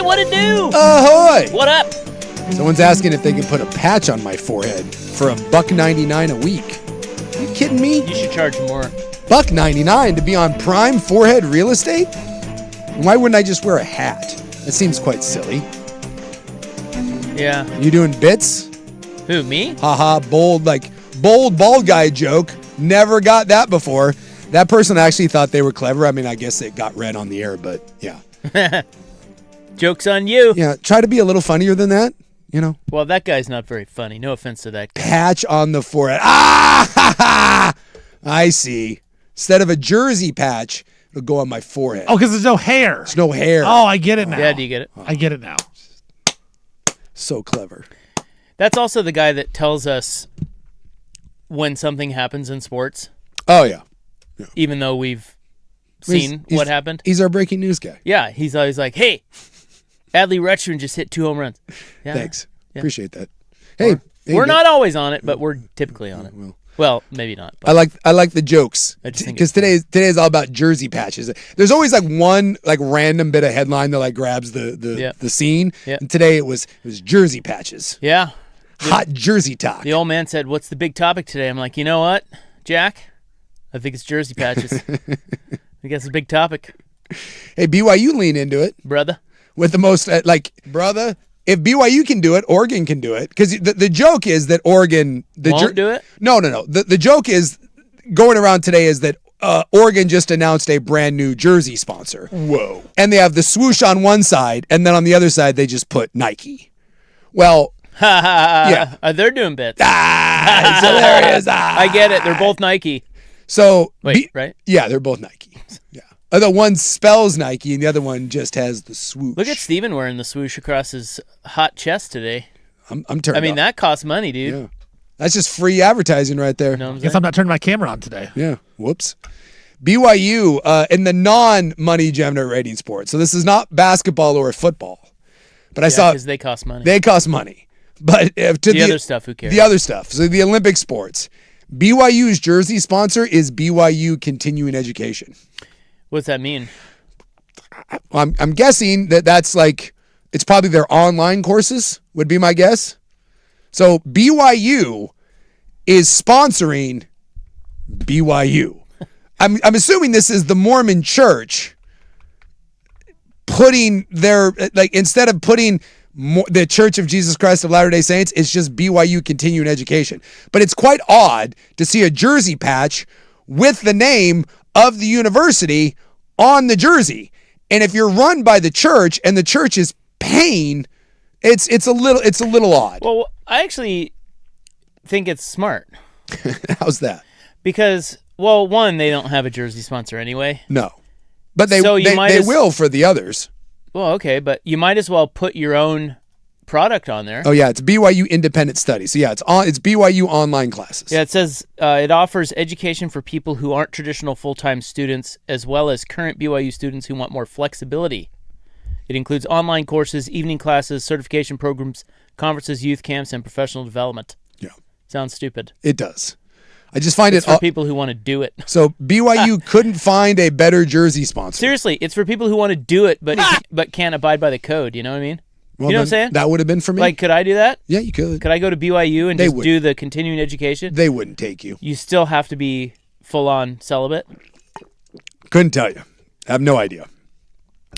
Hey, what it do? Ahoy! What up? Someone's asking if they can put a patch on my forehead for $1.99 a week. Are you kidding me? You should charge more. $1.99 to be on prime forehead real estate? Why wouldn't I just wear a hat? That seems quite silly. Yeah. You doing bits? Who, me? Haha, bold bald guy joke. Never got that before. That person actually thought they were clever. I mean, I guess it got read on the air, but yeah. Joke's on you. Yeah, try to be a little funnier than that, you know. Well, that guy's not very funny. No offense to that guy. Patch on the forehead. Ah, ha, ha. I see. Instead of a jersey patch, it'll go on my forehead. Oh, because there's no hair. There's no hair. Oh, I get it now. Yeah, do you get it? I get it now. So clever. That's also the guy that tells us when something happens in sports, Oh, yeah. even though we've seen what happened. He's our breaking news guy. Yeah, he's always like, hey, Adley Rutschman just hit 2 home runs. Yeah. Thanks. Yeah. Appreciate that. Hey, We're not always on it, but we're typically on it. Well, maybe not. But I like the jokes I just think because today's all about jersey patches. There's always like one like random bit of headline that like grabs the scene. Yep. And today it was jersey patches. yeah. Hot jersey talk. The old man said, what's the big topic today? I'm like, you know what, Jack? I think it's jersey patches. I think that's a big topic, Hey, BYU lean into it brother. with the most brother. If BYU can do it, Oregon can do it. Because the joke is that Oregon Won't do it? No. The joke is going around today is that Oregon just announced a brand new jersey sponsor. Whoa. And they have the swoosh on one side, and then on the other side they just put Nike. Well, Yeah. They're doing bits. it's hilarious. I get it. They're both Nike. So Wait, right? Yeah, they're both Nike. Yeah. Although one spells Nike and the other one just has the swoosh. Look at Steven wearing the swoosh across his hot chest today. I'm turned I mean, up. that costs money, dude. Yeah. That's just free advertising right there. You know what I'm Guess saying? I'm not turning my camera on today. Yeah. Whoops. BYU in the non-money generating sports. So this is not basketball or football. But I saw because they cost money. they cost money. But to the other stuff, who cares? The other stuff. So the Olympic sports. BYU's jersey sponsor is BYU Continuing Education. What's that mean? I'm guessing that's like it's probably their online courses would be my guess. So BYU is sponsoring BYU. I'm assuming this is the Mormon Church putting their instead of putting the Church of Jesus Christ of Latter-day Saints, it's just BYU Continuing Education. But it's quite odd to see a jersey patch with the name of the university on the jersey. And if you're run by the church and the church is paying, it's a little odd. Well, I actually think it's smart. How's that? Because, well, one, they don't have a jersey sponsor anyway. No. But they will for the others. Well, okay, but you might as well put your own product on there. Oh yeah, it's BYU Independent Study. So yeah, it's BYU online classes. Yeah, it says it offers education for people who aren't traditional full-time students, as well as current BYU students who want more flexibility. It includes online courses, evening classes, certification programs, conferences, youth camps, and professional development. Yeah. Sounds stupid. It does. I just find It's for people who want to do it. So BYU couldn't find a better jersey sponsor. Seriously, it's for people who want to do it, but can't abide by the code. You know what I mean? Well, you know what I'm saying? That would have been for me. Like, could I do that? Yeah, you could. Could I go to BYU and They just would. do the continuing education? They wouldn't take you. You still have to be full-on celibate? Couldn't tell you. I have no idea.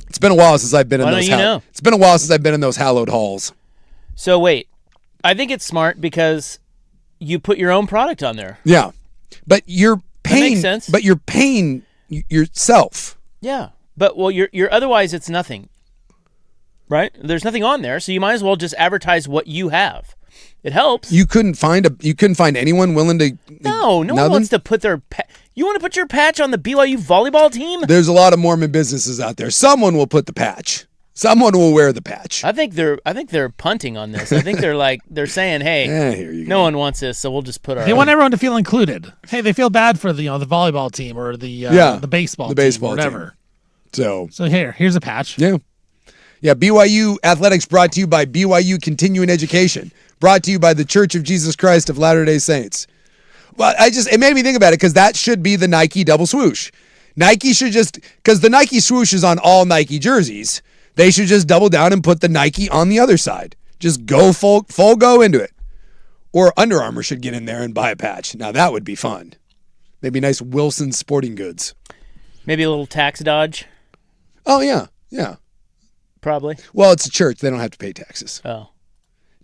It's been a while since I've been in Why those. don't you know? It's been a while since I've been in those hallowed halls. So wait, I think it's smart because you put your own product on there. Yeah, but you're paying. makes sense. But you're paying yourself. Yeah, but well, you're otherwise it's nothing, right? There's nothing on there, so you might as well just advertise what you have. It helps. You couldn't find anyone willing to. No one wants to put their. You want to put your patch on the BYU volleyball team? There's a lot of Mormon businesses out there. Someone will put the patch. Someone will wear the patch. I think they're punting on this. I think they're saying, hey, here you no go. one wants this, so we'll just put our. They want everyone to feel included. Hey, they feel bad for the volleyball team or the baseball the baseball team, whatever. So here's a patch. yeah. BYU Athletics brought to you by BYU Continuing Education. Brought to you by the Church of Jesus Christ of Latter-day Saints. Well, it made me think about it because that should be the Nike double swoosh. Nike should because the Nike swoosh is on all Nike jerseys. They should just double down and put the Nike on the other side. Just go full go into it. Or Under Armour should get in there and buy a patch. Now that would be fun. Maybe nice Wilson Sporting Goods. Maybe a little tax dodge. Oh, yeah. Yeah. Probably. Well, it's a church. They don't have to pay taxes. Oh.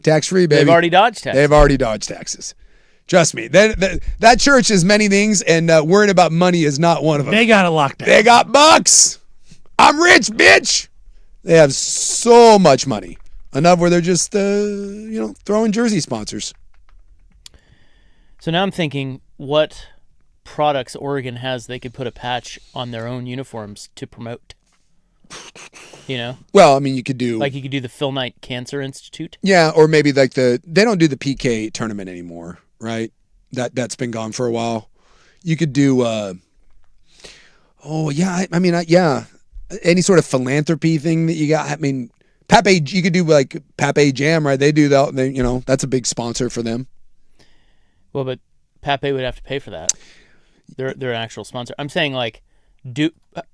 Tax-free, baby. They've already dodged taxes. They've already dodged taxes. Trust me. That church is many things, and worrying about money is not one of them. They got it locked down. They got bucks. I'm rich, bitch. They have so much money. Enough where they're just, throwing jersey sponsors. So now I'm thinking, what products Oregon has they could put a patch on their own uniforms to promote? Well, I mean, you could do like you could do the Phil Knight Cancer Institute. Yeah, or maybe like they don't do the PK tournament anymore, right? That's been gone for a while. You could do any sort of philanthropy thing that you got. I mean, Pape, you could do like Pape Jam, right? They do that. That's a big sponsor for them. Well, but Pape would have to pay for that. They're an actual sponsor. I'm saying like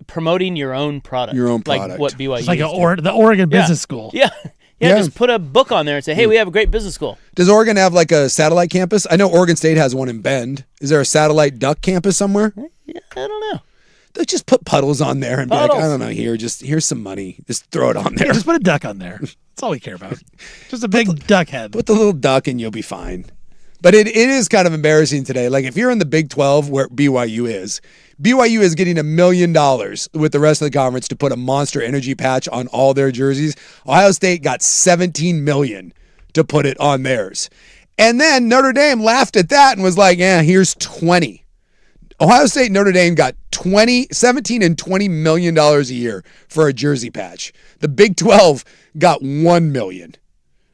promoting your own product. Your own product. Like what BYU It's like the Oregon Business School. Yeah. Just put a book on there and say, hey, we have a great business school. Does Oregon have like a satellite campus? I know Oregon State has one in Bend. Is there a satellite duck campus somewhere? Yeah, I don't know. They just put puddles on there and be like, I don't know, here's some money. Just throw it on there. Yeah, just put a duck on there. That's all we care about. Just a big duck head. Put the little duck and you'll be fine. But it is kind of embarrassing today. Like if you're in the Big 12 where BYU is getting $1 million with the rest of the conference to put a Monster Energy patch on all their jerseys. Ohio State got $17 million to put it on theirs. And then Notre Dame laughed at that and was like, here's 20. Ohio State and Notre Dame got $17 and $20 million a year for a jersey patch. The Big 12 got $1 million.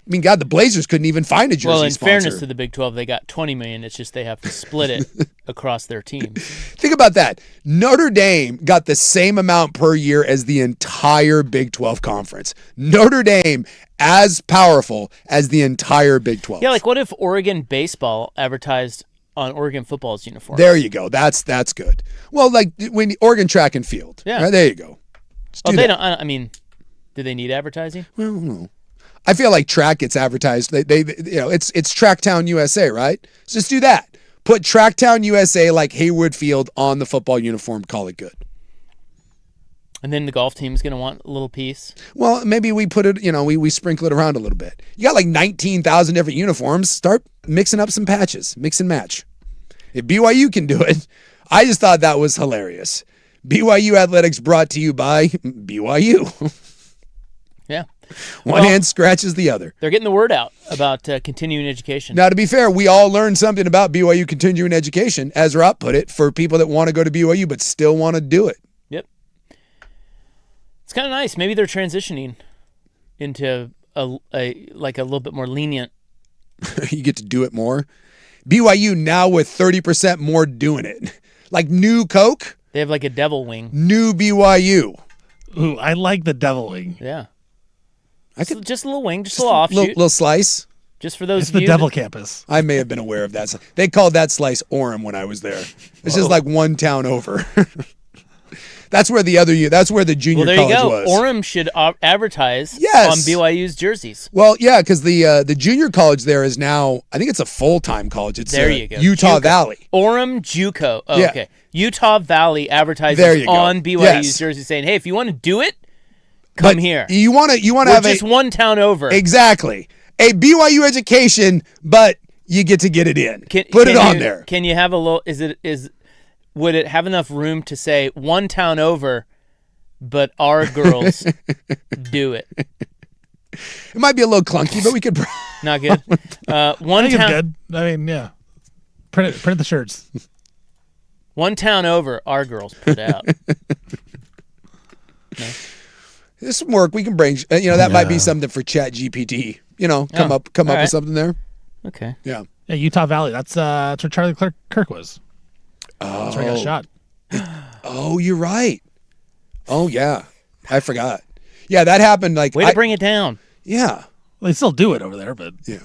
I mean, God, the Blazers couldn't even find a jersey Well, in sponsor. fairness to the Big 12, they got $20 million. It's just they have to split it across their teams. Think about that. Notre Dame got the same amount per year as the entire Big 12 conference. Notre Dame as powerful as the entire Big 12. Yeah, like what if Oregon baseball advertised on Oregon football's uniform? There you go. That's good. Well, like when Oregon track and field. Yeah. Right, there you go. They don't. I mean, do they need advertising? Well, no. I feel like track gets advertised. It's Tracktown USA, right? So just do that. Put Tracktown USA like Haywood Field on the football uniform. Call it good. And then the golf team's going to want a little piece. Well, maybe we put it, we sprinkle it around a little bit. You got like 19,000 different uniforms. Start mixing up some patches. Mix and match. If BYU can do it, I just thought that was hilarious. BYU Athletics brought to you by BYU. Yeah. One hand scratches the other. They're getting the word out about continuing education. Now, to be fair, we all learned something about BYU continuing education, as Rob put it, for people that want to go to BYU but still want to do it. Yep. It's kind of nice. Maybe they're transitioning into a little bit more lenient. You get to do it more. BYU now with 30% more doing it. Like new Coke. They have like a devil wing. New BYU. Ooh, I like the devil wing. Yeah. Just a little wing, just a little offshoot. Little slice. Just for those It's of you the devil campus. I may have been aware of that. They called that slice Orem when I was there. It's just like one town over. That's where the junior there college you go. was. Orem should advertise Yes. on BYU's jerseys. Well, yeah, because the junior college there is now, I think it's a full-time college. It's There you go. Utah JUCO. Valley. Orem JUCO. Oh, Yeah. okay. Utah Valley There advertises you go. on BYU's Yes. jersey saying, hey, if you want to do it, come here. You want to We're have just one town over. Exactly. A BYU education, but you get to get it in. Put it on there. Can you have a little, would it have enough room to say one town over, but our girls do it? It might be a little clunky, but we could. Not good. One I think it's town. good. I mean, yeah. Print the shirts. One town over, our girls put out. No? There's some work we can bring. That might be something for Chat GPT. Come up all right. with something there. Okay. Yeah. Yeah, Utah Valley. That's where Charlie Kirk was. That's where he got shot. Oh, you're right. Oh yeah, I forgot. Yeah, that happened. Like Way to bring it down. Yeah. Well, they still do it over there, but Yeah.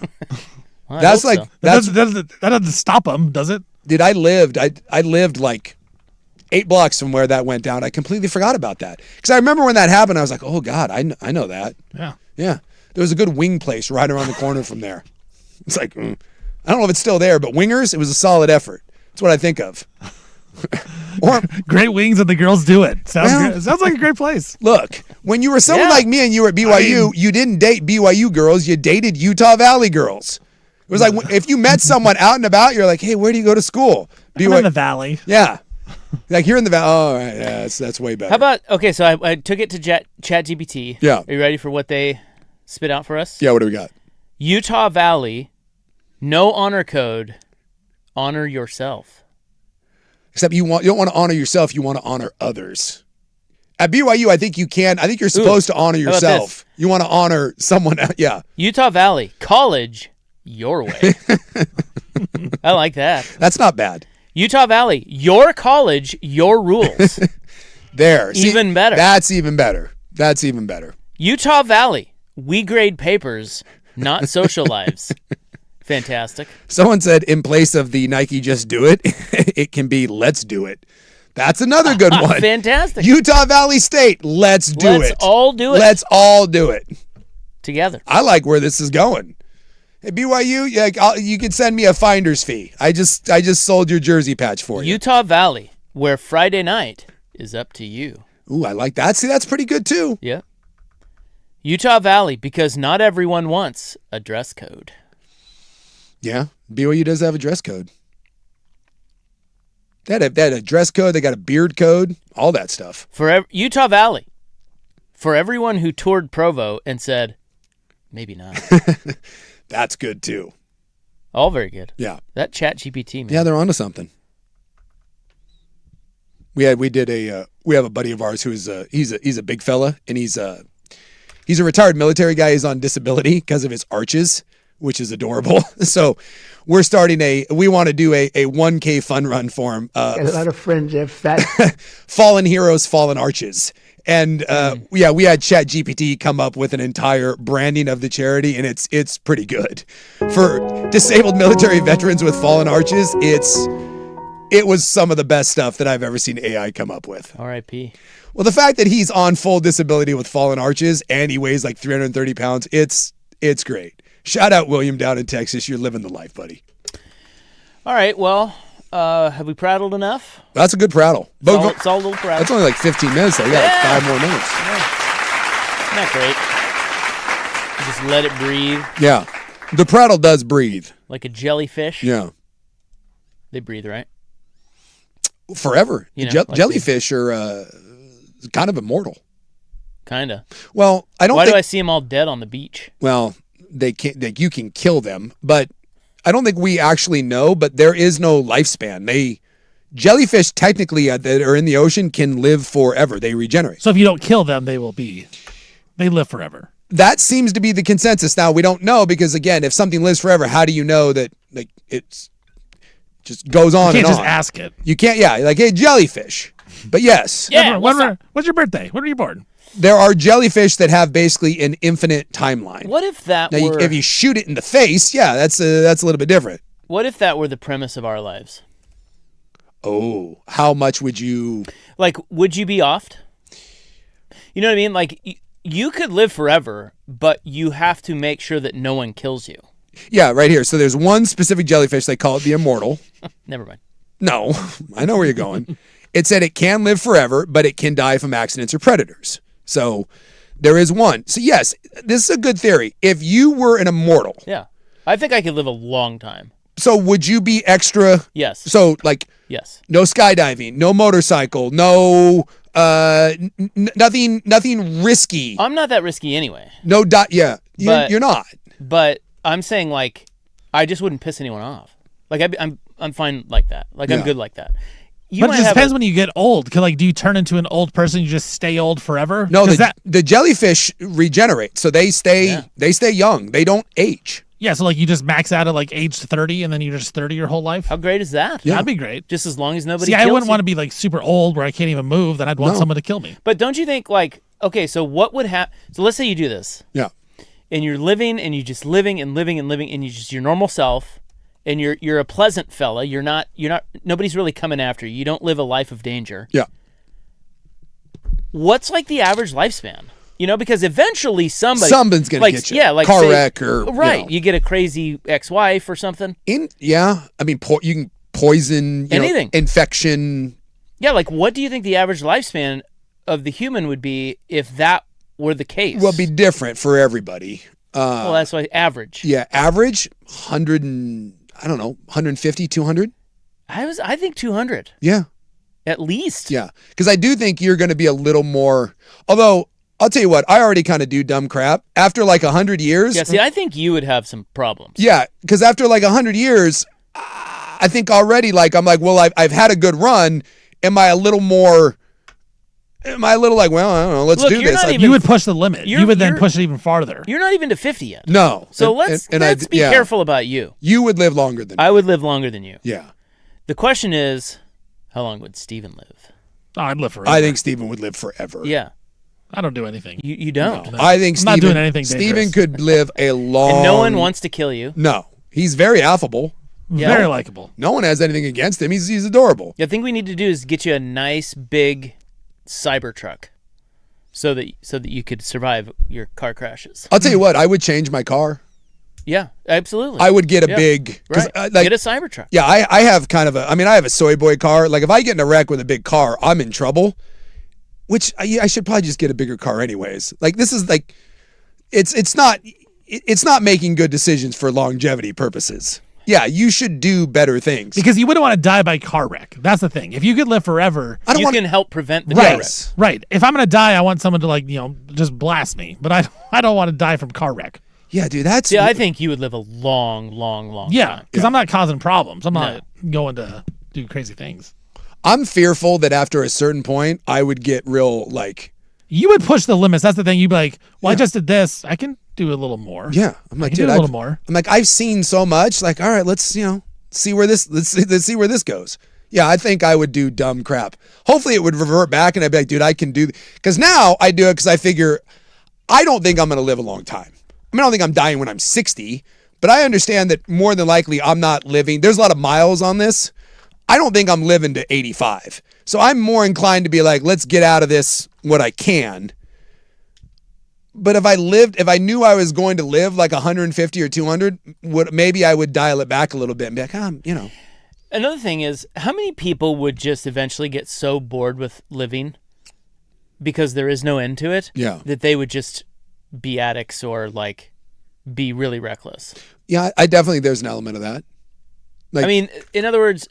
Well, I That's hope like so. that doesn't stop them, does it? Dude, I lived like 8 blocks from where that went down. I completely forgot about that. Because I remember when that happened, I was like, oh, God, I know that. Yeah. Yeah. There was a good wing place right around the corner from there. It's like, I don't know if it's still there, but Wingers, it was a solid effort. That's what I think of. Or great wings and the girls do it. Sounds like a great place. Look, when you were someone like me and you were at BYU, you didn't date BYU girls. You dated Utah Valley girls. It was like if you met someone out and about, you're like, hey, where do you go to school? I'm in the Valley. Yeah. Like you're in the Valley. Oh, all right. Yeah, that's way better. How about, okay, so I took it to ChatGPT. Yeah. Are you ready for what they spit out for us? Yeah, what do we got? Utah Valley, no honor code, honor yourself. Except you don't want to honor yourself, you want to honor others. At BYU, I think you can. I think you're supposed to honor yourself. You want to honor someone else. Yeah. Utah Valley, college, your way. I like that. That's not bad. Utah Valley, your college, your rules. There. See, even better. That's even better. That's even better. Utah Valley, we grade papers, not social lives. Fantastic. Someone said in place of the Nike Just Do It, it can be Let's Do It. That's another good one. Fantastic. Utah Valley State, let's do it. Let's all do it. Let's all do it. Together. I like where this is going. At BYU, you can send me a finder's fee. I just sold your jersey patch for you. Utah Valley, where Friday night is up to you. Ooh, I like that. See, that's pretty good too. Yeah. Utah Valley, because not everyone wants a dress code. Yeah, BYU does have a dress code. They had a dress code. They got a beard code. All that stuff. Utah Valley, for everyone who toured Provo and said, maybe not. That's good too. All very good. Yeah. That ChatGPT, man. Yeah, they're onto something. We have a buddy of ours who's he's a big fella, and he's a retired military guy. He's on disability because of his arches, which is adorable. So we're starting we want to do a 1K fun run for him. Got a lot of friends that fat. Fallen Heroes, Fallen Arches. And we had ChatGPT come up with an entire branding of the charity, and it's pretty good. For disabled military veterans with fallen arches, it was some of the best stuff that I've ever seen AI come up with. R.I.P. Well, the fact that he's on full disability with fallen arches and he weighs like 330 pounds, it's great. Shout out William down in Texas. You're living the life, buddy. All right, well, have we prattled enough? That's a good prattle. It's all a little prattle. That's only like 15 minutes, though. We got like 5 more minutes. Isn't that great? Just let it breathe. Yeah. The prattle does breathe. Like a jellyfish. Yeah. They breathe, right? Forever. Like jellyfish are kind of immortal. Kind of. Well, I don't Why think... do I see them all dead on the beach? Well, they can't. You can kill them, but I don't think we actually know. But there is no lifespan. Jellyfish technically that are in the ocean can live forever. They regenerate. So if you don't kill them, they live forever. That seems to be the consensus. Now we don't know because again, if something lives forever, how do you know that like it's just goes on and on? You can't just ask it. You can't. Yeah, like hey, jellyfish. But yes. Yeah. What's your birthday? When were you born? There are jellyfish that have basically an infinite timeline. What if that now, were... if you shoot it in the face, yeah, that's a little bit different. What if that were the premise of our lives? Oh, how much would you... Like, would you be offed? You know what I mean? Like, you could live forever, but you have to make sure that no one kills you. Yeah, right here. So there's one specific jellyfish. They call it the immortal. Never mind. No, I know where you're going. It said it can live forever, but it can die from accidents or predators. So there is one. So yes, this is a good theory. If you were an immortal. Yeah. I think I could live a long time. So would you be extra? Yes. So like. Yes. No skydiving, no motorcycle, no nothing risky. I'm not that risky anyway. No yeah. You're not. But I'm saying like I just wouldn't piss anyone off. Like I'm fine like that. Like I'm good like that. But it just depends when you get old. Cause like, do you turn into an old person? You just stay old forever? No, the jellyfish regenerate, so they stay young. They don't age. Yeah, so like you just max out at like age 30, and then you're just 30 your whole life. How great is that? Yeah. That'd be great. Just as long as nobody. See, I wouldn't want to be like super old where I can't even move. Then I'd want someone to kill me. But don't you think like okay, so what would happen? So let's say you do this. Yeah. And you're living, and you just living and living and living, and you just your normal self. and you're a pleasant fella. You're not. Nobody's really coming after you. You don't live a life of danger. Yeah. What's like the average lifespan? Because eventually somebody's gonna get you. Yeah, like car say, wreck or right. You get a crazy ex-wife or something. I mean, you can poison anything, infection. Yeah, like what do you think the average lifespan of the human would be if that were the case? Well, it'd be different for everybody. Well, that's why average. Yeah, average 150, 200. I think 200. Yeah. At least. Yeah, because I do think you're going to be a little more. Although I'll tell you what, I already kind of do dumb crap after like 100 years. Yeah, see, I think you would have some problems. Yeah, because after like 100 years, I think already I'm like, well, I've had a good run. Am I a little like, well, I don't know, let's do this. You would push the limit. You would then push it even farther. You're not even to 50 yet. No. So let's be careful about you. You would live longer than me. I would live longer than you. Yeah. The question is, how long would Steven live? Oh, I'd live forever. I think Steven would live forever. Yeah. I don't do anything. You don't. No. I think I'm not doing anything dangerous. Steven could live a long... And no one wants to kill you. No. He's very affable. Yeah. Very likable. No one has anything against him. He's adorable. The thing we need to do is get you a nice big Cybertruck so that you could survive your car crashes. I'll tell you what, I would change my car. Yeah, absolutely. I would get a big... Right. Get a Cybertruck. Yeah, I have kind of I have a soy boy car. Like if I get in a wreck with a big car, I'm in trouble. Which I should probably just get a bigger car anyways. Like this is like, it's not making good decisions for longevity purposes. Yeah, you should do better things. Because you wouldn't want to die by car wreck. That's the thing. If you could live forever, you can help prevent the car wreck. Right. If I'm going to die, I want someone to just blast me. But I don't want to die from car wreck. Yeah, dude, that's... Yeah, I think you would live a long, long, long time. Because I'm not causing problems. I'm not going to do crazy things. I'm fearful that after a certain point, I would get real, like... You would push the limits. That's the thing. You'd be like, well, I just did this. I can do a little more. Yeah. I'm like, dude, do a little more. I'm like, I've seen so much. Like, all right, let's see where this goes. Yeah, I think I would do dumb crap. Hopefully it would revert back and I'd be like, dude, I can do... Because now I do it because I figure I don't think I'm going to live a long time. I don't think I'm dying when I'm 60, but I understand that more than likely I'm not living. There's a lot of miles on this. I don't think I'm living to 85. So I'm more inclined to be like, let's get out of this what I can. But if I knew I was going to live like 150 or 200, maybe I would dial it back a little bit and be like, Another thing is, how many people would just eventually get so bored with living because there is no end to it that they would just be addicts or like be really reckless? Yeah, I definitely, there's an element of that. Like, I mean, in other words,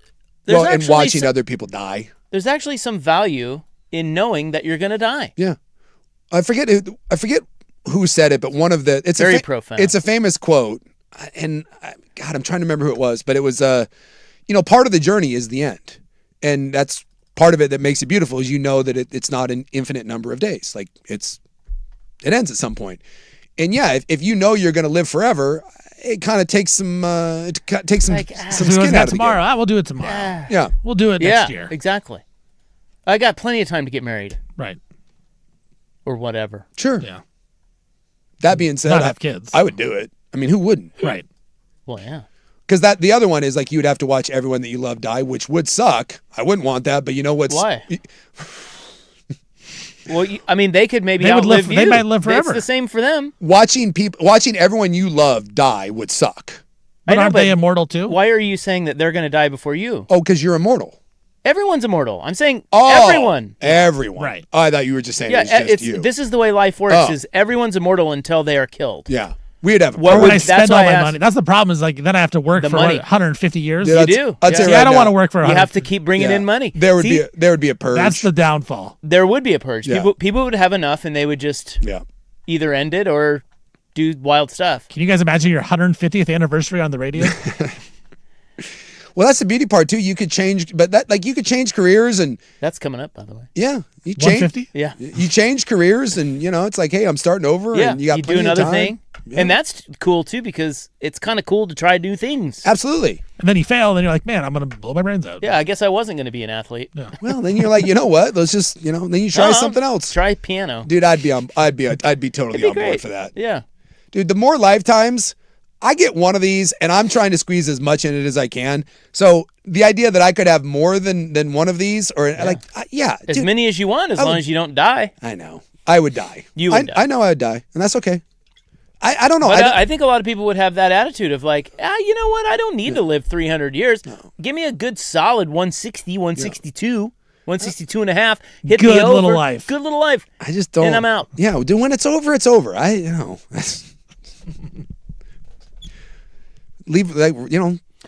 and watching other people die. There's actually some value in knowing that you're going to die. Yeah. I forget who said it, but one of the... It's very profound. It's a famous quote. And God, I'm trying to remember who it was, but it was, part of the journey is the end. And that's part of it that makes it beautiful is that it's not an infinite number of days. Like it ends at some point. And yeah, if you know you're going to live forever, it kind of takes some some skin out of tomorrow. the game. We'll do it tomorrow. Yeah. We'll do it next year. Exactly. I got plenty of time to get married. Right. Or whatever. Sure. Yeah. That being said, not have kids. I would do it. I mean, who wouldn't? Right. Well, yeah. Because the other one is like you would have to watch everyone that you love die, which would suck. I wouldn't want that, but you know what's... Why? Well, they could maybe outlive you. They might live forever. It's the same for them. Watching everyone you love die would suck. But aren't they immortal too? Why are you saying that they're going to die before you? Oh, because you're immortal. Everyone's immortal. I'm saying everyone. Everyone. Right. Oh, I thought you were just saying it was just you. This is the way life works, is everyone's immortal until they are killed. Yeah. We'd have... Or when I spend all my money. That's the problem is like then I have to work for 150 years. Yeah, you do. I don't want to work for 150. You have to keep bringing in money. There would be a purge. That's the downfall. There would be a purge. Yeah. People would have enough and they would just either end it or do wild stuff. Can you guys imagine your 150th anniversary on the radio? Well, that's the beauty part too. You could change, but you could change careers and... That's coming up, by the way. Yeah. You change, 150? Yeah. You change careers and, it's like, hey, I'm starting over and you got plenty do another of time. thing. Yeah. And that's cool too because it's kind of cool to try new things. Absolutely. And then you fail and then you're like, man, I'm going to blow my brains out. Yeah, I guess I wasn't going to be an athlete. Yeah. Well, then you're like, you know what? Let's just, then you try something else. Try piano. Dude, I'd be totally on board for that. Yeah. Dude, the more lifetimes I get one of these, and I'm trying to squeeze as much in it as I can. So the idea that I could have more than one of these, or As dude, many as you want, as long as you don't die. I know. I would die. You would die. I know I would die, and that's okay. I don't know. But I think a lot of people would have that attitude of like, you know what? I don't need to live 300 years. No. Give me a good solid 160, 162, 162 and a half. Hit Good me over. little life. Good little life. I just don't. And I'm out. Yeah, dude, when it's over, it's over. Leave,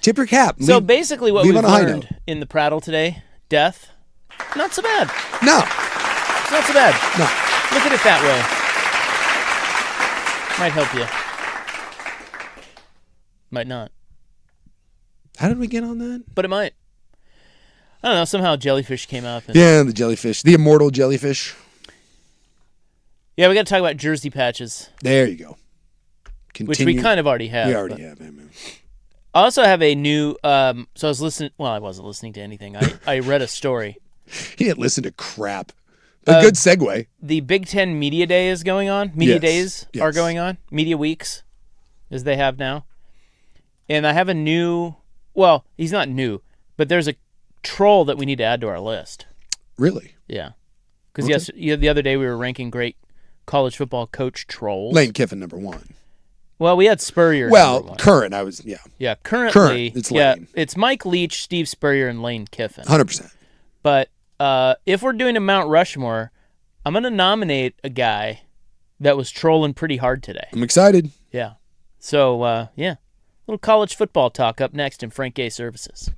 tip your cap. So basically what we've learned in the prattle today, death, not so bad. No. It's not so bad. No. Look at it that way. Might help you. Might not. How did we get on that? But it might. I don't know. Somehow jellyfish came up. Yeah, the jellyfish. The immortal jellyfish. Yeah, we got to talk about jersey patches. There you go. Which we kind of already have. We already have, man. I also have a new, so I was listening, well, I wasn't listening to anything. I read a story. He didn't listen to crap. A good segue. The Big Ten Media Day is going on. Media Days are going on. Media Weeks, as they have now. And I have a new, well, he's not new, but there's a troll that we need to add to our list. Really? Yeah. Because the other day we were ranking great college football coach trolls. Lane Kiffin, number one. Well, we had Spurrier. Well, current, Yeah, currently. Current, it's Lane. It's Mike Leach, Steve Spurrier, and Lane Kiffin. 100%. But if we're doing a Mount Rushmore, I'm going to nominate a guy that was trolling pretty hard today. I'm excited. Yeah. So, little college football talk up next in Frank Gay Services.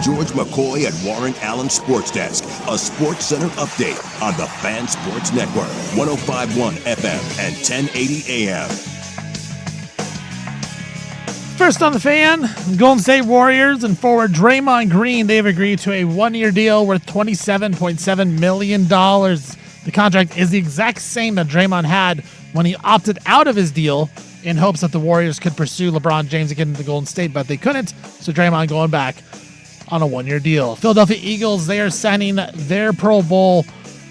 George McCoy and Warren Allen Sports Desk, a Sports Center update on the Fan Sports Network, 105.1 FM and 1080 AM. First on the Fan, Golden State Warriors and forward Draymond Green, they've agreed to a one-year deal worth $27.7 million. The contract is the exact same that Draymond had when he opted out of his deal in hopes that the Warriors could pursue LeBron James again to the Golden State, but they couldn't, so Draymond going back on a one-year deal. Philadelphia Eagles, they are signing their Pro Bowl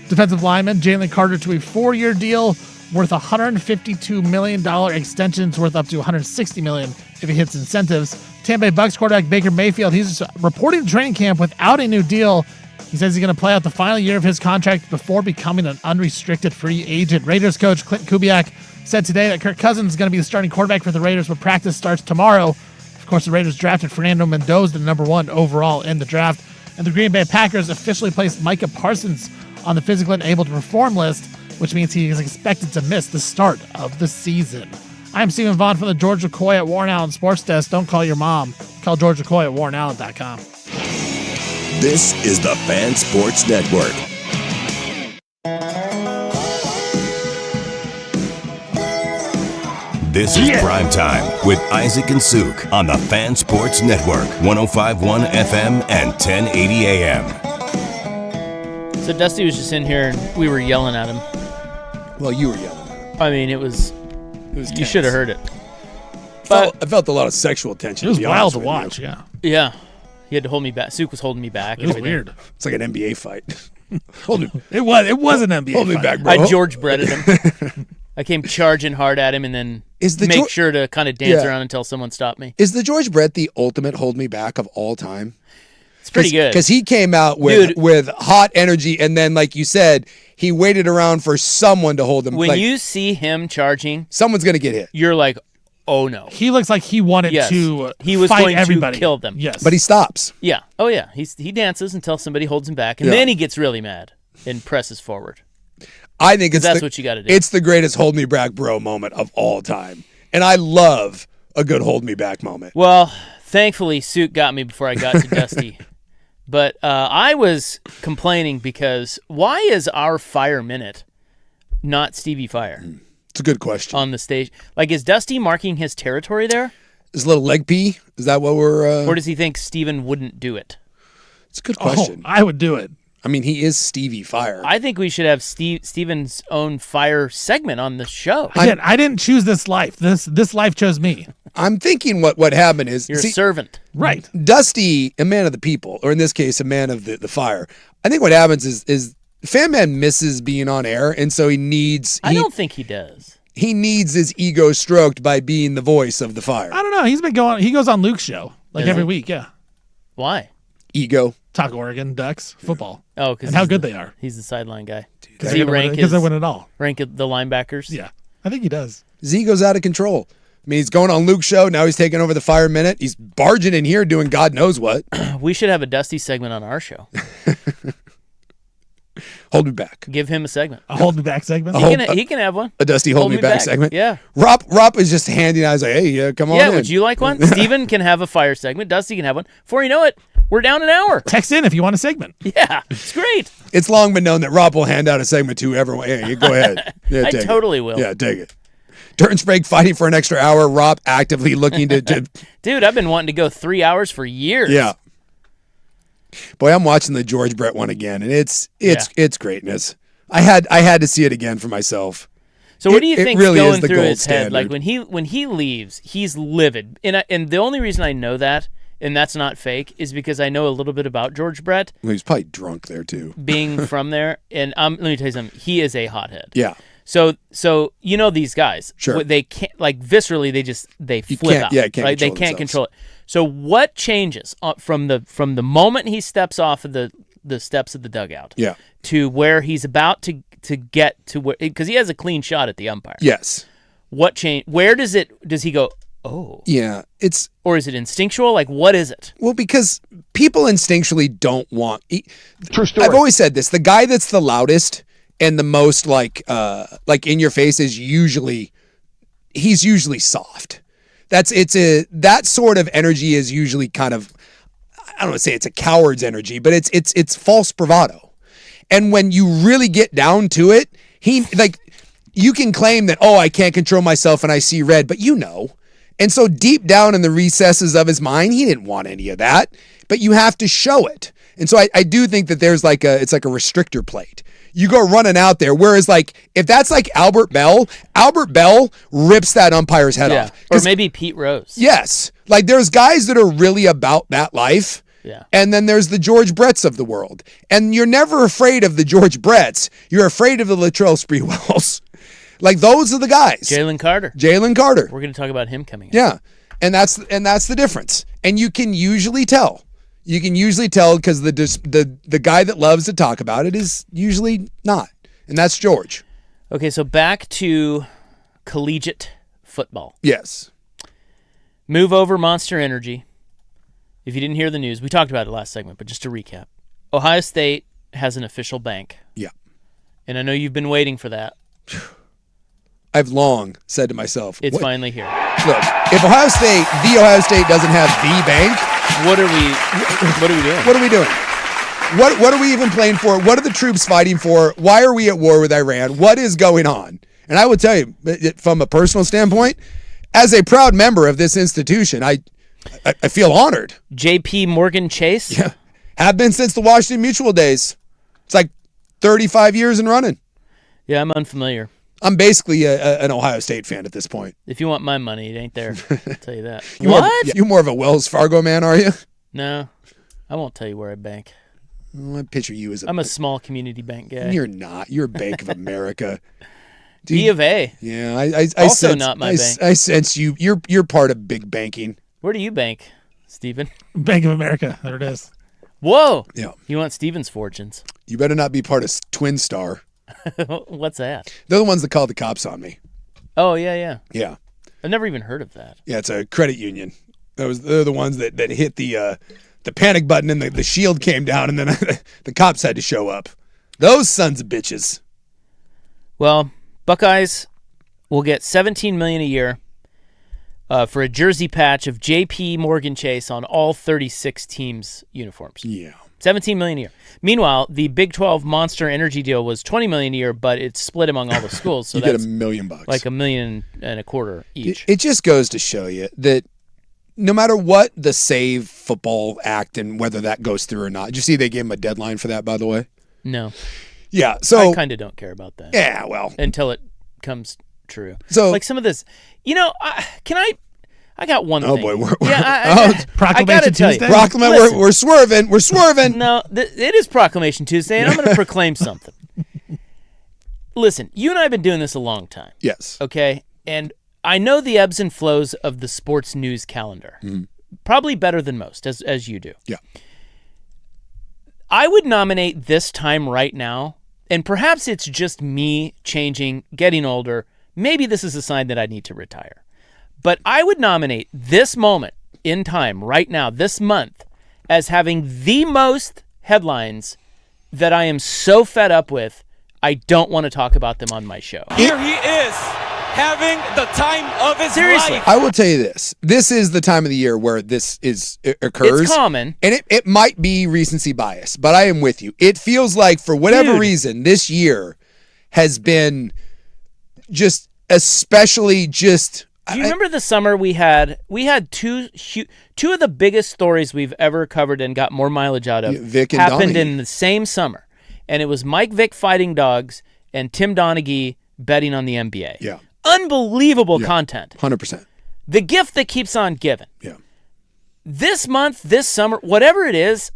defensive lineman, Jalen Carter, to a 4-year deal worth $152 million. Extensions worth up to $160 million if he hits incentives. Tampa Bay Bucks quarterback Baker Mayfield, he's reporting to training camp without a new deal. He says he's going to play out the final year of his contract before becoming an unrestricted free agent. Raiders coach Clint Kubiak said today that Kirk Cousins is going to be the starting quarterback for the Raiders, but practice starts tomorrow. Of course, the Raiders drafted Fernando Mendoza, the number 1 overall in the draft. And the Green Bay Packers officially placed Micah Parsons on the physical and able to perform list, which means he is expected to miss the start of the season. I'm Stephen Vaughn from the George McCoy at Warren Allen Sports Desk. Don't call your mom. Call George McCoy at warrenallen.com. This is the Fan Sports Network. This is Primetime with Isaac and Suk on the Fan Sports Network, 105.1 FM and 1080 AM. So Dusty was just in here and we were yelling at him. Well, you were yelling at him. I mean, it was you tense. should have heard it. I felt a lot of sexual tension. It was to be wild honest to with watch, you. yeah. Yeah. He had to hold me back. Suk was holding me back. It was weird. It's like an NBA fight. Hold me, It was an NBA hold me fight. back, bro. I George Breaded him. I came charging hard at him and then make sure to kind of dance around until someone stopped me. Is the George Brett the ultimate hold me back of all time? It's pretty good. Because he came out with hot energy, and then, like you said, he waited around for someone to hold him. When you see him charging, someone's going to get hit. you're like, oh no. He looks like he wanted to He was fight going everybody. to kill them. Yes. But he stops. Yeah. Oh yeah. He dances until somebody holds him back, and then he gets really mad and presses forward. I think That's what you got to do. It's the greatest hold me back, bro moment of all time. And I love a good hold me back moment. Well, thankfully, Suk got me before I got to Dusty. But I was complaining because why is our Fire Minute not Stevie Fire It's a good question. on the stage? Like, is Dusty marking his territory there? Is little leg pee? Is that what we're... Or does he think Steven wouldn't do it? It's a good question. I would do it. I mean, he is Stevie Fire. I think we should have Steven's own Fire segment on the show. Again, I didn't choose this life. This life chose me. I'm thinking what happened is... You're a servant. Right. Dusty, a man of the people, or in this case, a man of the fire. I think what happens is Fan Man misses being on air, and so he needs... I don't think he does. He needs his ego stroked by being the voice of the fire. I don't know. He goes on Luke's show every week. Yeah. Why? Ego. Talk Oregon Ducks football. Oh, because And how good they are. He's the sideline guy. Because he rank they win it all. rank the linebackers. Yeah. I think he does. His ego's out of control. I mean, he's going on Luke's show. Now he's taking over the Fire Minute. He's barging in here doing God knows what. We should have a Dusty segment on our show. Hold me back. Give him a segment. A hold me back segment. He can have one. A Dusty hold me back segment. Yeah. Rob is just handing out. He's like, hey, come on Yeah, in. would you like one? Steven can have a fire segment. Dusty can have one. Before you know it, we're down an hour. Text in if you want a segment. Yeah, it's great. It's long been known that Rob will hand out a segment to whoever. Hey, you go ahead. Yeah, I take it. totally will. Yeah, take it. Turn Sprague fighting for an extra hour. Rob actively looking to Dude, I've been wanting to go 3 hours for years. yeah. Boy, I'm watching the George Brett one again, and it's greatness. I had to see it again for myself. So what do you think's really is going the through gold his head? standard. Like when he leaves, he's livid. And the only reason I know that, and that's not fake, is because I know a little bit about George Brett, Well, he's probably drunk there too. being from there. And let me tell you something. He is a hothead. Yeah. So you know these guys. Sure. They can't, like, viscerally they flip can't- out. yeah, can't right? They control can't themselves. control it. So what changes from the moment he steps off of the steps of the dugout Yeah. to where he's about to get to where, because he has a clean shot at the umpire. Yes. What change? Where does he go? Oh. Yeah. It's Or is it instinctual? Like, what is it? well because people instinctually don't want. True story. I've always said this: the guy that's the loudest and the most like in your face is usually soft. That sort of energy is usually kind of. don't want to say it's a coward's energy, but it's false bravado. And when you really get down to it, you can claim that, I can't control myself and I see red, but And so deep down in the recesses of his mind, he didn't want any of that, but you have to show it. And so I do think that there's it's like a restrictor plate. You go running out there. Whereas if that's like Albert Bell rips that umpire's head off. Or maybe Pete Rose. Yes. There's guys that are really about that life. Yeah. And then there's the George Bretts of the world. And you're never afraid of the George Bretts. You're afraid of the Latrell Sprewells. Those are the guys. Jalen Carter. We're going to talk about him coming up. Yeah. And that's the difference. And you can usually tell. Because the guy that loves to talk about it is usually not. And that's George. Okay, so back to collegiate football. Yes. Move over Monster Energy. If you didn't hear the news, we talked about it last segment, but just to recap. Ohio State has an official bank. Yeah. And I know you've been waiting for that. I've long said to myself, it's finally here. Look, if the Ohio State doesn't have the bank, what are we doing? What are we doing? What are we even playing for? What are the troops fighting for? Why are we at war with Iran? What is going on? And I will tell you, from a personal standpoint, as a proud member of this institution, I feel honored. JP Morgan Chase? Yeah. Have been since the Washington Mutual days. It's 35 years and running. Yeah, I'm unfamiliar. I'm basically an Ohio State fan at this point. If you want my money, it ain't there. I'll tell you that. You're more of a Wells Fargo man, are you? No, I won't tell you where I bank. Well, I picture you as I'm a small community bank guy. You're not. You're Bank of America. Dude, B of A. Yeah, I also sense, not my bank. I sense you're part of big banking. Where do you bank, Stephen? Bank of America. There it is. Whoa. Yeah. You want Stephen's fortunes? You better not be part of Twin Star. What's that? They're the ones that called the cops on me. Oh, yeah. Yeah. I've never even heard of that. Yeah, it's a credit union. They're the ones that hit the panic button and the shield came down and then the cops had to show up. Those sons of bitches. Well, Buckeyes will get $17 million a year for a jersey patch of JP Morgan Chase on all 36 teams' uniforms. Yeah. $17 million a year. Meanwhile, the Big 12 Monster Energy deal was $20 million a year, but it's split among all the schools. So you that's get $1 million. Like $1.25 million each. It just goes to show you that no matter what the Save Football Act and whether that goes through or not. Did you see they gave him a deadline for that, by the way? No. Yeah. So I kind of don't care about that. Yeah. Well, until it comes true. So some of this, I got one thing. Oh boy, Proclamation Tuesday. We're swerving. We're swerving. No, it is Proclamation Tuesday, and I'm going to proclaim something. Listen, you and I have been doing this a long time. Yes. Okay, and I know the ebbs and flows of the sports news calendar, probably better than most, as you do. Yeah. I would nominate this time right now, and perhaps it's just me changing, getting older. Maybe this is a sign that I need to retire. But I would nominate this moment in time, right now, this month, as having the most headlines that I am so fed up with, I don't want to talk about them on my show. Here he is, having the time of his life. I will tell you this. This is the time of the year where this occurs. It's common. And it might be recency bias, but I am with you. It feels like, for whatever reason, this year has been just especially just... Do you remember the summer we had two of the biggest stories we've ever covered and got more mileage out of Vic and happened Donaghy. in the same summer. And it was Mike Vick fighting dogs and Tim Donaghy betting on the NBA. Yeah. Unbelievable content. 100%. The gift that keeps on giving. Yeah. This month, this summer, whatever it is,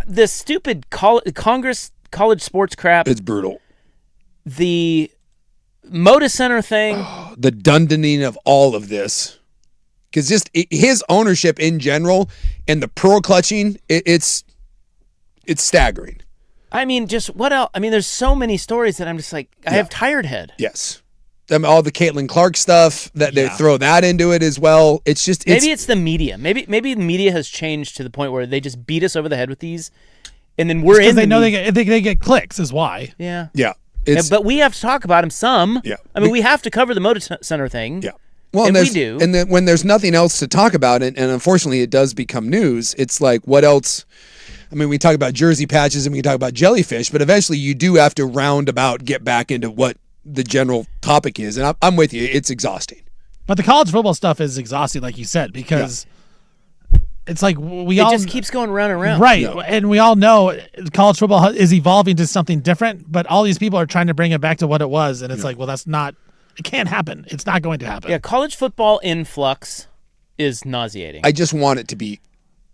this stupid college sports crap. It's brutal. The Moda Center thing. The dundening of all of this. Because just his ownership in general and the pearl clutching, it's staggering. I mean, just what else? I mean, there's so many stories that I'm just like, I have tired head. Yes. All the Caitlin Clark stuff, that they throw that into it as well. It's just... Maybe it's the media. Maybe the media has changed to the point where they just beat us over the head with these. And then we're in they know they get clicks is why. Yeah. Yeah. But we have to talk about them some. Yeah. I mean, we have to cover the Moda Center thing. Yeah. Well, and and we do. And then when there's nothing else to talk about, and unfortunately it does become news, it's like, what else? I mean, we talk about jersey patches and we can talk about jellyfish, but eventually you do have to roundabout get back into what the general topic is. And I'm with you. It's exhausting. But the college football stuff is exhausting, like you said, because it's like it just keeps going round and round. Right. Yeah. And we all know college football is evolving to something different, but all these people are trying to bring it back to what it was. And it's like, well, that's not, it can't happen. It's not going to happen. Yeah, college football in flux is nauseating. I just want it to be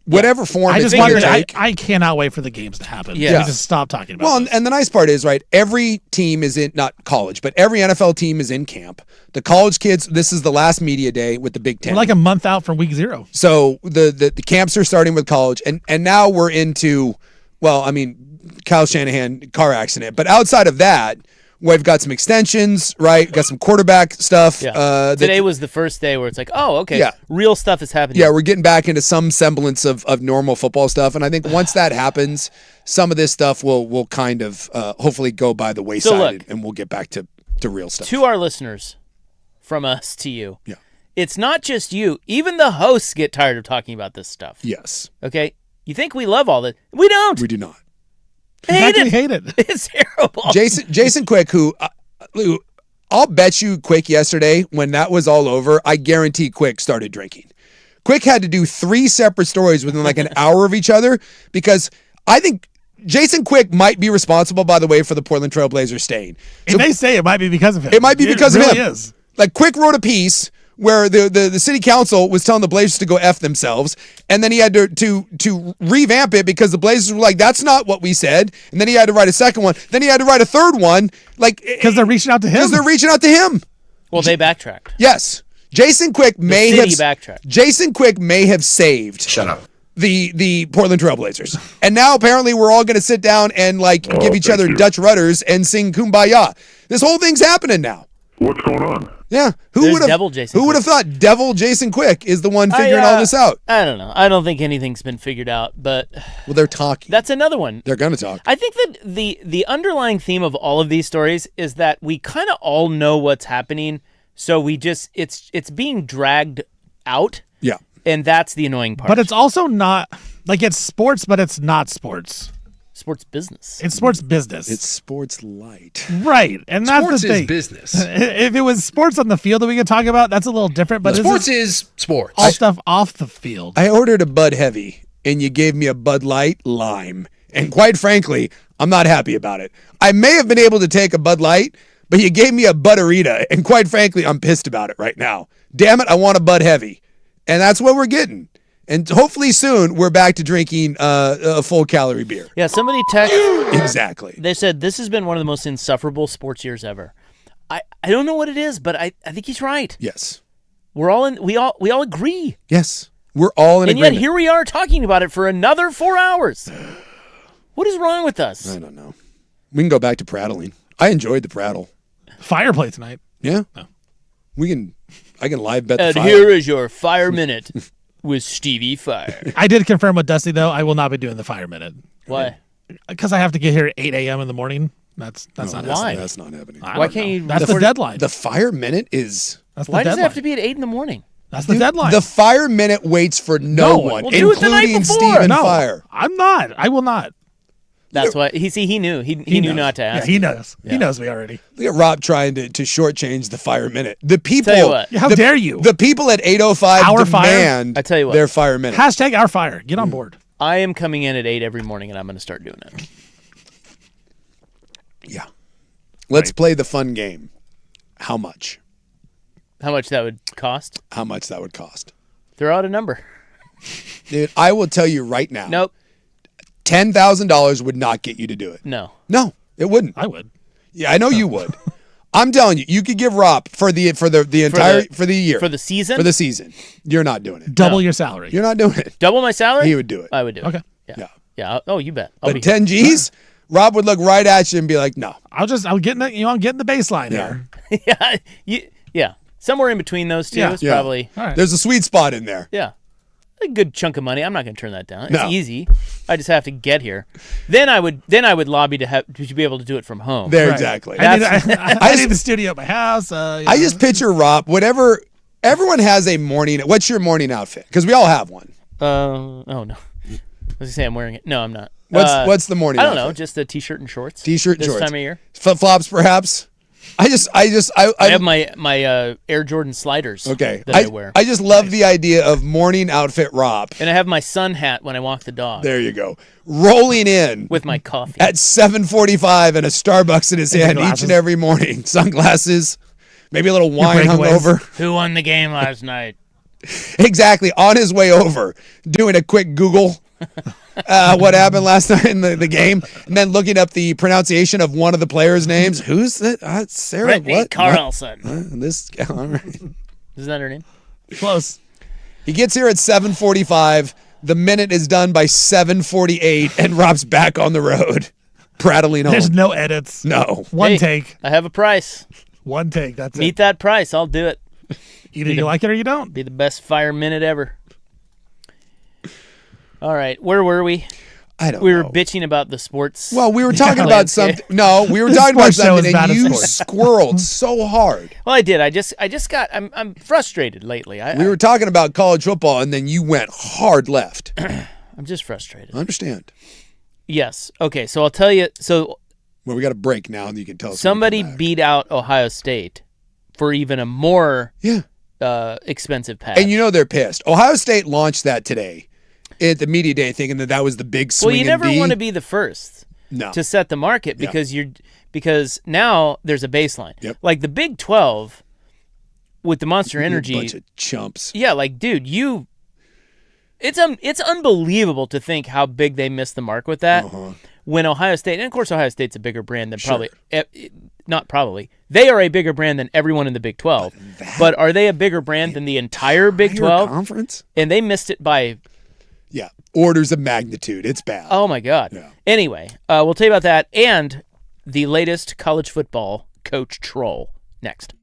whatever form I it's just going want to it, take. I cannot wait for the games to happen. Yeah. We just stop talking about Well, this. and the nice part is, right, every team is in, not college, but every NFL team is in camp. The college kids, this is the last media day with the Big Ten. We're like a month out from week 0. So the camps are starting with college, and now we're into, well, I mean, Kyle Shanahan car accident, but outside of that, we've got some extensions, right? Got some quarterback stuff. Yeah. Today was the first day where it's like, oh, okay, Yeah. real stuff is happening. Yeah, we're getting back into some semblance of normal football stuff, and I think once that happens, some of this stuff will kind of hopefully go by the wayside, look, and we'll get back to real stuff. To our listeners, from us to you, Yeah. it's not just you. Even the hosts get tired of talking about this stuff. Yes. Okay? You think we love all this. We don't. We do not. hate it. We hate it. It's terrible. Jason Quick, who I'll bet you Quick yesterday, when that was all over, I guarantee Quick started drinking. Quick had to do 3 separate stories within like an hour of each other, because I think Jason Quick might be responsible, by the way, for the Portland Trail Blazers staying. So And they say it might be because of him. it might be because it of really him. is. Like, Quick wrote a piece where the city council was telling the Blazers to go F themselves, and then he had to revamp it because the Blazers were like, that's not what we said, and then he had to write a second one, then he had to write a third one, like, Because they're reaching out to him. because they're reaching out to him. Well, they backtracked. Yes. Jason Quick may city have backtracked. Jason Quick may have saved the Portland Trail Blazers. And now apparently we're all going to sit down and like give each other Dutch rudders and sing Kumbaya. This whole thing's happening now. What's going on? Yeah. There's Devil Jason Who would have thought Devil Jason Quick is the one figuring all this out? I don't know. I don't think anything's been figured out, but Well, they're talking. that's another one. They're going to talk. I think that the underlying theme of all of these stories is that we kind of all know what's happening, so we just it's being dragged out, Yeah. and that's the annoying part. But it's also not, like, it's sports, but it's not sports. sports business. It's sports business. It's sports light. right. And that's Sports the is thing. business. If it was sports on the field that we could talk about, that's a little different. But Sports this is sports. all stuff off the field. I ordered a Bud Heavy, and you gave me a Bud Light Lime. And quite frankly, I'm not happy about it. I may have been able to take a Bud Light, but you gave me a Butterita, and quite frankly, I'm pissed about it right now. Damn it, I want a Bud Heavy. And that's what we're getting. And hopefully soon, we're back to drinking a full-calorie beer. Yeah, somebody texted. Exactly. They said this has been one of the most insufferable sports years ever. I don't know what it is, but I think he's right. Yes. We're all in. We all agree. Yes. We're all in And agreement. yet here we are talking about it for another 4 hours. What is wrong with us? I don't know. We can go back to prattling. I enjoyed the prattle. Fireplay tonight. Yeah. I can live bet the And fire. here is your Fire Minute with Stevie Fire. I did confirm with Dusty, though, I will not be doing the fire minute. Why? Because I have to get here at 8 a.m. in the morning. That's not That's- Why? That's not happening. I Why don't can't know. you That's the record- deadline. The fire minute is... That's the Why does deadline. it have to be at 8 in the morning? That's the deadline. The fire minute waits for no one, Well, do it the night including before. Stephen no, Fire. I'm not. I will not. That's why he knew. He knew knows. not to Yeah, ask. he knows. Yeah. He knows me already. Look at Rob trying to shortchange the fire minute. The people... Tell you what. How the- dare you? The people at 8:05 Our fire? demand I tell you what. their fire minute. Hashtag our fire. Get on board. I am coming in at 8 every morning, and I'm going to start doing it. Yeah. Let's play the fun game. How much? How much that would cost? How much that would cost? Throw out a number. Dude, I will tell you right now. Nope. $10,000 would not get you to do it. No. No, it wouldn't. I would. Yeah, I know you would. I'm telling you, you could give Rob for the entire for the year. For the season? For the season. You're not doing it. Double your salary. You're not doing it. Double my salary? He would do it. I would do it. Okay. Yeah. Yeah. Oh, you bet. I'll But be 10 G's, Rob would look right at you and be like, no. I'll get in the, I'm getting the baseline Yeah. here. yeah. Somewhere in between those two Yeah. is Yeah. probably, All right. There's a sweet spot in there. yeah, a good chunk of money. I'm not going to turn that down. It's No. easy. I just have to get here. Then I would lobby to be able to do it from home. There, Right. exactly. I need, That's- I need the studio at my house. I just picture Rob, whatever Everyone has a morning. What's your morning outfit? Because we all have one. Oh no. I was gonna say I'm wearing it. No, I'm not. What's the morning? I don't know. outfit? Just a t-shirt and shorts. T-shirt and this shorts. time of year. Flip flops, perhaps. I have my Air Jordan sliders. Okay. That I wear. I just love the idea of morning outfit Rob. And I have my sun hat when I walk the dog. There you go. Rolling in With my coffee. at 7:45 and a Starbucks in his hand each glasses. and every morning. Sunglasses, maybe a little wine breakaways. hungover. Who won the game last night? Exactly. On his way over, doing a quick Google. What happened last night in the game, and then looking up the pronunciation of one of the players' names. Who's that? Sarah. Brittany What? Carlson. What? This. All right. Isn't that her name? Close. He gets here at 7:45. The minute is done by 7:48, and Rob's back on the road, prattling home. There's no edits. No. One Hey, take. I have a price. One take. That's Meet it. that price. I'll do it. Either you like it or you don't. Be the best fire minute ever. All right. Where were we? I don't We were know. bitching about the sports. Well, we were talking about landscape. something. No, we were This talking about sports show something, is bad and at you sports. squirreled so hard. Well, I did. I just got. I'm frustrated lately. We were talking about college football, and then you went hard left. I'm just frustrated. I understand. Yes. Okay. So I'll tell you. So Well, we got a break now, and you can tell us. when we somebody come back. beat out Ohio State for even a more Yeah. expensive patch. And you know they're pissed. Ohio State launched that today at the media day, thinking that was the big swing. well, you never want to be the first no. to set the market because now there's a baseline. Yep. Like the Big 12 with the Monster You're Energy. a bunch of chumps. Yeah, like dude, it's unbelievable to think how big they missed the mark with that. When Ohio State, and of course Ohio State's a bigger brand than they are a bigger brand than everyone in the Big 12. But are they a bigger brand than the entire Big Entire 12? conference? And they missed it by, Yeah. Orders of magnitude. It's bad. oh my God. Yeah. Anyway, we'll tell you about that and the latest college football coach troll next.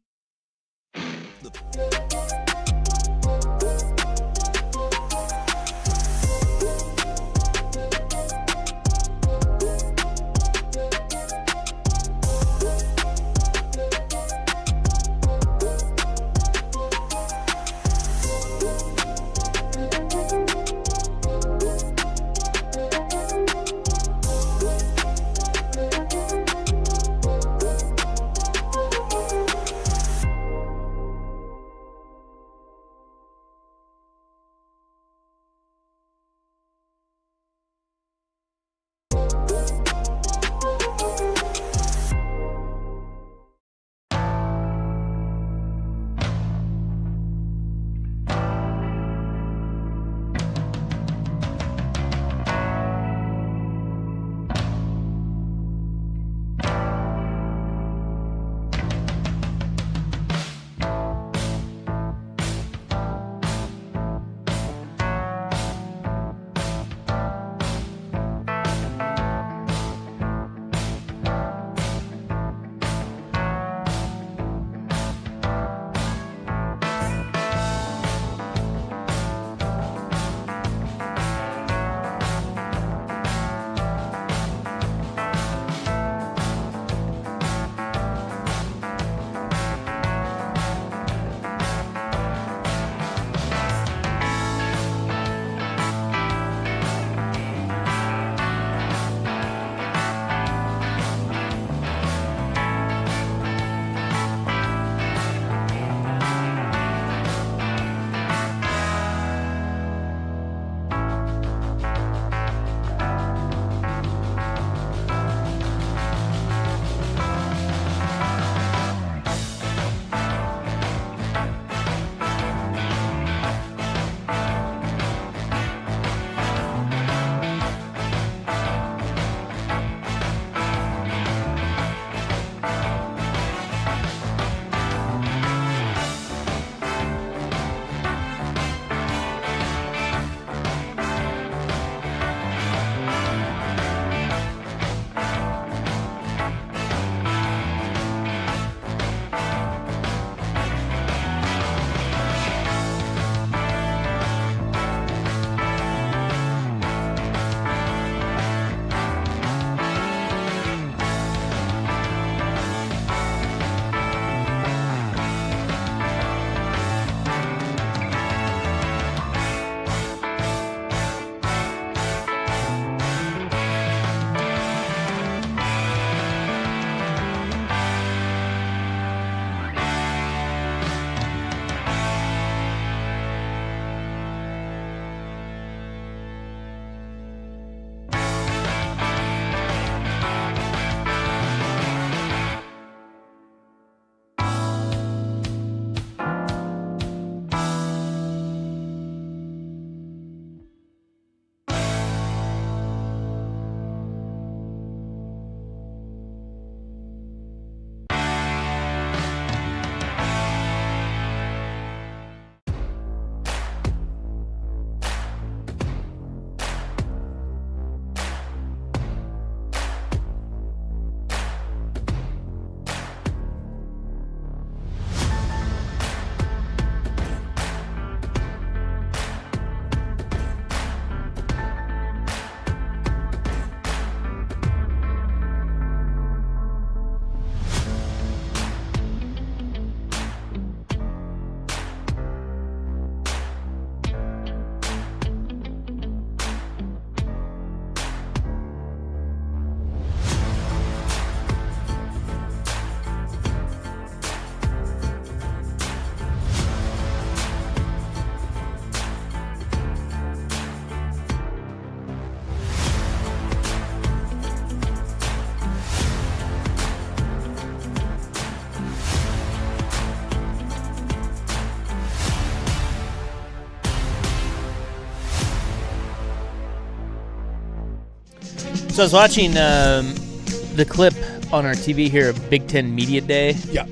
So I was watching the clip on our TV here of Big Ten Media Day. Yeah.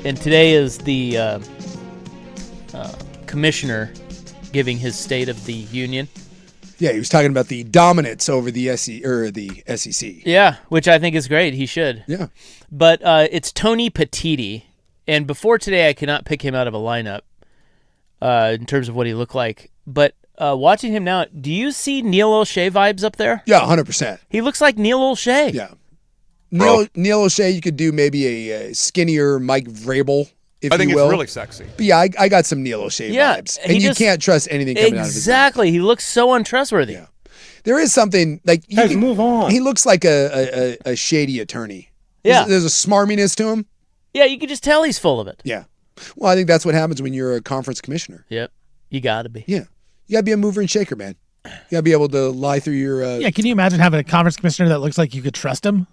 And today is the commissioner giving his State of the Union. Yeah, he was talking about the dominance over the SEC. Yeah, which I think is great. He should. Yeah. But it's Tony Petiti. And before today, I could not pick him out of a lineup in terms of what he looked like. But watching him now, do you see Neil O'Shea vibes up there? Yeah, 100%. He looks like Neil O'Shea. Yeah. Neil O'Shea, you could do maybe a skinnier Mike Vrabel, if I think you will. it's really sexy. But yeah, I got some Neil O'Shea vibes. And you can't trust anything coming out of his mouth. Exactly. He looks so untrustworthy. Yeah. There is something, like... move on. He looks like a shady attorney. Yeah. There's a smarminess to him. Yeah, you can just tell he's full of it. Yeah. Well, I think that's what happens when you're a conference commissioner. Yep. You got to be. Yeah. You got to be a mover and shaker, man. You got to be able to lie through your... Yeah, can you imagine having a conference commissioner that looks like you could trust him?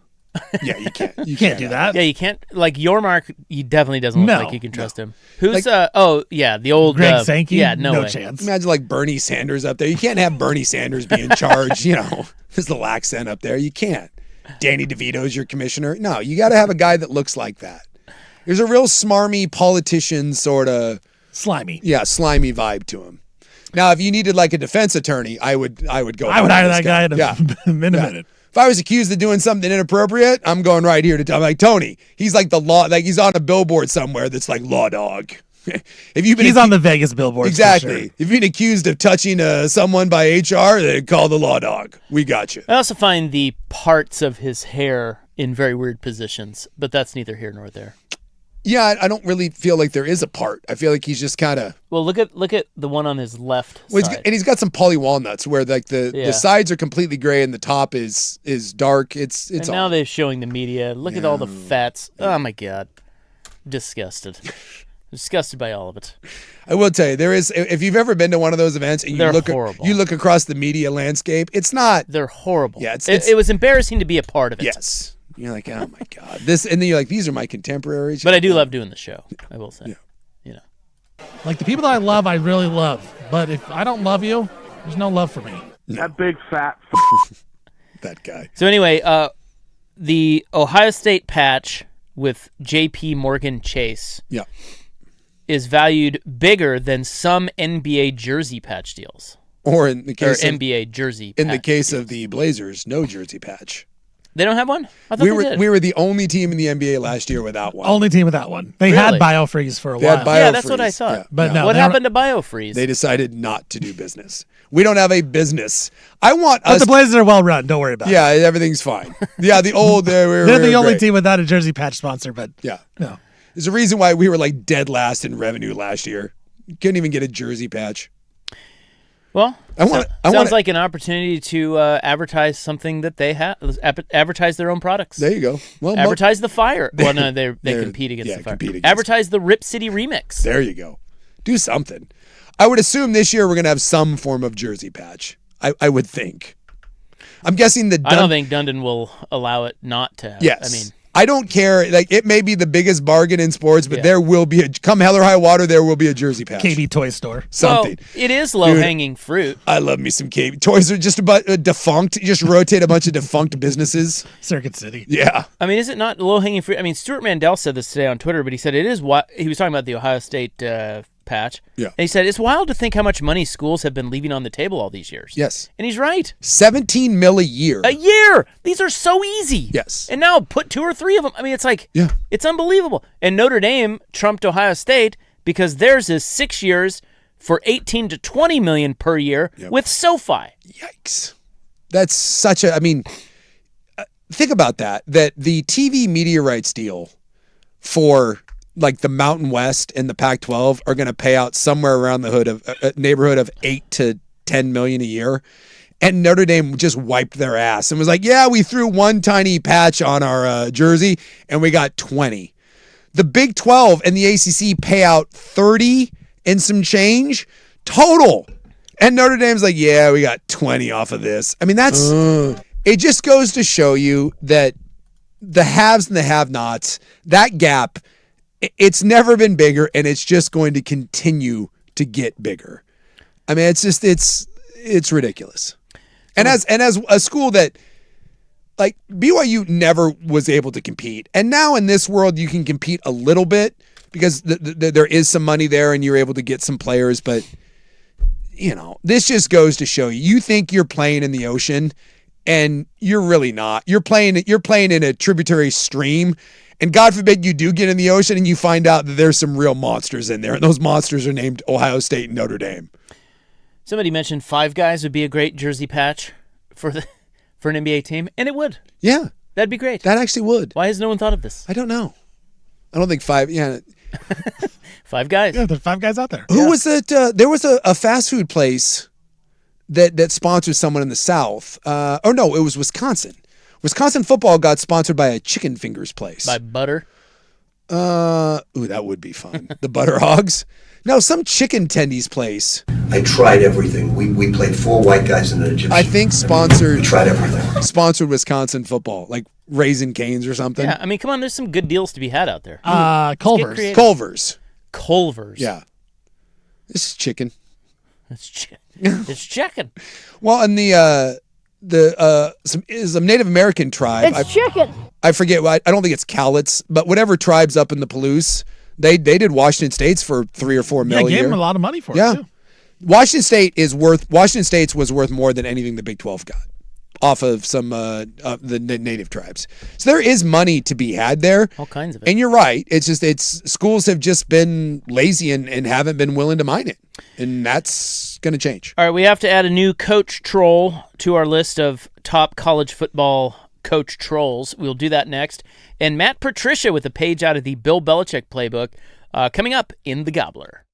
Yeah, you can't. You Can't do that. Yeah, you can't. Like, Yormark, he definitely doesn't look No. like you can trust him. Who's, the old... Greg Sankey? Yeah, no way. chance. Imagine like Bernie Sanders up there. You can't have Bernie Sanders be in charge, There's the accent up there. You can't. Danny DeVito's your commissioner. No, you got to have a guy that looks like that. There's a real smarmy politician sort of... Slimy. Yeah, slimy vibe to him. Now, if you needed like a defense attorney, I would go. I would hire that guy in a minute. If I was accused of doing something inappropriate, I'm going right here to tell like Tony. He's like the law, like he's on a billboard somewhere that's like law dog. If you've been He's on the Vegas billboard. exactly. For sure. If you've been accused of touching someone by HR, then call the law dog. We got you. I also find the parts of his hair in very weird positions, but that's neither here nor there. Yeah, I don't really feel like there is a part. I feel like he's just kind of. Well, look at the one on his left side. And he's got some poly walnuts where like the sides are completely gray and the top is dark. It's and now they're showing the media. Look at all the fats. Oh my god, disgusted. Disgusted by all of it. I will tell you, there is. If you've ever been to one of those events and They're horrible. you look across the media landscape, it's not. They're horrible. Yeah, it was embarrassing to be a part of it. Yes. You're like, oh my god, this, and then you're like, these are my contemporaries. But I do love doing the show. I will say. Yeah. Like the people that I love, I really love. But if I don't love you, there's no love for me. That big fat. That guy. So anyway, the Ohio State patch with J.P. Morgan Chase Yeah. is valued bigger than some NBA jersey patch deals. Or in the case of NBA jersey. in the patch case deals. of the Blazers, no jersey patch. They don't have one? I thought they did. We were the only team in the NBA last year without one. Only team with that one. They Really? had BioFreeze for a They had while. Yeah, that's what I BioFreeze. thought. Yeah. But no, What they happened to BioFreeze? They decided not to do business. We don't have a business. I want But us. the Blazers are well run. Don't worry about it. Yeah, everything's fine. Yeah, the old. They're the only team without a jersey patch sponsor. But Yeah. no. There's a reason why we were like dead last in revenue last year. Couldn't even get a jersey patch. Well, I sounds want like an opportunity to advertise something that they have. Advertise their own products. There you go. Well, Advertise the Fire. Well, no, they they're- compete against yeah, the Fire. compete against- Advertise the Rip City Remix. there you go. Do something. I would assume this year we're gonna have some form of jersey patch. I would think. I'm guessing the. I don't think Dundon will allow it not to have. Yes. I mean, I don't care. Like, it may be the biggest bargain in sports, but Yeah. there will be come hell or high water, there will be a jersey patch. KB Toy Store. Something. well, it is low-hanging fruit. I love me some KB. Toys are just about defunct. Just rotate a bunch of defunct businesses. Circuit City. Yeah. I mean, is it not low-hanging fruit? I mean, Stuart Mandel said this today on Twitter, but he said it is what he was talking about the Ohio State patch. Yeah. And he said it's wild to think how much money schools have been leaving on the table all these years. Yes. And he's right. 17 mil a year. A year. These are so easy. Yes. And now put 2 or 3 of them. I mean, it's like, Yeah. it's unbelievable. And Notre Dame trumped Ohio State because theirs is 6 years for 18 to 20 million per year with SoFi. Yikes. That's such a. I mean, think about that. That the TV media rights deal for like the Mountain West and the Pac-12 are going to pay out somewhere around the hood of a neighborhood of 8 to 10 million a year. And Notre Dame just wiped their ass and was like, yeah, we threw one tiny patch on our jersey and we got 20. The Big 12 and the ACC pay out 30 and some change total. And Notre Dame's like, yeah, we got 20 off of this. I mean, that's, it just goes to show you that the haves and the have-nots, that gap, it's never been bigger and it's just going to continue to get bigger. I mean, it's just, it's ridiculous. And as a school that like BYU never was able to compete. And now in this world, you can compete a little bit because there is some money there and you're able to get some players. But, this just goes to show you think you're playing in the ocean and you're really not. You're playing in a tributary stream. And God forbid you do get in the ocean and you find out that there's some real monsters in there. And those monsters are named Ohio State and Notre Dame. Somebody mentioned Five Guys would be a great jersey patch for an NBA team, and it would. Yeah. That'd be great. That actually would. Why has no one thought of this? I don't know. I don't think Five Guys. Yeah, there's 5 guys out there. Who was it? There was a fast food place that sponsored someone in the South. Oh, no, it was Wisconsin. Wisconsin football got sponsored by a chicken fingers place. By Butter? Ooh, that would be fun. The Butter Hogs? No, some chicken tendies place. I tried everything. We played 4 white guys in an Egyptian. I think sponsored. We tried everything. Sponsored Wisconsin football, like Raisin Canes or something. Yeah, I mean, come on, there's some good deals to be had out there. Culver's. creative. Culver's. Culver's. Yeah. This is chicken. It's chicken. Well, and some Native American tribe. It's chicken. I forget. I don't think it's Cowlitz, but whatever tribes up in the Palouse, they did Washington State's for $3 or $4 million. Yeah, gave him a lot of money for Yeah. it too. Washington State's was worth more than anything the Big 12 got off of some the native tribes. So there is money to be had there. All kinds of it. And you're right. It's schools have just been lazy and haven't been willing to mine it. And that's going to change. All right, we have to add a new coach troll to our list of top college football coach trolls. We'll do that next. And Matt Patricia with a page out of the Bill Belichick playbook coming up in The Gobbler.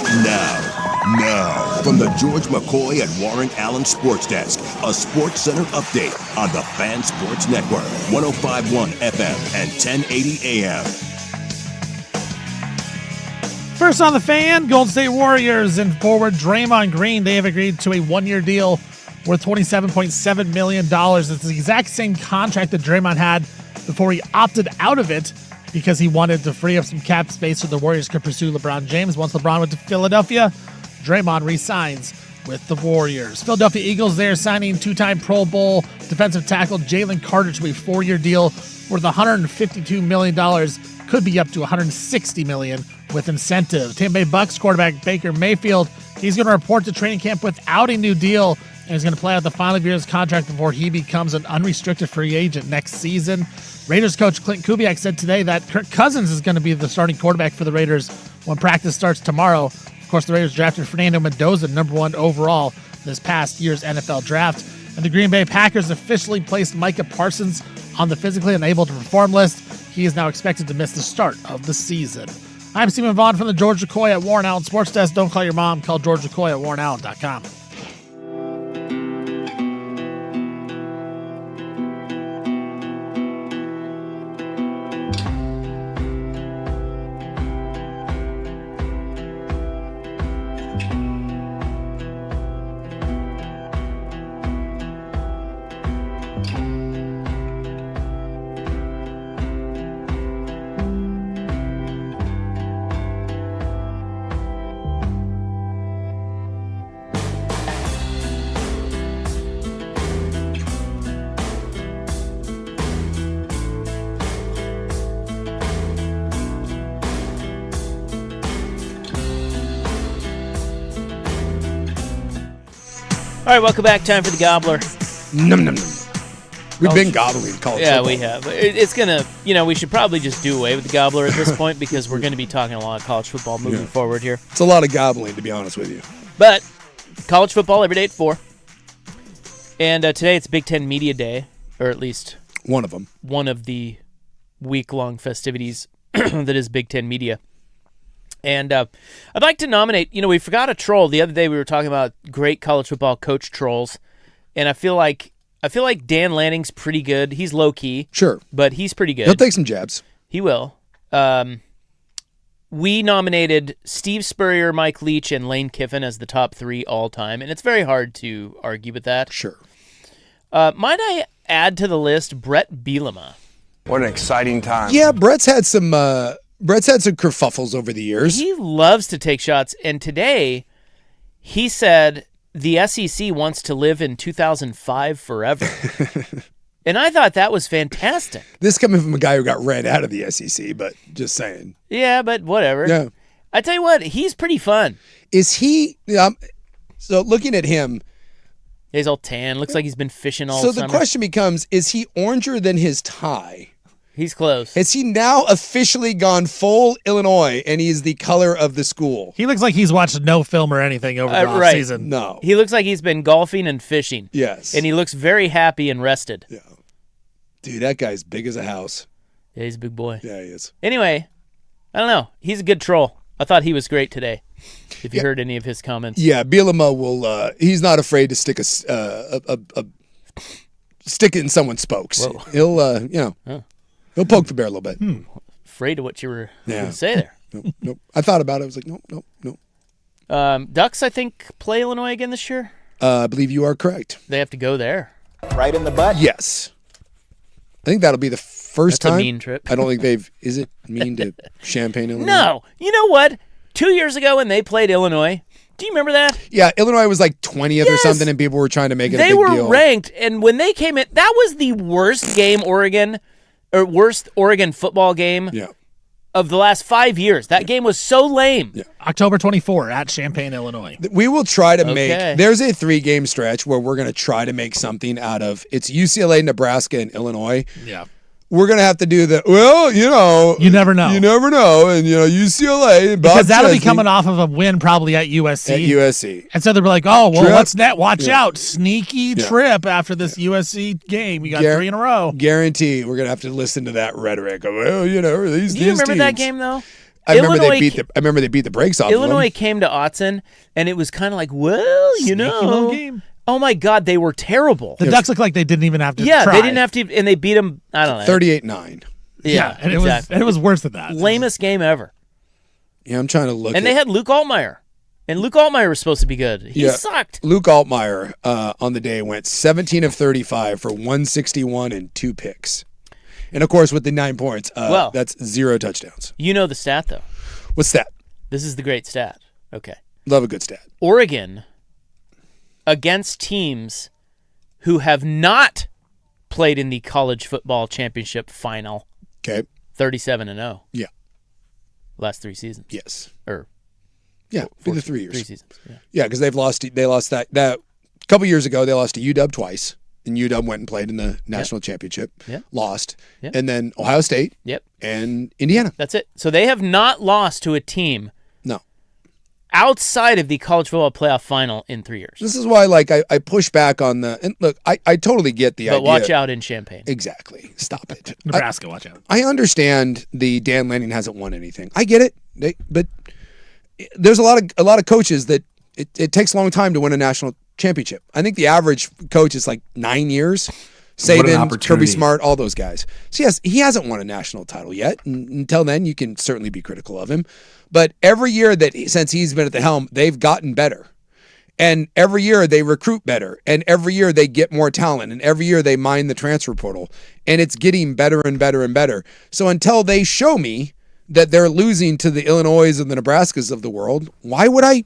Now, from the George McCoy and Warren Allen Sports Desk, a Sports Center update on the Fan Sports Network, 105.1 FM and 1080 AM. First on the Fan, Golden State Warriors and forward Draymond Green, they have agreed to a one-year deal worth $27.7 million. It's the exact same contract that Draymond had before he opted out of it because he wanted to free up some cap space so the Warriors could pursue LeBron James. Once LeBron went to Philadelphia, Draymond re-signs with the Warriors. Philadelphia Eagles, they are signing two-time Pro Bowl defensive tackle Jalen Carter to a four-year deal worth $152 million. Could be up to $160 million with incentives. Tampa Bay Bucks quarterback Baker Mayfield, he's going to report to training camp without a new deal, and he's going to play out the final year of his contract before he becomes an unrestricted free agent next season. Raiders coach Clint Kubiak said today that Kirk Cousins is going to be the starting quarterback for the Raiders when practice starts tomorrow. Of course, the Raiders drafted Fernando Mendoza, number 1 overall this past year's NFL draft. And the Green Bay Packers officially placed Micah Parsons on the physically unable to perform list. He is now expected to miss the start of the season. I'm Stephen Vaughn from the George McCoy at Warren Allen Sports Desk. Don't call your mom. Call George McCoy at warrenallen.com. All right, welcome back. Time for the Gobbler. Num, num, num. We've been gobbling college Yeah, football. we have. It's going to, we should probably just do away with the Gobbler at this point because we're going to be talking a lot of college football moving forward here. It's a lot of gobbling, to be honest with you. But college football every day at 4. And today it's Big Ten Media Day, or at least one of them. One of the week-long festivities that is Big Ten Media. And I'd like to nominate, we forgot a troll. The other day we were talking about great college football coach trolls. And I feel like Dan Lanning's pretty good. He's low-key. Sure. But he's pretty good. He'll take some jabs. He will. We nominated Steve Spurrier, Mike Leach, and Lane Kiffin as the top 3 all-time. And it's very hard to argue with that. Sure. Might I add to the list Brett Bielema? What an exciting time. Yeah, Brett's had some kerfuffles over the years. He loves to take shots, and today he said the SEC wants to live in 2005 forever. And I thought that was fantastic. This coming from a guy who got ran out of the SEC, but just saying. Yeah, but whatever. Yeah. I tell you what, he's pretty fun. Is he so looking at him, he's all tan, looks like he's been fishing all summer. So the question becomes, is he oranger than his tie? He's close. Has he now officially gone full Illinois, and he's the color of the school? He looks like he's watched no film or anything over the offseason. No. He looks like he's been golfing and fishing. Yes. And he looks very happy and rested. Yeah. Dude, that guy's big as a house. Yeah, he's a big boy. Yeah, he is. Anyway, I don't know. He's a good troll. I thought he was great today. If you heard any of his comments. Yeah, Bielema will. He's not afraid to stick stick it in someone's spokes. Whoa. He'll, he'll poke the bear a little bit. Afraid of what you were going to say there. Nope. I thought about it. I was like, nope. Ducks, I think, play Illinois again this year. I believe you are correct. They have to go there. Right in the butt? Yes. I think that'll be the first That's time. a mean trip. I don't think they've. Is it mean to Champaign, Illinois? No. You know what? 2 years ago when they played Illinois, do you remember that? Yeah, Illinois was like 20th or Yes. something, and people were trying to make it a They big were deal. ranked, and when they came in, that was the worst Oregon football game of the last 5 years. That game was so lame. Yeah. October 24 at Champaign, Illinois. We will try to make. Okay. There's a 3-game stretch where we're going to try to make something out of. It's UCLA, Nebraska, and Illinois. Yeah. We're going to have to do you never know. You never know. And, UCLA. And Bob Because that'll be Chesney coming off of a win probably at USC. at USC. And so they'll be like, oh, well, Trip. what's that? Watch Yeah. out. Sneaky trip after this USC game. You got Gar- 3 in a row. Guarantee we're going to have to listen to that rhetoric of, these Do you remember that teams. game, though? I remember Illinois they beat the brakes off Illinois of them. came to Autzen, and it was kind of like, well, Sneaky little game. oh my God, they were terrible. The Ducks looked like they didn't even have to Yeah, try. they didn't have to, and they beat them, I don't know. 38-9. Yeah, and exactly. it was worse than that. Lamest game ever. Yeah, I'm trying to look. And they had Luke Altmaier. And Luke Altmaier was supposed to be good. He sucked. Luke Altmaier on the day went 17 of 35 for 161 and 2 picks. And, of course, with the 9 points, that's 0 touchdowns. You know the stat, though. What's that? This is the great stat. Okay. Love a good stat. Oregon against teams who have not played in the college football championship final. Okay. 37-0. Yeah. Last 3 seasons. Yes. Yeah, for the 3 years. 3 seasons. Yeah, because they lost that a couple years ago. They lost to UW twice, and UW went and played in the national championship. Yep. Lost, Yep. and then Ohio State. Yep. And Indiana. That's it. So they have not lost to a team No. outside of the college football playoff final in 3 years. This is why, I push back on the. And look, I totally get the idea. But watch out in Champaign. Exactly. Stop it. Nebraska, watch out. I understand the Dan Lanning hasn't won anything. I get it. But there's a lot of coaches that it takes a long time to win a national championship. I think the average coach is like 9 years. Saban, Kirby Smart, all those guys. So yes, he hasn't won a national title yet. And until then, you can certainly be critical of him. But every year since he's been at the helm, they've gotten better. And every year they recruit better. And every year they get more talent. And every year they mine the transfer portal. And it's getting better and better and better. So until they show me that they're losing to the Illinois and the Nebraskas of the world, why would I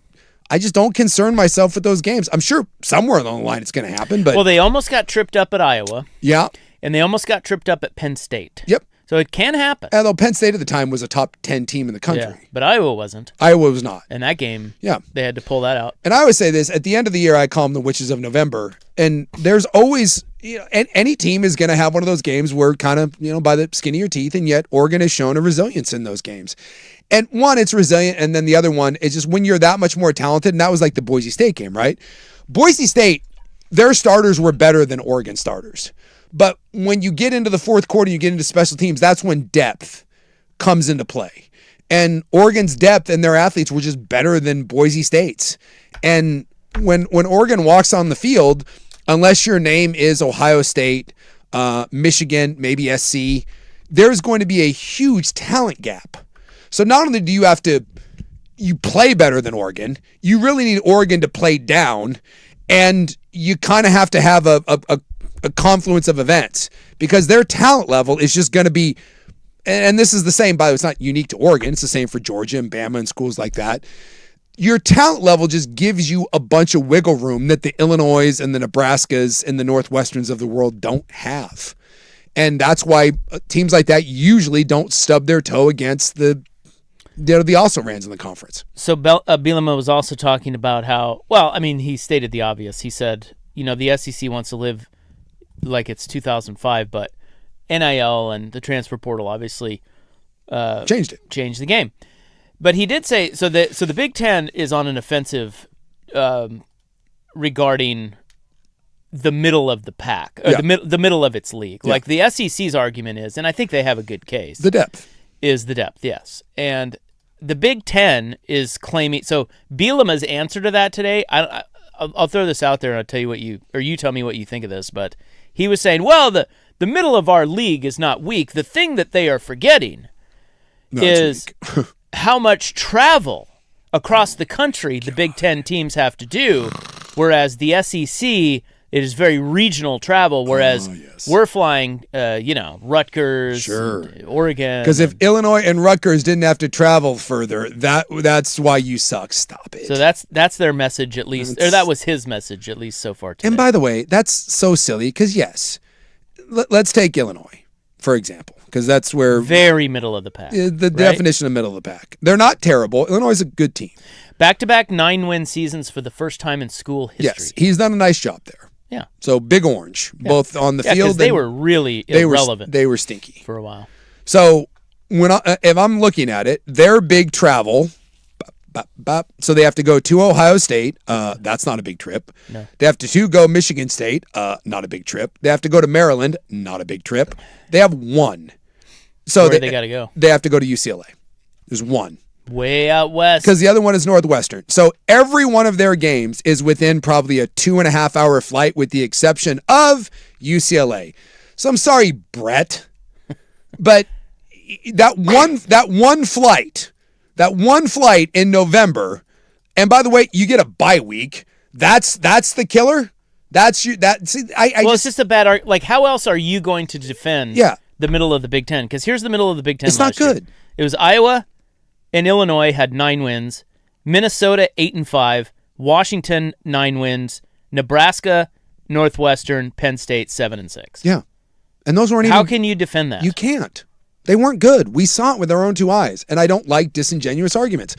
just don't concern myself with those games. I'm sure somewhere along the line it's going to happen. But well, they almost got tripped up at Iowa. Yeah. And they almost got tripped up at Penn State. Yep. So it can happen. Although Penn State at the time was a top 10 team in the country. Yeah, but Iowa wasn't. Iowa was not. And that game, yeah, they had to pull that out. And I always say this, at the end of the year, I call them the witches of November. And there's always, any team is going to have one of those games where kind of, by the skin of your teeth, and yet Oregon has shown a resilience in those games. And one, it's resilient, and then the other one is just when you're that much more talented, and that was like the Boise State game, right? Boise State, their starters were better than Oregon starters. But when you get into the fourth quarter, you get into special teams, that's when depth comes into play. And Oregon's depth and their athletes were just better than Boise State's. And when Oregon walks on the field, unless your name is Ohio State, Michigan, maybe SC, there's going to be a huge talent gap. So not only do you play better than Oregon, you really need Oregon to play down, and you kind of have to have a confluence of events because their talent level is just going to be, and this is the same, by the way, it's not unique to Oregon, it's the same for Georgia and Bama and schools like that. Your talent level just gives you a bunch of wiggle room that the Illinois and the Nebraskas and the Northwesterns of the world don't have. And that's why teams like that usually don't stub their toe against the also-rans in the conference. So Bielema was also talking about how, he stated the obvious. He said, the SEC wants to live like it's 2005, but NIL and the transfer portal obviously changed the game. But he did say, so the Big Ten is on an offensive regarding the middle of the pack, or the middle of its league. Yeah. Like the SEC's argument is, and I think they have a good case. The depth. Is the depth, yes. And the Big Ten is claiming, so Bielema's answer to that today, I'll throw this out there and I'll tell you you tell me what you think of this, but he was saying, well, the middle of our league is not weak. The thing that they are forgetting is how much travel across the country the Big Ten teams have to do, whereas the SEC, it is very regional travel, whereas we're flying, Rutgers, Oregon. Because if Illinois and Rutgers didn't have to travel further, that's why you suck. Stop it. So that's their message, at least, or that was his message, at least so far today. And by the way, that's so silly because, yes, let's take Illinois, for example, because that's where... Very middle of the pack. The definition of middle of the pack. They're not terrible. Illinois is a good team. Back-to-back 9-win seasons for the first time in school history. Yes, he's done a nice job there. Yeah. So Big Orange, both on the field. They were really irrelevant. They were stinky for a while. So if I'm looking at it, their big travel. So they have to go to Ohio State. That's not a big trip. No. They have to go Michigan State. Not a big trip. They have to go to Maryland. Not a big trip. They have one. So where they got to go? They have to go to UCLA. There's one. Way out west. Because the other one is Northwestern. So every one of their games is within probably a 2.5 hour flight with the exception of UCLA. So I'm sorry, Brett, but that one flight in November, and by the way, you get a bye week. That's the killer. It's just a bad argument. Like, how else are you going to defend the middle of the Big Ten? Because here's the middle of the Big Ten. It's not good. Year. It was Iowa and Illinois had 9 wins, Minnesota 8-5, Washington 9 wins, Nebraska, Northwestern, Penn State 7-6. Yeah, and those weren't even. How can you defend that? You can't. They weren't good. We saw it with our own 2 eyes, and I don't like disingenuous arguments.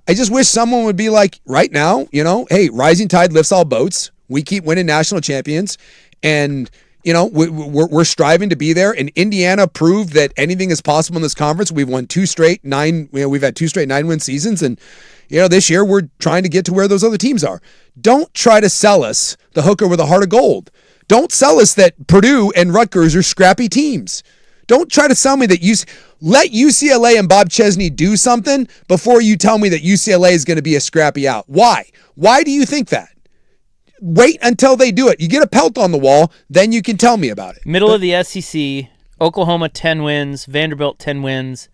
I just wish someone would be like, right now, hey, rising tide lifts all boats. We keep winning national champions, and we're striving to be there. And Indiana proved that anything is possible in this conference. We've won 2 straight 9. We've had 2 straight 9-win seasons, and this year we're trying to get to where those other teams are. Don't try to sell us the hooker with a heart of gold. Don't sell us that Purdue and Rutgers are scrappy teams. Don't try to sell me that let UCLA and Bob Chesney do something before you tell me that UCLA is going to be a scrappy out. Why? Why do you think that? Wait until they do it. You get a pelt on the wall, then you can tell me about it. Middle of the SEC, Oklahoma 10 wins, Vanderbilt 10 wins,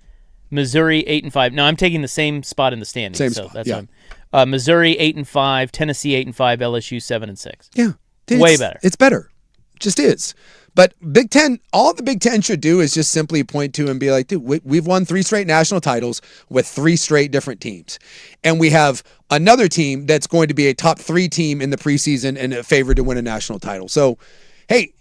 Missouri 8-5. Now I'm taking the same spot in the standings. Same so spot, that's yeah. Missouri 8-5, Tennessee 8-5, LSU 7-6. Yeah, way better. It's better. It just is. But Big Ten, all the Big Ten should do is just simply point to and be like, dude, we've won 3 straight national titles with 3 straight different teams. And we have another team that's going to be a top 3 team in the preseason and a favored to win a national title. So, hey,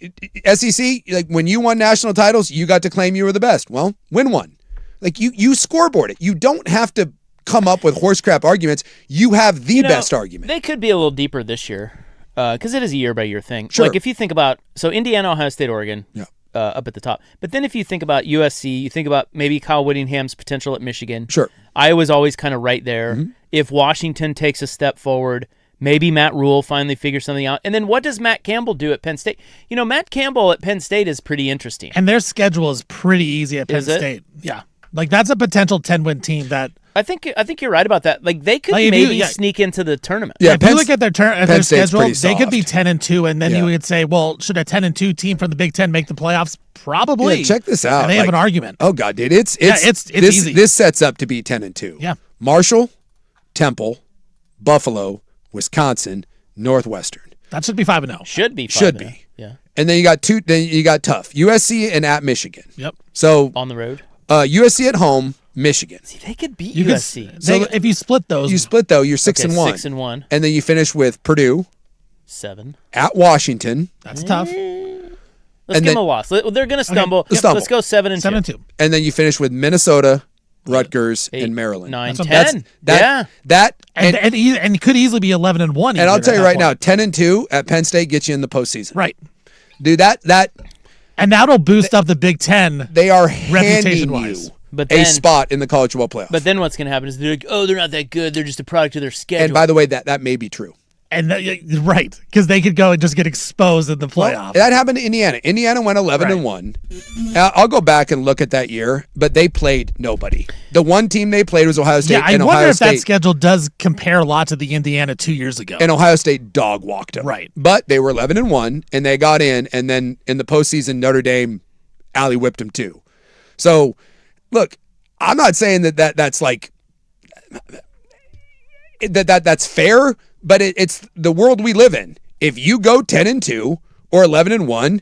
SEC, like when you won national titles, you got to claim you were the best. Well, win one. Like you scoreboard it. You don't have to come up with horse crap arguments. You have the best argument. They could be a little deeper this year. Because it is a year-by-year thing. Sure. Like if you think about, so Indiana, Ohio State, Oregon, up at the top. But then if you think about USC, you think about maybe Kyle Whittingham's potential at Michigan. Sure. Iowa's always kind of right there. Mm-hmm. If Washington takes a step forward, maybe Matt Rule finally figures something out. And then what does Matt Campbell do at Penn State? Matt Campbell at Penn State is pretty interesting. And their schedule is pretty easy at Penn State. Yeah. Like that's a potential 10-win team that I think you're right about that. Like they could maybe sneak into the tournament. Yeah, if you look at their schedule, they could be soft. 10-2, and then you would say, well, should a 10-2 team from the Big Ten make the playoffs? Probably. Yeah, check this out. And they have an argument. Oh God, dude, it's easy. This sets up to be 10-2. Yeah. Marshall, Temple, Buffalo, Wisconsin, Northwestern. That should be 5-0. Should be 5-0. Should be. Yeah. And then you got Then you got tough USC and at Michigan. Yep. So on the road. USC at home. Michigan. See, they could beat USC. If you split those, you're 6-1. 6-1, and then you finish with Purdue 7 at Washington. That's tough. Let's give them a loss. They're going to stumble. Okay, Let's go 7-2. 7-2. And then you finish with Minnesota, Rutgers, 8, and Maryland. 9, 10. And could easily be 11-1. And I'll tell you right now, 10-2 at Penn State gets you in the postseason. Right, dude. And that'll boost up the Big Ten. They are handing you a spot in the college football playoff. But then what's going to happen is they're like, oh, they're not that good. They're just a product of their schedule. And by the way, that may be true. And right, because they could go and just get exposed in the playoff. Well, that happened to Indiana. Indiana went 11-1. I'll go back and look at that year, but they played nobody. The one team they played was Ohio State. Yeah, I wonder if that schedule does compare a lot to the Indiana 2 years ago. And Ohio State dog walked them. Right, but they were 11-1, and they got in, and then in the postseason, Notre Dame alley whipped them too. So, look, I'm not saying that's like that's fair. But it's the world we live in. If you go 10-2 or 11-1,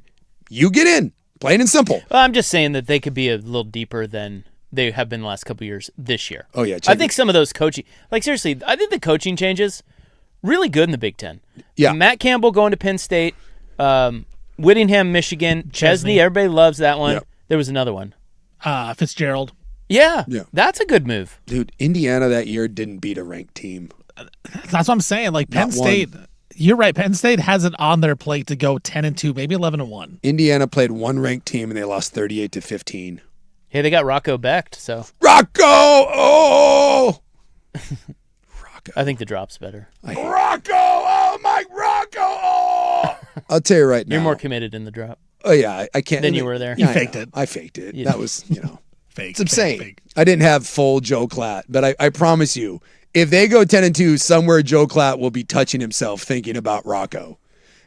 you get in. Plain and simple. Well, I'm just saying that they could be a little deeper than they have been the last couple of years this year. Oh, yeah. I think some of those coaching, like seriously, I think the coaching changes really good in the Big Ten. Yeah. Matt Campbell going to Penn State, Whittingham, Michigan, Chesney, everybody loves that one. Yep. There was another one. Fitzgerald. Yeah, that's a good move. Dude, Indiana that year didn't beat a ranked team. That's what I'm saying. Like Penn State, you're right. Penn State has it on their plate to go 10-2, maybe 11-1. Indiana played one ranked team and they lost 38-15. Hey, they got Rocco Becht, so Rocco. Oh, Rocco. I think the drop's better. Rocco. Oh my Rocco. Oh. I'll tell you right now. You're more committed in the drop. Oh yeah, I can't. Then you were there. You faked it. I faked it. Yeah. That was Fake. It's insane. Fake. I didn't have full Joe Klatt, but I promise you, if they go 10-2, somewhere Joe Klatt will be touching himself thinking about Rocco.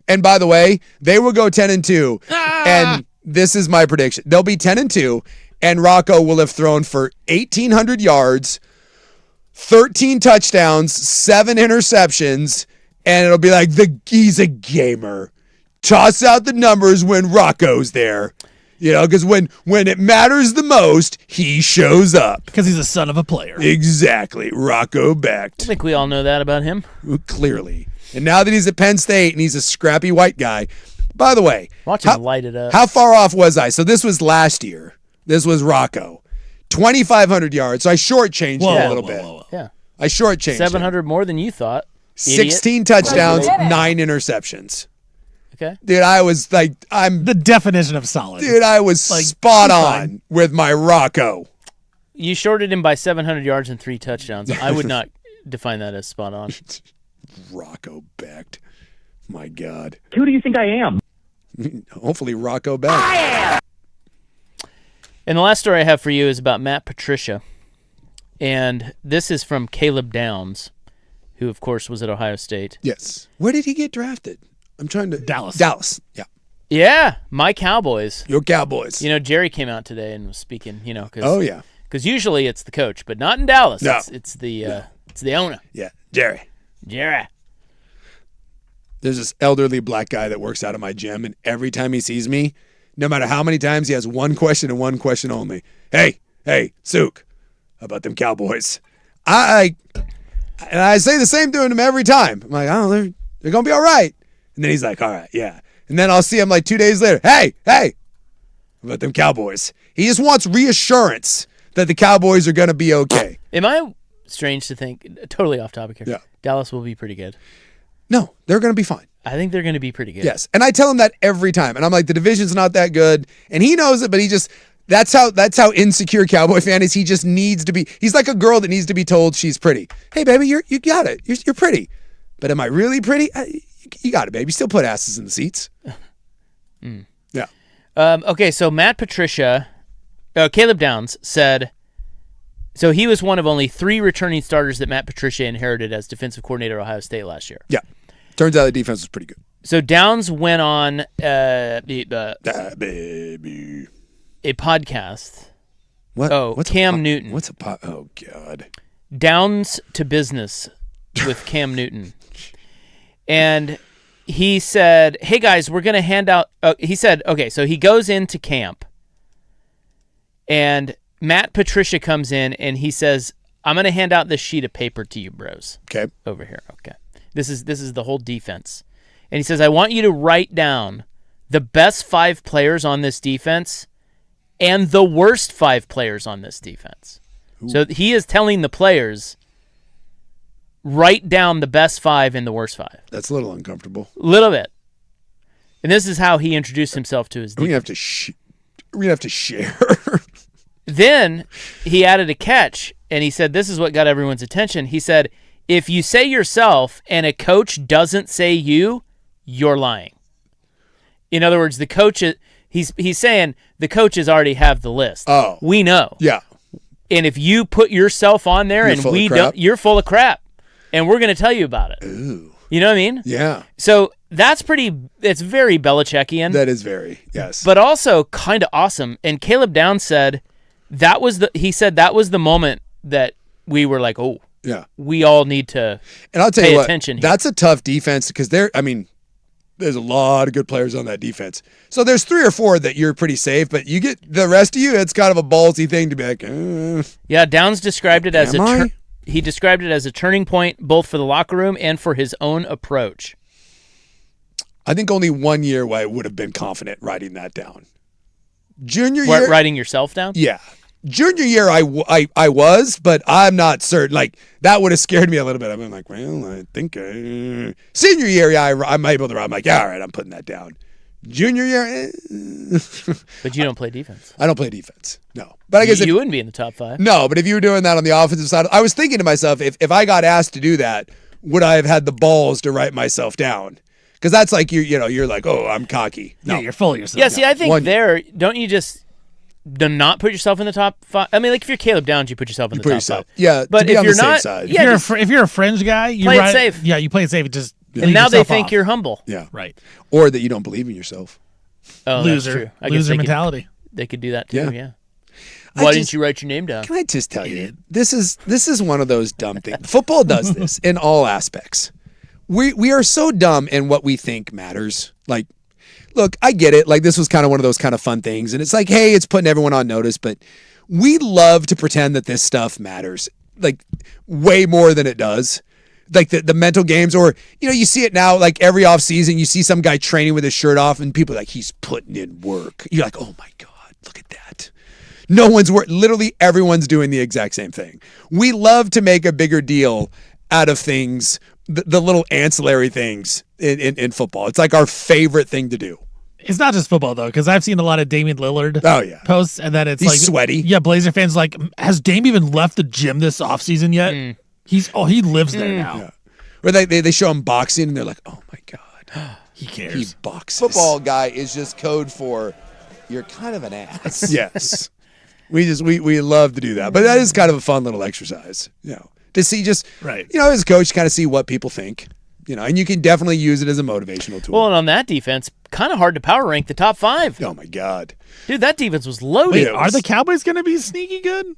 And by the way, they will go 10-2, and this is my prediction. They'll be 10-2, and Rocco will have thrown for 1,800 yards, 13 touchdowns, 7 interceptions, and it'll be like, he's a gamer. Toss out the numbers when Rocco's there. You know, because when it matters the most, he shows up. Because he's a son of a player. Exactly. Rocco backed. I think we all know that about him. Clearly. And now that he's at Penn State and he's a scrappy white guy, by the way, Watch him light it up. How far off was I? So this was last year. This was Rocco. 2,500 yards. So I shortchanged him a little bit. Yeah. I shortchanged 700 more than you thought. 16 touchdowns, 9 interceptions. Okay. Dude, I was like, the definition of solid. Dude, I was spot on with my Rocco. You shorted him by 700 yards and 3 touchdowns. I would not define that as spot on. Rocco backed. My God. Who do you think I am? Hopefully Rocco backed. And the last story I have for you is about Matt Patricia. And this is from Caleb Downs, who, of course, was at Ohio State. Yes. Where did he get drafted? I'm trying to... Dallas. Yeah. Yeah, my Cowboys. Your Cowboys. You know, Jerry came out today and was speaking, you know, because oh, yeah. Usually it's the coach, but not in Dallas. No. It's the owner. Yeah, Jerry. There's this elderly black guy that works out of my gym, and every time he sees me, no matter how many times, he has one question and one question only. Hey, Sook, how about them Cowboys? And I say the same to him every time. I'm like, oh, they're going to be all right. And then he's like, all right, yeah. And then I'll see him like 2 days later. Hey, how about them Cowboys? He just wants reassurance that the Cowboys are going to be okay. Am I strange to think, totally off topic here, yeah. Dallas will be pretty good? No, they're going to be fine. I think they're going to be pretty good. Yes. And I tell him that every time. And I'm like, the division's not that good. And he knows it, but he just, that's how insecure Cowboy fan is. He just needs to be, he's like a girl that needs to be told she's pretty. Hey, baby, you got it. You're pretty. But am I really pretty? You got it, baby. Still put asses in the seats. Yeah. Okay, so Matt Patricia, Caleb Downs said, so he was one of only 3 returning starters that Matt Patricia inherited as defensive coordinator at Ohio State last year. Yeah. Turns out the defense was pretty good. So Downs went on baby. a podcast. What? Oh, what's Cam Newton. What's a pod? Oh, God. Downs to Business with Cam Newton. And he said, hey, guys, we're going to hand out he said, okay, so he goes into camp, and Matt Patricia comes in, and he says, I'm going to hand out this sheet of paper to you bros. Okay. Over here. Okay. This is the whole defense. And he says, I want you to write down the best 5 players on this defense and the worst 5 players on this defense. Ooh. So he is telling the players, write down the best 5 and the worst 5. That's a little uncomfortable. A little bit. And this is how he introduced himself to his defense. We're going to have to share. Then he added a catch, and he said, this is what got everyone's attention. He said, if you say yourself and a coach doesn't say you, you're lying. In other words, the coach, he's saying the coaches already have the list. Oh. We know. Yeah. And if you put yourself on there and we don't, you're full of crap. And we're going to tell you about it. Ooh. You know what I mean? Yeah. So it's very Belichickian. That is very, yes. But also kind of awesome. And Caleb Downs said that was the moment that we were like, oh, yeah, we all need to and I'll tell pay you what, attention here. That's a tough defense because there's a lot of good players on that defense. So there's 3 or 4 that you're pretty safe, but you get the rest of you, it's kind of a ballsy thing to be like, Yeah, Downs described it as he described it as a turning point both for the locker room and for his own approach. I think only 1 year I would have been confident writing that down. Junior year, writing yourself down? Yeah. Junior year, I was, but I'm not certain. Like, that would have scared me a little bit. I've been like, well, I think senior year, yeah, I'm able to. I'm like, yeah, all right, I'm putting that down. Junior year, But you don't play defense. I don't play defense. No, but I guess you wouldn't be in the top 5. No, but if you were doing that on the offensive side, I was thinking to myself, if I got asked to do that, would I have had the balls to write myself down? Because that's like you're like, oh, I'm cocky. No, yeah, you're full of yourself. Yeah, see, I think don't you just do not put yourself in the top 5. I mean, like if you're Caleb Downs, you put yourself in the put top yourself. 5. Yeah, but to be if on you're the safe not, side. yeah, if you're a fringe guy, you play it safe. Yeah, you play it safe. Just and now they think off. you're humble. Yeah, right. Or that you don't believe in yourself. Oh, Loser, that's true. I guess loser they mentality. They could do that too. Yeah. I Why just- didn't you write your name down? Can I just tell you, this is one of those dumb things. Football does this in all aspects. We are so dumb in what we think matters. Like, look, I get it. Like, this was kind of one of those kind of fun things, and it's like, hey, it's putting everyone on notice, but we love to pretend that this stuff matters, like way more than it does. Like the mental games, or you see it now. Like every off season, you see some guy training with his shirt off, and people are like, he's putting in work. You're like, oh my god, look at that. No one's literally everyone's doing the exact same thing. We love to make a bigger deal out of things, the little ancillary things in football. It's like our favorite thing to do. It's not just football though, because I've seen a lot of Damian Lillard posts, and then it's He's like sweaty. Yeah, Blazer fans like, has Dame even left the gym this offseason yet? He lives there now. Yeah. Or they show him boxing, and they're like, oh my god, He cares. he boxes. Football guy is just code for you're kind of an ass. Yes. We love to do that. But that is kind of a fun little exercise, to see just, right. As a coach, kind of see what people think, and you can definitely use it as a motivational tool. Well, and on that defense, kind of hard to power rank the top 5. Oh, my God. Dude, that defense was loaded. Wait, are the Cowboys going to be sneaky good?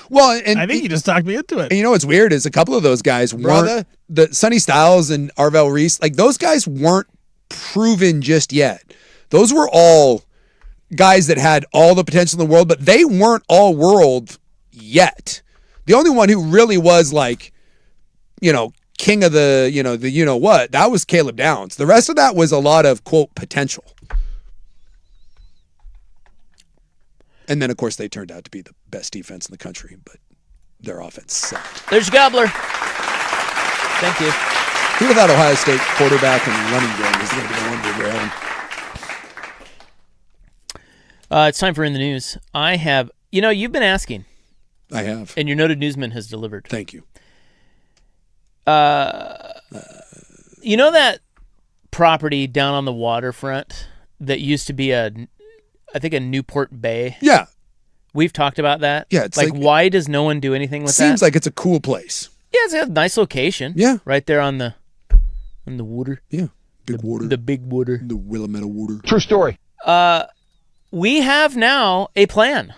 Well, and I think you just talked me into it. And what's weird is a couple of those guys weren't, the Sonny Styles and Arvell Reese, like those guys weren't proven just yet. Those were all guys that had all the potential in the world, but they weren't all world yet. The only one who really was like, king of the, what, that was Caleb Downs. The rest of that was a lot of, quote, potential. And then, of course, they turned out to be the best defense in the country, but their offense sucked. There's your gobbler. Thank you. Who without Ohio State quarterback and running game is going to be the one we're having? It's time for In the News. I have, you've been asking. I have. And your noted newsman has delivered. Thank you. You know that property down on the waterfront that used to be I think a Newport Bay? Yeah. We've talked about that. Yeah. It's like why does no one do anything with that? Seems like it's a cool place. Yeah, it's a nice location. Yeah. Right there on the water. Yeah. Big water. The big water. The Willamette water. True story. We have now a plan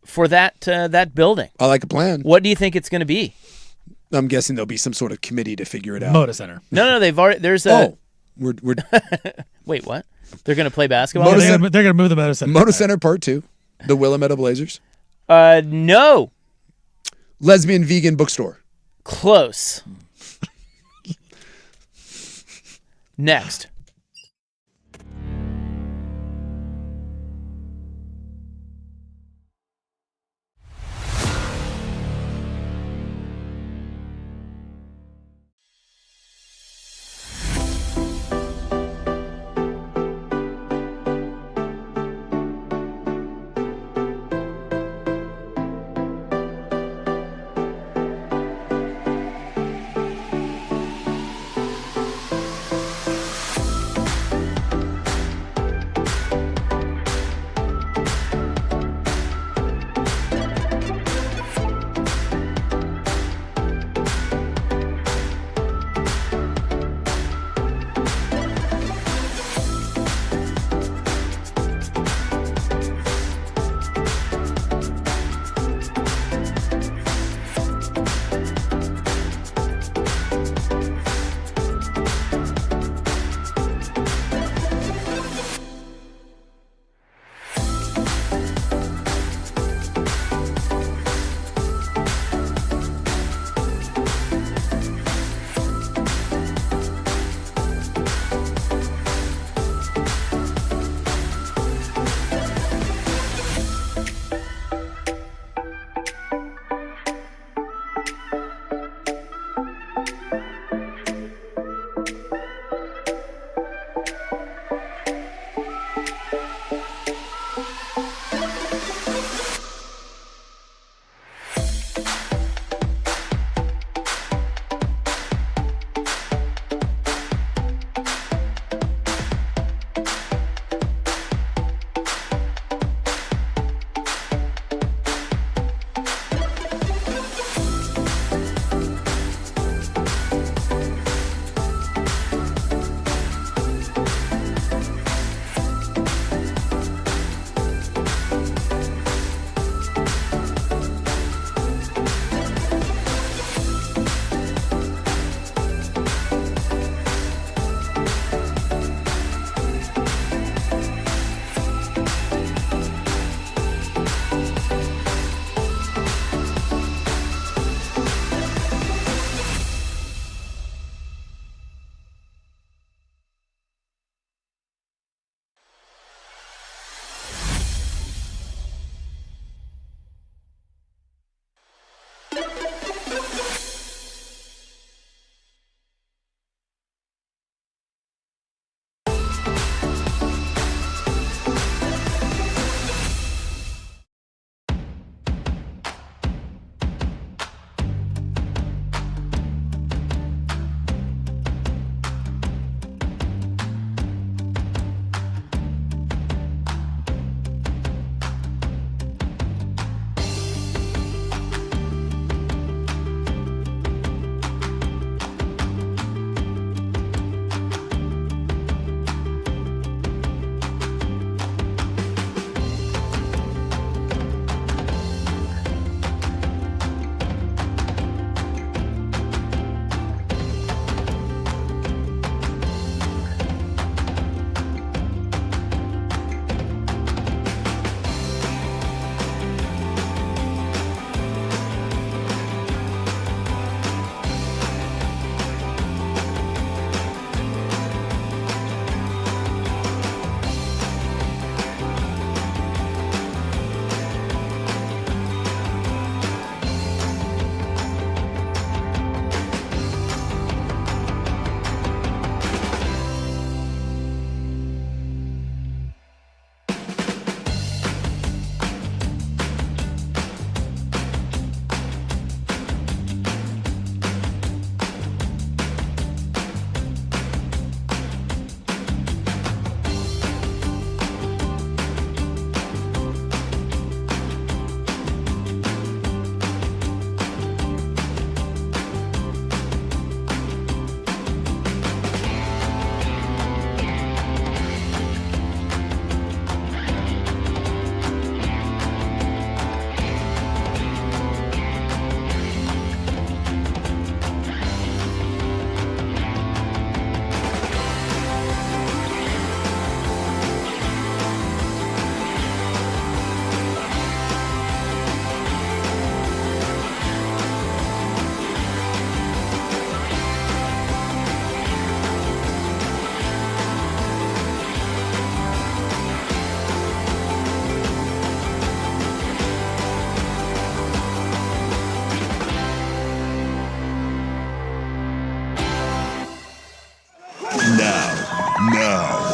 for that building. I like a plan. What do you think it's going to be? I'm guessing there'll be some sort of committee to figure it out. Moda Center. No, they've already. There's a. Oh, we're Wait, what? They're going to play basketball? They're going to move the Moda Center. Moda Center Part 2. The Willamette Blazers. No. Lesbian vegan bookstore. Close. Next.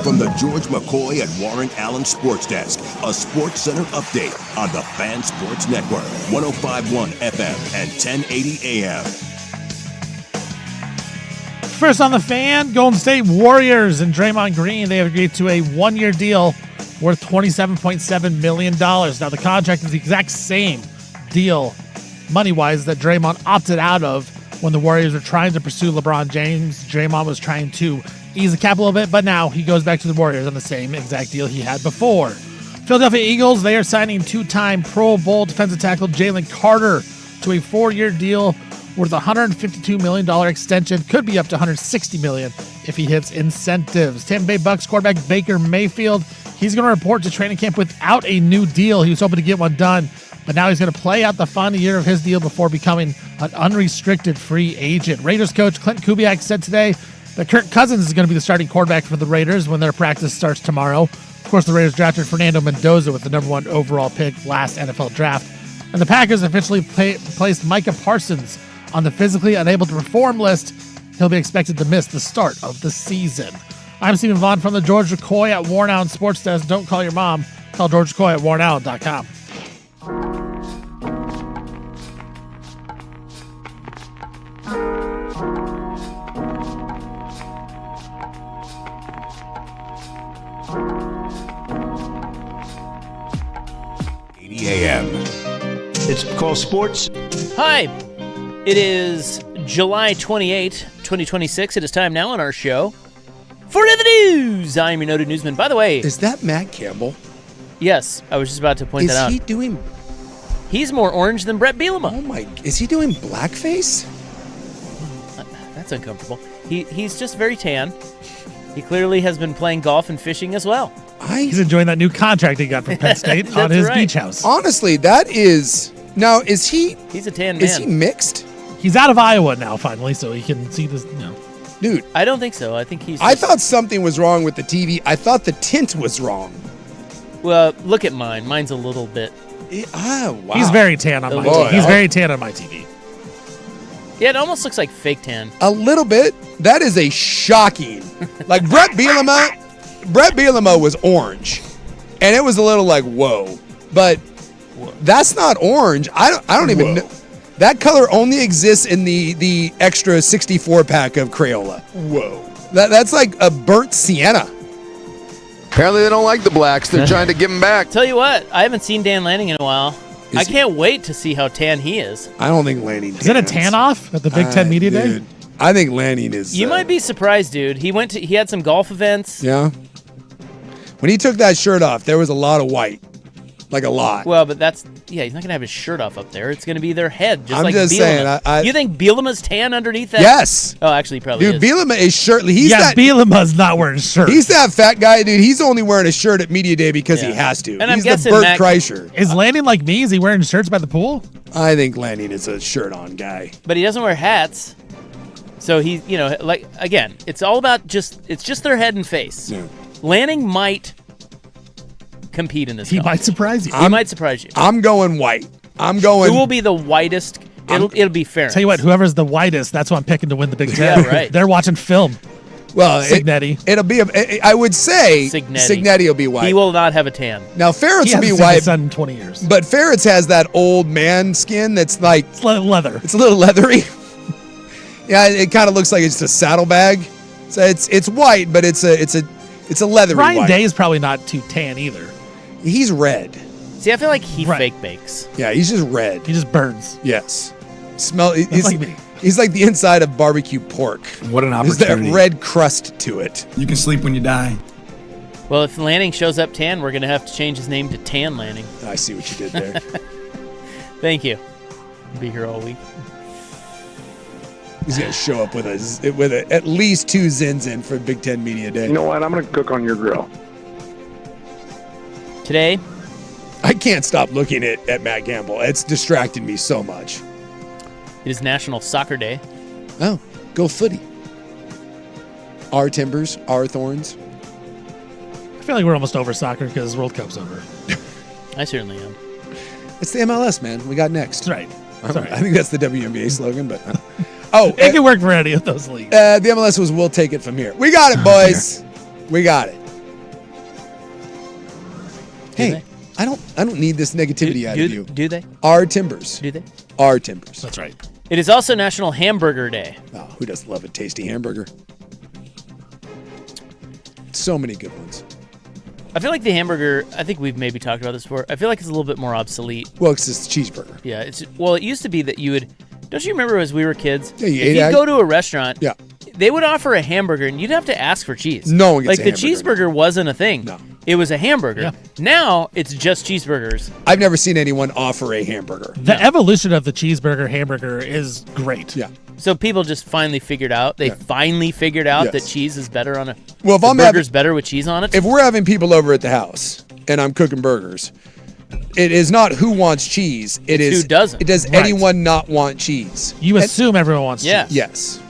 From the George McCoy and Warren Allen Sports Desk, a Sports Center update on the Fan Sports Network, 105.1 FM and 1080 AM. First on the Fan, Golden State Warriors and Draymond Green, they have agreed to a one-year deal worth $27.7 million. Now, the contract is the exact same deal, money-wise, that Draymond opted out of when the Warriors were trying to pursue LeBron James. Draymond was trying to ease the cap a little bit, but now he goes back to the Warriors on the same exact deal he had before. Philadelphia Eagles, they are signing two-time Pro Bowl defensive tackle Jalen Carter to a 4-year deal worth $152 million extension. Could be up to $160 million if he hits incentives. Tampa Bay Bucks quarterback Baker Mayfield, he's going to report to training camp without a new deal. He was hoping to get one done, but now he's going to play out the final year of his deal before becoming an unrestricted free agent. Raiders coach Clint Kubiak said today that Kirk Cousins is going to be the starting quarterback for the Raiders when their practice starts tomorrow. Of course, the Raiders drafted Fernando Mendoza with the number 1 overall pick last NFL draft. And the Packers officially placed Micah Parsons on the physically unable to perform list. He'll be expected to miss the start of the season. I'm Stephen Vaughn from the George McCoy at Warren Allen Sports Desk. Don't call your mom. Call George McCoy at warrenallen.com. AM. It's called sports. Hi, it is July 28, 2026. It is time now on our show for the news. I am your noted newsman. By the way, Is that Matt Campbell? yes, I was just about to point that out. Is he doing... He's more orange than Brett Bielema. Oh my... Is he doing blackface? That's uncomfortable. He's just very tan. He clearly has been playing golf and fishing as well. He's enjoying that new contract he got from Penn State on his beach house. Honestly, that is... Now, is he... He's a tan man. Is he mixed? He's out of Iowa now, finally, so he can see this. Dude. I don't think so. I think he's... I thought something was wrong with the TV. I thought the tint was wrong. Well, look at mine. Mine's a little bit... Wow. He's very tan on my TV. He's very tan on my TV. Yeah, it almost looks like fake tan. A little bit. That is a shocking... Like, Brett Bielema was orange. And it was a little like, whoa. But that's not orange. I don't even know. That color only exists in the extra 64 pack of Crayola. Whoa. That's like a burnt sienna. Apparently they don't like the blacks. They're trying to give them back. Tell you what, I haven't seen Dan Lanning in a while. I can't wait to see how tan he is. I don't think Lanning Is it a tan off at the Big Ten Media Day? I think Lanning is... You might be surprised, dude. He had some golf events. Yeah. When he took that shirt off, there was a lot of white. Like a lot. Well, but that's... Yeah, he's not going to have his shirt off up there. It's going to be their head, just I'm like just Bielema. saying, You think Bielema's tan underneath that? Yes. Oh, actually, he probably Dude, is. Bielema is shirtless. Bielema's not wearing a shirt. He's that fat guy, dude. He's only wearing a shirt at Media Day because he has to. And he's I'm guessing the Bert Kreischer. Is Lanning like me? Is he wearing shirts by the pool? I think Lanning is a shirt-on guy. But he doesn't wear hats. So he, like, again, it's all about it's just their head and face. Yeah. Lanning might compete in this. He might surprise you. He might surprise you. I'm going white. I'm going... Who will be the whitest? It'll be fair. Tell you what, whoever's the whitest, that's who I'm picking to win the Big Ten. Yeah, right. They're watching film. Well, Signetti. It'll be... I would say Signetti will be white. He will not have a tan. Now, Ferretz will be He hasn't seen white. the sun in 20 years. But Ferretz has that old man skin that's like... It's leather. It's a little leathery. Yeah, it kind of looks like it's a saddlebag. So it's white, but it's a leathery Ryan white. Day is probably not too tan either. He's red. See, I feel like he fake bakes. Yeah, he's just red. He just burns. Yes. Smell. That's like me. He's like the inside of barbecue pork. What an There's opportunity. that red crust to it. You can sleep when you die. Well, if Lanning shows up tan, we're going to have to change his name to Tan Lanning. I see what you did there. Thank you. I'll be here all week. He's gonna show up with at least 2 Zins in for Big Ten Media Day. You know what? I'm going to cook on your grill. Today, I can't stop looking at Matt Campbell. It's distracting me so much. it is National Soccer Day. Oh, go footy. Our Timbers, our Thorns. I feel like we're almost over soccer because World Cup's over. I certainly am. It's the MLS, man. We got next. That's right. Sorry. I think that's the WNBA slogan, but it can work for any of those leagues. the MLS was "We'll take it from here." We got it, boys. We got it. Hey, I don't need this negativity out of you. Do they? Our timbers. Do they? Our timbers. That's right. It is also National Hamburger Day. Oh, who doesn't love a tasty hamburger? So many good ones. I feel like the hamburger, I think we've maybe talked about this before. I feel like it's a little bit more obsolete. Well, it's just a cheeseburger. Yeah, it used to be that you would, don't you remember as we were kids? Yeah, you if ate you egg? go to a restaurant, Yeah. they would offer a hamburger and you'd have to ask for cheese. No one gets like a the hamburger. cheeseburger wasn't a thing. No. It was a hamburger. Yeah. Now it's just cheeseburgers. I've never seen anyone offer a hamburger. The evolution of the cheeseburger hamburger is great. Yeah. So people just finally figured out. They finally figured out Yes. that cheese is better on a. Well, if the I'm burger's better with cheese on it. If we're having people over at the house and I'm cooking burgers, it is not who wants cheese. It is who doesn't. Does Right. anyone not want cheese? You assume everyone wants Yeah. cheese. Yes.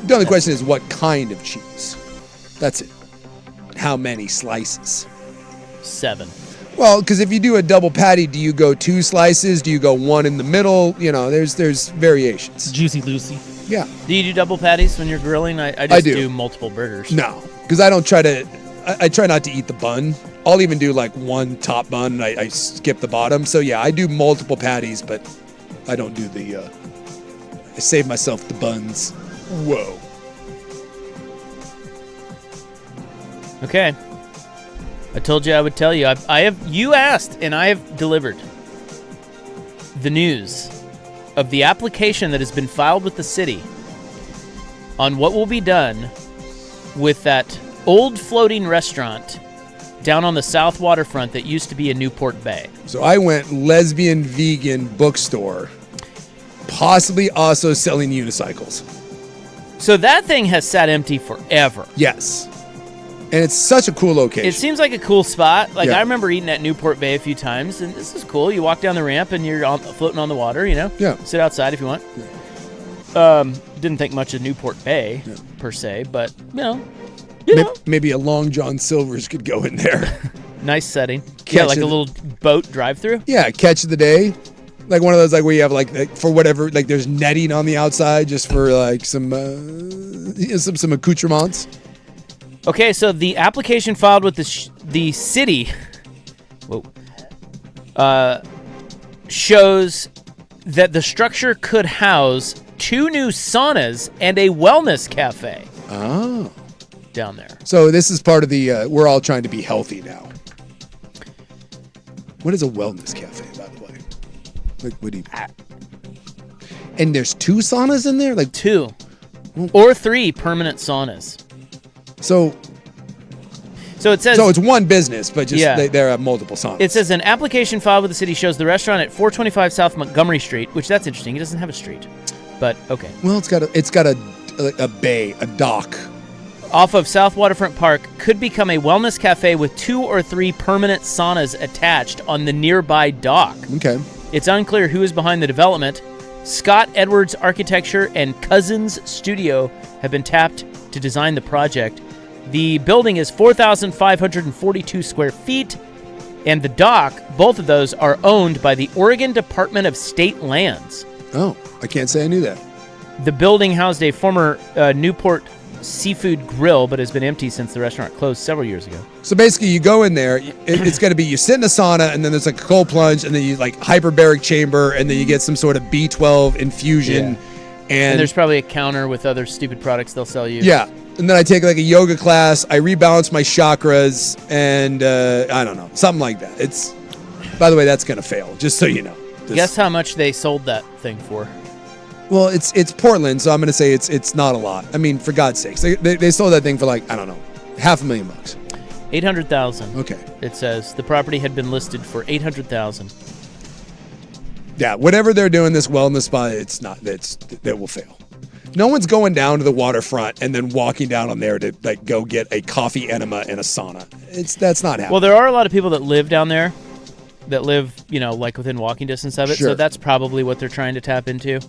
The only question is what kind of cheese. That's it. How many slices? 7. Well, because if you do a double patty, do you go 2 slices? Do you go 1 in the middle? You know, there's variations. Juicy Lucy. Yeah. Do you do double patties when you're grilling? I just do. do multiple burgers. No, because I don't try to. I try not to eat the bun. I'll even do like one top bun, and I skip the bottom. So yeah, I do multiple patties, but I don't do the. I save myself the buns. Whoa. Okay. I told you I would tell you. You asked, and I have delivered the news of the application that has been filed with the city on what will be done with that old floating restaurant down on the south waterfront that used to be in Newport Bay. So I went lesbian vegan bookstore, possibly also selling unicycles. So that thing has sat empty forever. Yes. And it's such a cool location. It seems like a cool spot. Like, Yeah. I remember eating at Newport Bay a few times, and this is cool. You walk down the ramp, and you're floating on the water, you know? Yeah. Sit outside if you want. Didn't think much of Newport Bay, per se, but, you know. Maybe a Long John Silver's could go in there. Nice setting. Catch Like it. a little boat drive-through. Yeah, catch of the day. Like one of those, like where you have like for whatever, like there's netting on the outside just for like some accoutrements. Okay, so the application filed with the city shows that the structure could house 2 new saunas and a wellness cafe. Oh. Down there. So this is part of the, we're all trying to be healthy now. What is a wellness cafe, by the way? Like, what do you... And there's 2 saunas in there? Like 2 or 3 permanent saunas. So it says... So it's one business, but just Yeah. there are multiple saunas. It says an application filed with the city shows the restaurant at 425 South Montgomery Street, which that's interesting. It doesn't have a street, but okay. Well, it's got a bay, a dock. Off of South Waterfront Park could become a wellness cafe with 2 or 3 permanent saunas attached on the nearby dock. Okay. It's unclear who is behind the development. Scott Edwards Architecture and Cousins Studio have been tapped to design the project. The building is 4,542 square feet, and the dock, both of those, are owned by the Oregon Department of State Lands. Oh, I can't say I knew that. The building housed a former Newport seafood grill, but has been empty since the restaurant closed several years ago. So basically, you go in there, it's going to be you sit in a sauna, and then there's like a cold plunge, and then you like hyperbaric chamber, and then you get some sort of B12 infusion. And there's probably a counter with other stupid products they'll sell you. Yeah. And then I take like a yoga class, I rebalance my chakras, and I don't know, something like that. It's, by the way, that's going to fail, just so you know. Guess how much they sold that thing for? Well, it's Portland, so I'm going to say it's not a lot. I mean, for God's sakes, they sold that thing for like, I don't know, $500,000. $800,000. Okay. It says the property had been listed for $800,000. Yeah, whatever they're doing this wellness spot, that will fail. No one's going down to the waterfront and then walking down on there to like go get a coffee enema and a sauna. That's not happening. Well, there are a lot of people that live down there, that live, like within walking distance of it. Sure. So that's probably what they're trying to tap into.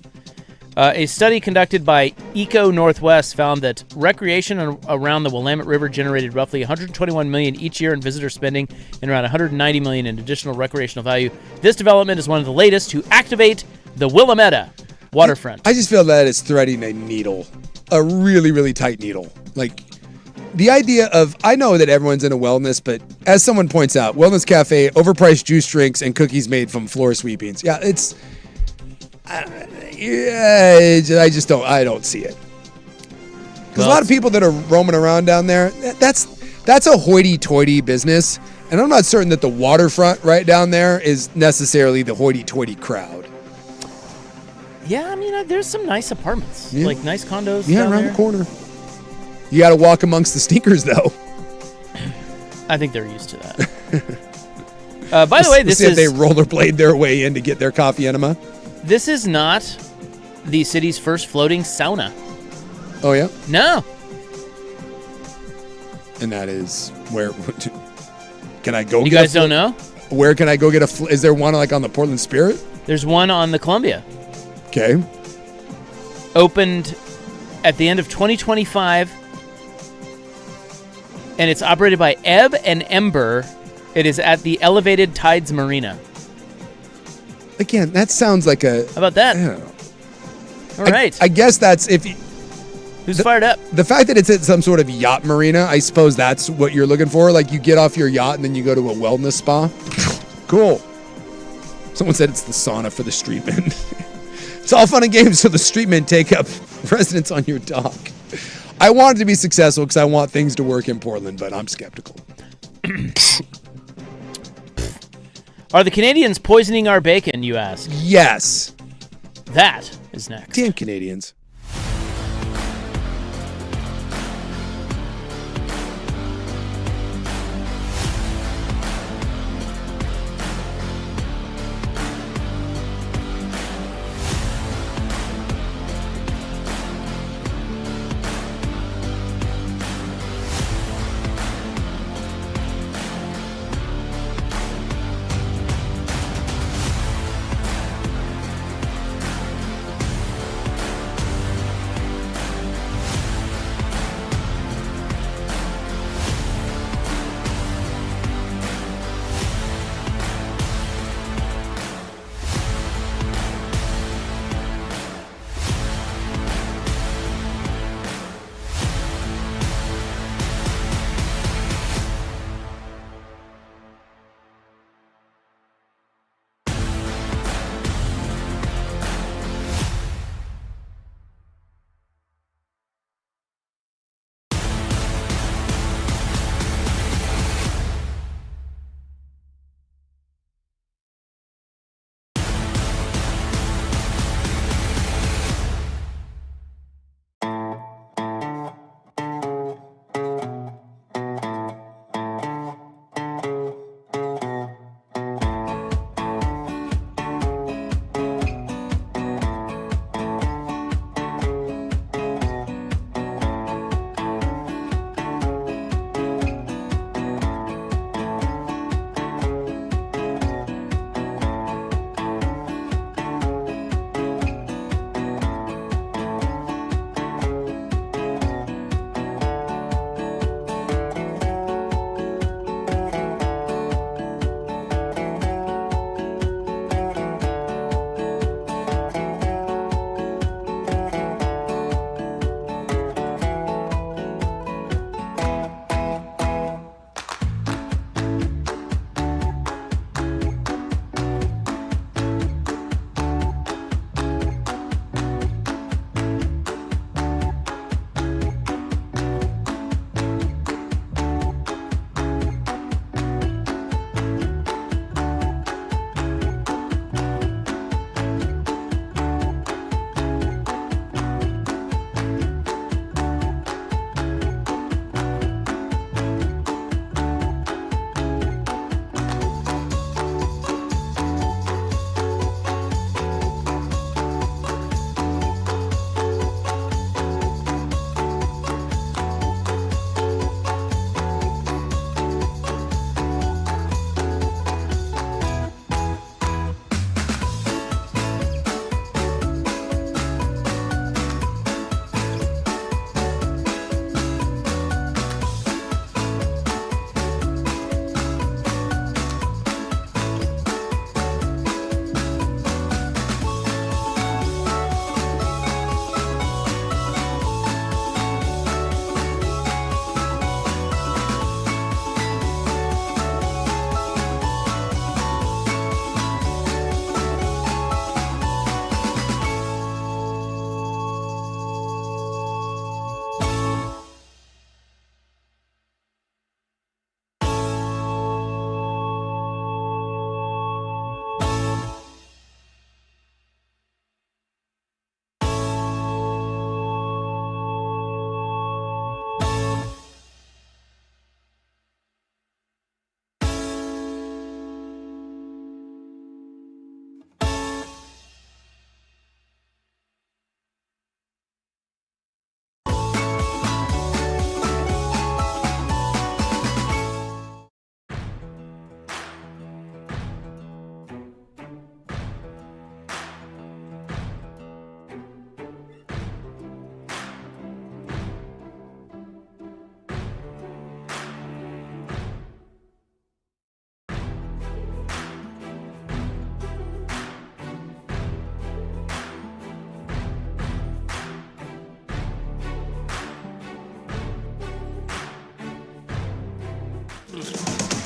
A study conducted by Eco Northwest found that recreation around the Willamette River generated roughly $121 million each year in visitor spending and around $190 million in additional recreational value. This development is one of the latest to activate the Willamette waterfront. I just feel that it's threading a needle, a really, really tight needle. Like, the idea of, I know that everyone's into wellness, but as someone points out, wellness cafe, overpriced juice drinks, and cookies made from floor sweepings. Yeah, I don't see it. Because a lot of people that are roaming around down there, that's a hoity-toity business. And I'm not certain that the waterfront right down there is necessarily the hoity-toity crowd. Yeah, I mean, there's some nice apartments, like nice condos. Yeah, down around there. the corner. You got to walk amongst the stinkers, though. I think they're used to that. By the way, this is... if they rollerblade their way in to get their coffee enema. This is not the city's first floating sauna. Oh, yeah? No. And that is where... Can I go? You guys don't know? Where can I go get is there one like on the Portland Spirit? There's one on the Columbia. Okay. Opened at the end of 2025. And it's operated by Ebb and Ember. It is at the Elevated Tides Marina. Again, that sounds like a... How about that? Yeah. All right. I guess that's if you... Who's fired up? The fact that it's at some sort of yacht marina, I suppose that's what you're looking for. Like you get off your yacht and then you go to a wellness spa. Cool. Someone said it's the sauna for the street men. It's all fun and games, so the street men take up residence on your dock. I want it to be successful because I want things to work in Portland, but I'm skeptical. Are the Canadians poisoning our bacon, you ask? Yes. That is next. Damn Canadians.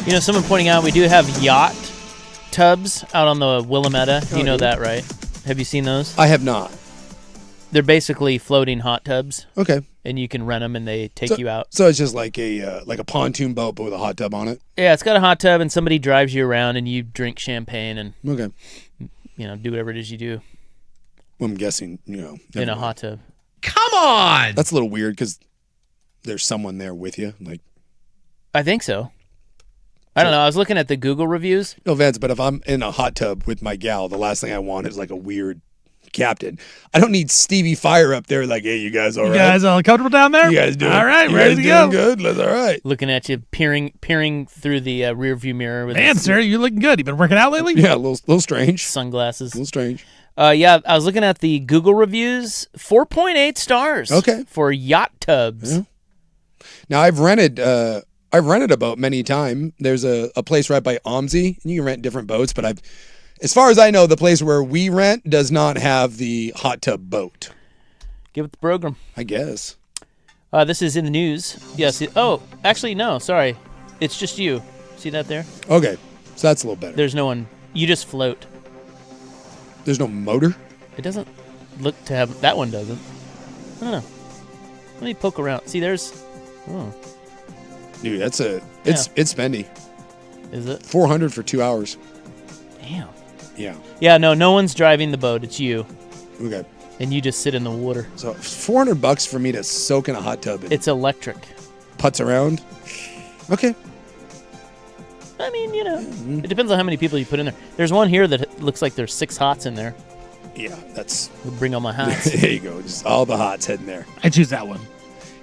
You know, someone pointing out we do have yacht tubs out on the Willamette. You know that, right? Have you seen those? I have not. They're basically floating hot tubs. Okay. And you can rent them, and they take you out. So it's just like a pontoon boat, but with a hot tub on it. Yeah, it's got a hot tub, and somebody drives you around, and you drink champagne and do whatever it is you do. Well, I'm guessing in a hot tub. Come on! That's a little weird because there's someone there with you. Like, I think so. I don't know. I was looking at the Google reviews. No offense, but if I'm in a hot tub with my gal, the last thing I want is like a weird captain. I don't need Stevie Fire up there like, hey, you guys all right? You guys all comfortable down there? You guys doing all right? You Ready guys to go? Good. That's all right. Looking at you, peering through the rear view mirror with Man, sir, you looking good. You been working out lately? Yeah, a little strange. Sunglasses. A little strange. Yeah, I was looking at the Google reviews. 4.8 stars. Okay. For yacht tubs. Yeah. Now I've rented a boat many times. There's a place right by OMSI, and you can rent different boats, but as far as I know, the place where we rent does not have the hot tub boat. Give it the program. I guess. This is in the news. Yes. Actually, no. Sorry. It's just you. See that there? Okay. So that's a little better. There's no one. You just float. There's no motor? It doesn't look to have. That one doesn't. I don't know. Let me poke around. See, there's. Oh. Dude, it's spendy. Is it? $400 for 2 hours. Damn. Yeah. Yeah, no one's driving the boat. It's you. Okay. And you just sit in the water. So $400 for me to soak in a hot tub. It's electric. Putz around. Okay. I mean, it depends on how many people you put in there. There's one here that looks like there's 6 hots in there. Yeah, that's. We'll bring all my hots. There you go. Just all the hots heading there. I choose that one.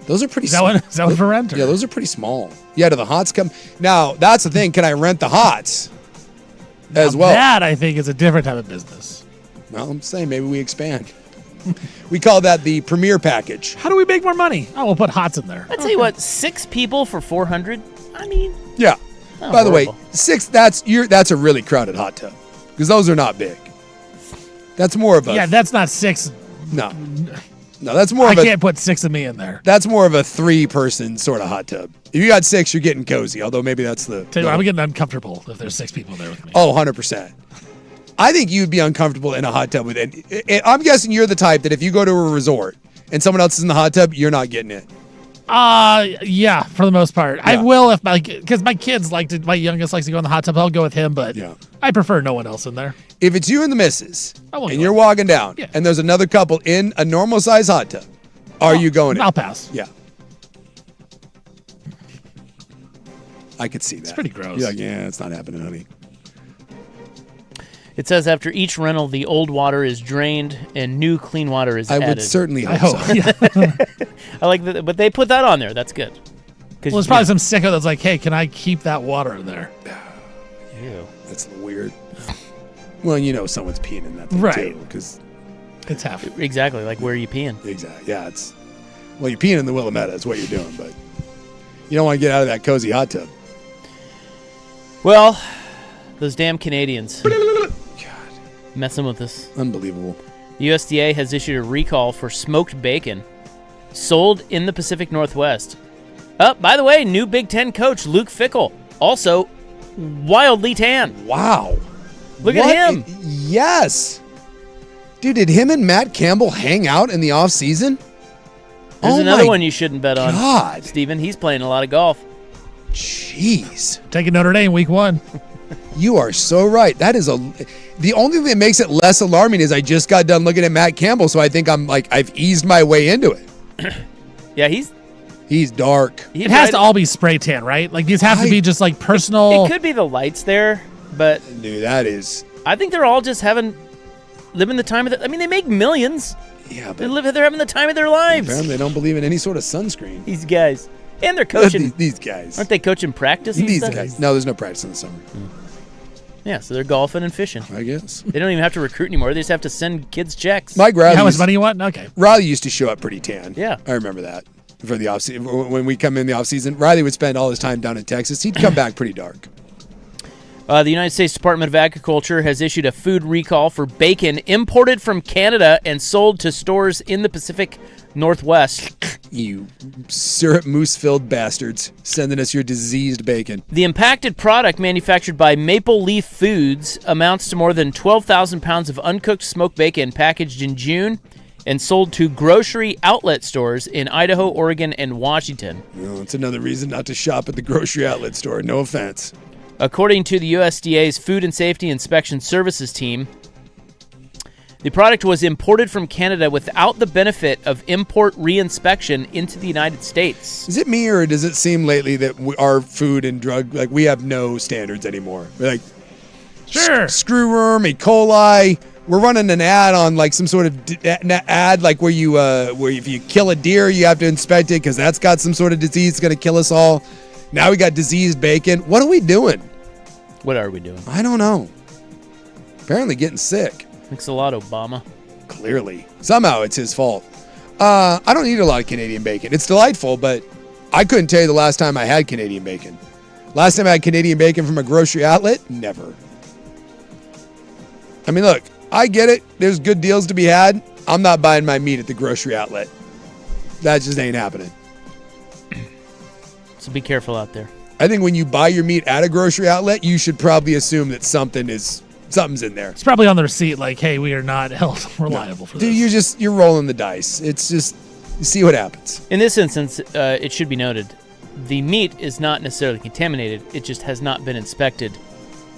Those are pretty. Is that one for rent? Or? Yeah, those are pretty small. Yeah, do the hots come? Now that's the thing. Can I rent the hots as well? That I think is a different type of business. Well, I'm saying maybe we expand. We call that the premier package. How do we make more money? Oh, we'll put hots in there. I tell you what, 6 people for $400. I mean, yeah. Not By the horrible. way, 6. That's a really crowded hot tub because those are not big. That's more of a. Yeah, that's not 6. No, that's more I of a. can't put 6 of me in there. That's more of a 3-person sort of hot tub. If you got 6, you're getting cozy. Although maybe that's the. Tell you what, I'm getting uncomfortable if there's 6 people there with me. Oh, 100%. I think you'd be uncomfortable in a hot tub with it. I'm guessing you're the type that if you go to a resort and someone else is in the hot tub, you're not getting it. Yeah, for the most part. Yeah. I will if because my kids my youngest likes to go in the hot tub. I'll go with him, but Yeah. I prefer no one else in there. If it's you and the missus, I won't and go. you're walking down, Yeah. and there's another couple in a normal size hot tub, are you going in? I'll pass. Yeah. I could see that. It's pretty gross. You're like, yeah, it's not happening, honey. it says after each rental, the old water is drained and new clean water is added. I would certainly I hope hope. so. Yeah. I like that, but they put that on there. That's good. Well, there's probably some sicko that's like, hey, can I keep that water in there? Ew. That's weird. Well, someone's peeing in that thing Right. too, because It's half. Exactly. Like, where are you peeing? exactly, yeah, you're peeing in the Willamette. That's what you're doing, but you don't want to get out of that cozy hot tub. Well, those damn Canadians. Messing with us. Unbelievable. The USDA has issued a recall for smoked bacon sold in the Pacific Northwest. By the way, new Big Ten coach Luke Fickell, also wildly tan. Wow. Look at him. Yes. Dude, did him and Matt Campbell hang out in the offseason? There's another one you shouldn't bet on. God. Steven, he's playing a lot of golf. Jeez. Taking Notre Dame week 1. You are so right. That is the only thing that makes it less alarming is I just got done looking at Matt Campbell, so I think I've eased my way into it. Yeah, he's dark. It has to all be spray tan, right? Like these have to be just like personal. It could be the lights there, but Dude, that is. I think they're all just living the time of I mean, they make millions. Yeah, They're but having the time of their lives. apparently they don't believe in any sort of sunscreen. These guys. And they're coaching. These guys. Aren't they coaching practice and These stuff? guys. No, there's no practice in the summer. Yeah, so they're golfing and fishing. I guess. They don't even have to recruit anymore. They just have to send kids checks. Mike Riley. How much money you want? Okay. Riley used to show up pretty tan. Yeah. I remember that. For the offseason. When we come in the offseason, Riley would spend all his time down in Texas. He'd come back pretty dark. The United States Department of Agriculture has issued a food recall for bacon imported from Canada and sold to stores in the Pacific Northwest. You syrup mousse-filled bastards sending us your diseased bacon. The impacted product, manufactured by Maple Leaf Foods, amounts to more than 12,000 pounds of uncooked smoked bacon packaged in June and sold to grocery outlet stores in Idaho, Oregon, and Washington. Well, it's another reason not to shop at the grocery outlet store. No offense. According to the USDA's Food and Safety Inspection Services team, the product was imported from Canada without the benefit of import reinspection into the United States. Is it me, or does it seem lately that our food and drug, like, we have no standards anymore? We're like, Sure. screwworm, E. coli. We're running an ad on like some sort of ad, like where if you kill a deer, you have to inspect it because that's got some sort of disease that's going to kill us all. Now we got diseased bacon. What are we doing? What are we doing? I don't know. Apparently getting sick. Thanks a lot, Obama. Clearly. Somehow it's his fault. I don't eat a lot of Canadian bacon. It's delightful, but I couldn't tell you the last time I had Canadian bacon. Last time I had Canadian bacon from a grocery outlet? Never. I mean, look, I get it. There's good deals to be had. I'm not buying my meat at the grocery outlet. That just ain't happening. So be careful out there. I think when you buy your meat at a grocery outlet, you should probably assume that something's in there. It's probably on the receipt, like, hey, we are not held reliable for this. Dude, you're rolling the dice. It's just, you see what happens. In this instance, it should be noted, the meat is not necessarily contaminated. It just has not been inspected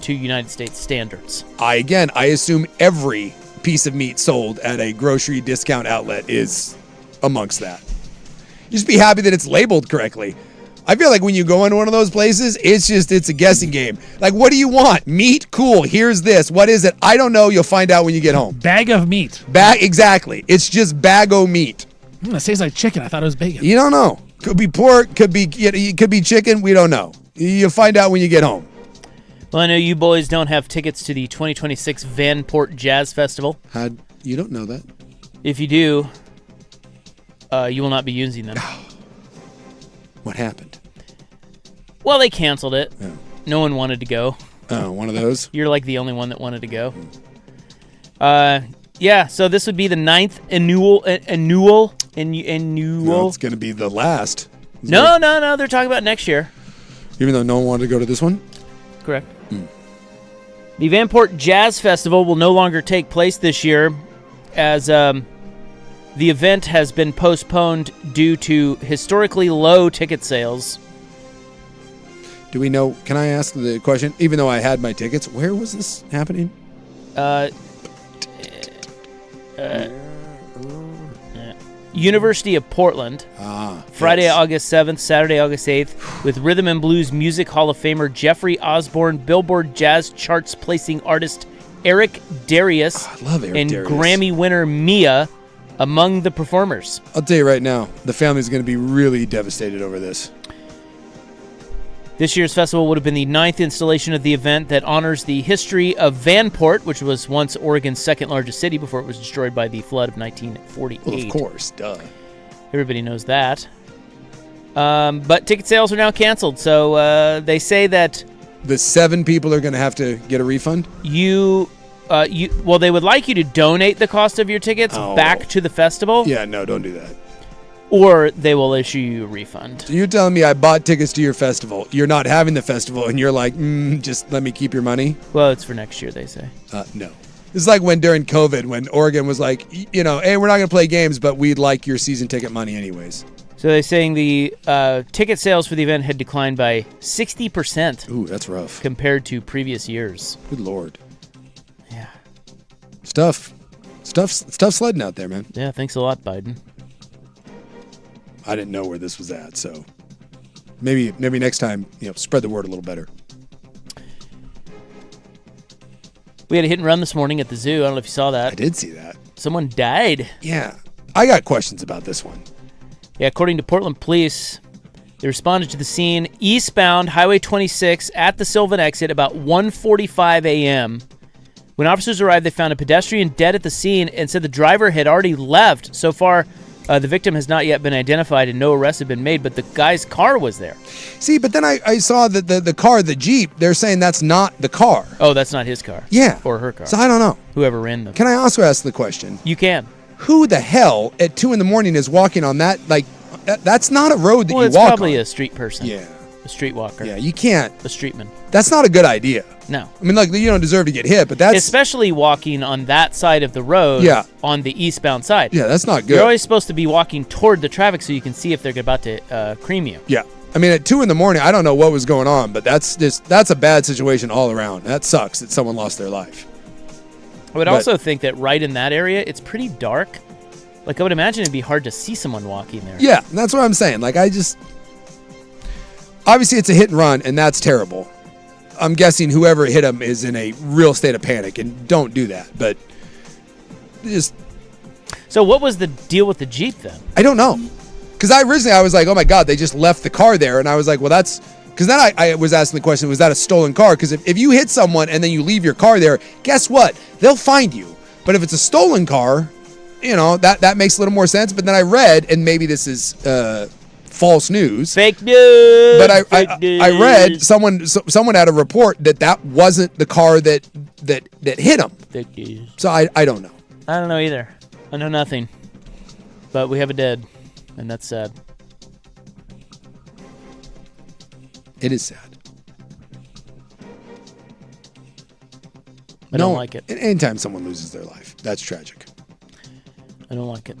to United States standards. I assume every piece of meat sold at a grocery discount outlet is amongst that. You just be happy that it's labeled correctly. I feel like when you go into one of those places, it's a guessing game. Like, what do you want? Meat? Cool. Here's this. What is it? I don't know. You'll find out when you get home. Bag of meat. Exactly. It's just bag-o meat. It tastes like chicken. I thought it was bacon. You don't know. Could be pork. Could be chicken. We don't know. You'll find out when you get home. Well, I know you boys don't have tickets to the 2026 Vanport Jazz Festival. You don't know that. If you do, you will not be using them. What happened? Well, they canceled it. Yeah. No one wanted to go. Oh, one of those? You're like the only one that wanted to go. Yeah, so this would be the 9th annual. No, it's going to be the last. No, they're talking about next year. Even though no one wanted to go to this one? Correct. The Vanport Jazz Festival will no longer take place this year as the event has been postponed due to historically low ticket sales. Do we know, can I ask the question, even though I had my tickets, where was this happening? University of Portland. Friday, yes. August 7th, Saturday, August 8th, with Rhythm and Blues Music Hall of Famer Jeffrey Osborne, Billboard Jazz Charts placing artist Eric Darius, I love Eric and Darius. Grammy winner Mia among the performers. I'll tell you right now, the family's going to be really devastated over this. This year's festival would have been the 9th installation of the event that honors the history of Vanport, which was once Oregon's second largest city before it was destroyed by the flood of 1948. Well, of course, duh. Everybody knows that. But ticket sales are now canceled, so they say that The 7 people are going to have to get a refund? well, they would like you to donate the cost of your tickets back to the festival. Yeah, no, don't do that. Or they will issue you a refund. So you're telling me I bought tickets to your festival, you're not having the festival, and you're like, just let me keep your money? Well, it's for next year, they say. No. It's like when during COVID, when Oregon was like, hey, we're not going to play games, but we'd like your season ticket money anyways. So they're saying the ticket sales for the event had declined by 60%. Ooh, that's rough. Compared to previous years. Good Lord. Yeah. Stuff sledding out there, man. Yeah, thanks a lot, Biden. I didn't know where this was at, so maybe next time, spread the word a little better. We had a hit and run this morning at the zoo. I don't know if you saw that. I did see that. Someone died. Yeah. I got questions about this one. Yeah, according to Portland police, they responded to the scene eastbound Highway 26 at the Sylvan exit about 1:45 a.m. When officers arrived, they found a pedestrian dead at the scene and said the driver had already left. So far, the victim has not yet been identified and no arrests have been made, but the guy's car was there. See, but then I saw that the car, the Jeep, they're saying that's not the car. Oh, that's not his car. Yeah. Or her car. So I don't know. Whoever ran them. Can I also ask the question? You can. Who the hell at 2 a.m. is walking on that, like, that's not a road that Well, you it's walk probably on. a street person. Yeah. A street walker. Yeah, you can't. A streetman. That's not a good idea. No. I mean, like, you don't deserve to get hit, but that's... Especially walking on that side of the road. Yeah. On the eastbound side. Yeah, that's not good. You're always supposed to be walking toward the traffic so you can see if they're about to cream you. Yeah. I mean, at 2 a.m, I don't know what was going on, but that's a bad situation all around. That sucks that someone lost their life. I would also think that right in that area, it's pretty dark. Like, I would imagine it'd be hard to see someone walking there. Yeah, that's what I'm saying. Like, obviously it's a hit and run, and that's terrible. I'm guessing whoever hit him is in a real state of panic, and don't do that. But just... So what was the deal with the Jeep then? I don't know. Because originally I was like, oh my God, they just left the car there. And I was like, well, that's... Because then I was asking the question, was that a stolen car? Because if you hit someone and then you leave your car there, guess what? They'll find you. But if it's a stolen car, that makes a little more sense. But then I read, and maybe this is false news. Fake news. But I read someone had a report that wasn't the car that hit him. Fake news. So I don't know. I don't know either. I know nothing. But we have a dead, and that's sad. It is sad. I don't like it. Anytime someone loses their life, that's tragic. I don't like it.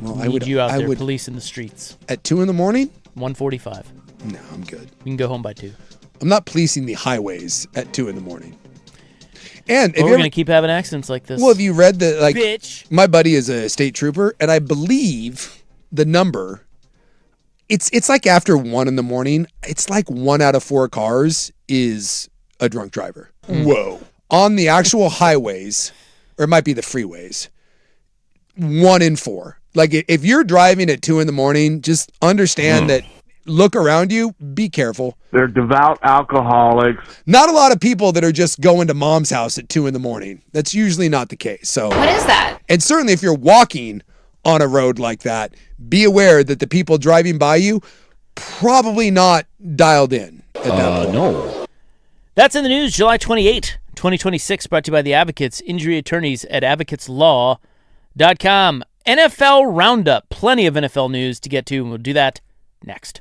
Well, I need you out there policing the streets. At 2 a.m? 1:45. No, I'm good. You can go home by 2. I'm not policing the highways at 2 a.m. And if we're going to keep having accidents like this. Well, have you read the bitch? My buddy is a state trooper, and I believe the number. It's like after 1 a.m, it's like 1 out of 4 cars is a drunk driver. Whoa. On the actual highways, or it might be the freeways, 1 in 4. Like, if you're driving at 2 a.m, just understand that, look around you, be careful. They're devout alcoholics. Not a lot of people that are just going to mom's house at 2 a.m. That's usually not the case. So what is that? And certainly if you're walking on a road like that, be aware that the people driving by you probably not dialed in at that point. No. That's in the news, July 28, 2026, brought to you by the Advocates, injury attorneys at advocateslaw.com. NFL Roundup. Plenty of NFL news to get to, and we'll do that next.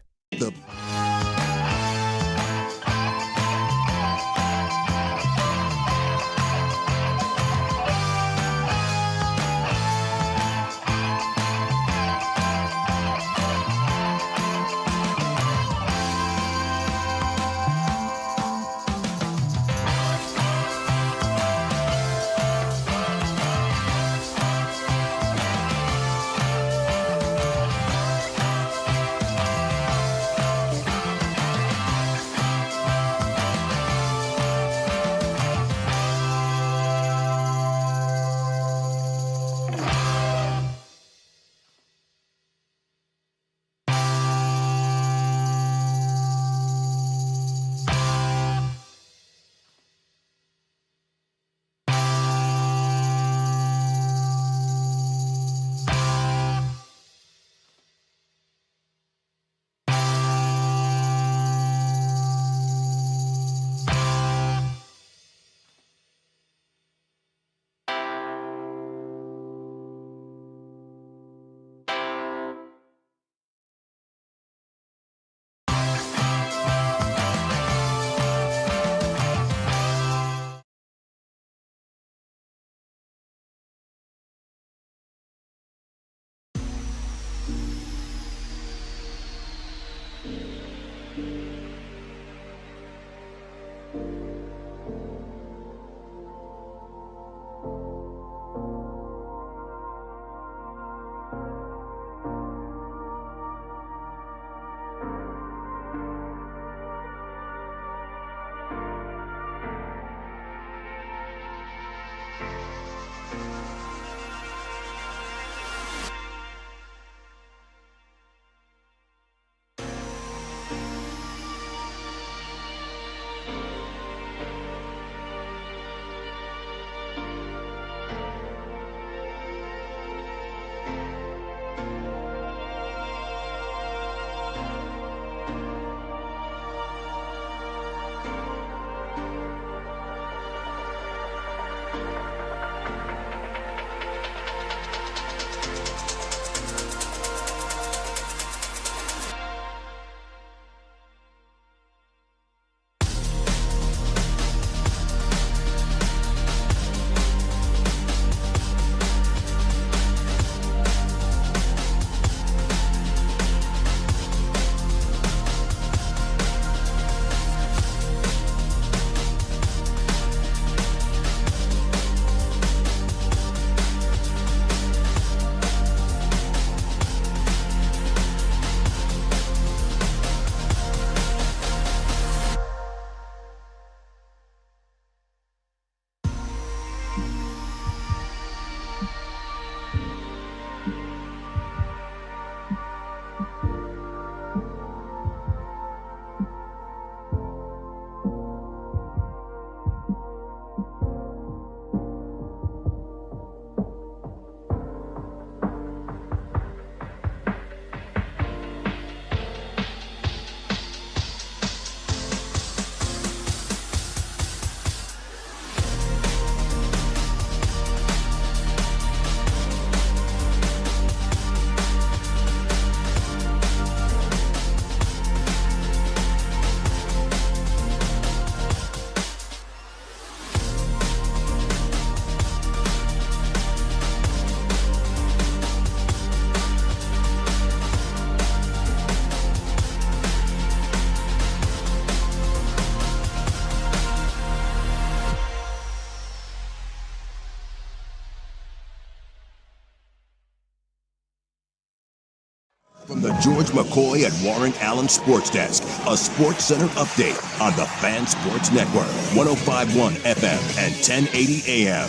From the George McCoy at Warren Allen Sports Desk, a Sports Center update on the Fan Sports Network, 105.1 FM and 1080 AM.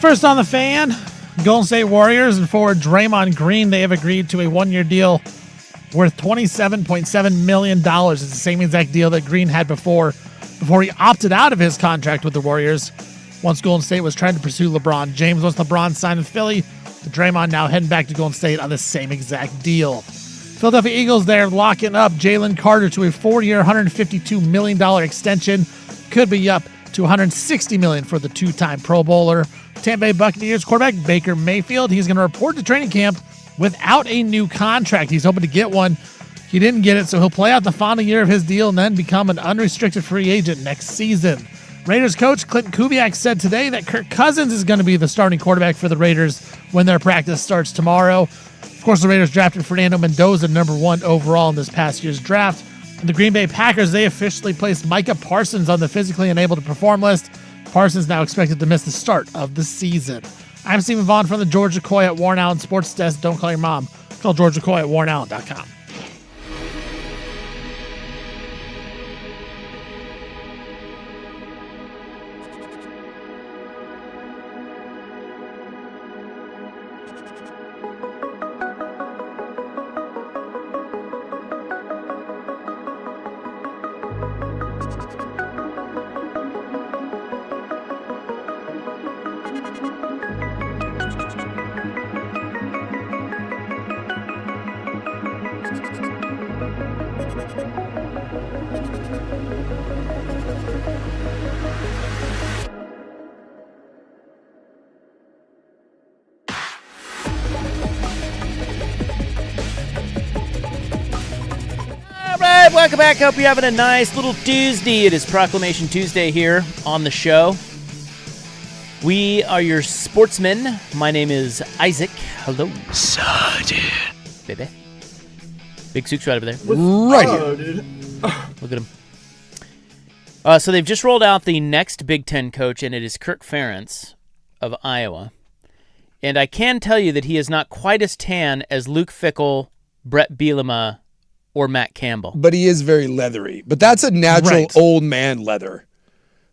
First on the Fan, Golden State Warriors and forward Draymond Green, they have agreed to a one-year deal worth $27.7 million. It's the same exact deal that Green had before he opted out of his contract with the Warriors once Golden State was trying to pursue LeBron James. Once LeBron signed with Philly, the Draymond now heading back to Golden State on the same exact deal. Philadelphia Eagles, they're locking up Jalen Carter to a 4-year, $152 million extension. Could be up to $160 million for the two-time Pro Bowler. Tampa Bay Buccaneers quarterback Baker Mayfield, he's going to report to training camp without a new contract. He's hoping to get one. He didn't get it, so he'll play out the final year of his deal and then become an unrestricted free agent next season. Raiders coach Clinton Kubiak said today that Kirk Cousins is going to be the starting quarterback for the Raiders when their practice starts tomorrow. Of course, the Raiders drafted Fernando Mendoza, number 1 overall in this past year's draft. And the Green Bay Packers, they officially placed Micah Parsons on the physically unable to perform list. Parsons now expected to miss the start of the season. I'm Stephen Vaughn from the George McCoy at Warren Allen Sports Desk. Don't call your mom. Call George McCoy at warrenallen.com. Welcome back. Hope you're having a nice little Tuesday. It is Proclamation Tuesday here on the show. We are your sportsmen. My name is Isaac. Hello. Sergeant. Baby. Big Sook's right over there. Right here. Dude. Look at him. So they've just rolled out the next Big Ten coach, and it is Kirk Ferentz of Iowa. And I can tell you that he is not quite as tan as Luke Fickell, Brett Bielema, or Matt Campbell. But he is very leathery. But that's a natural old man leather.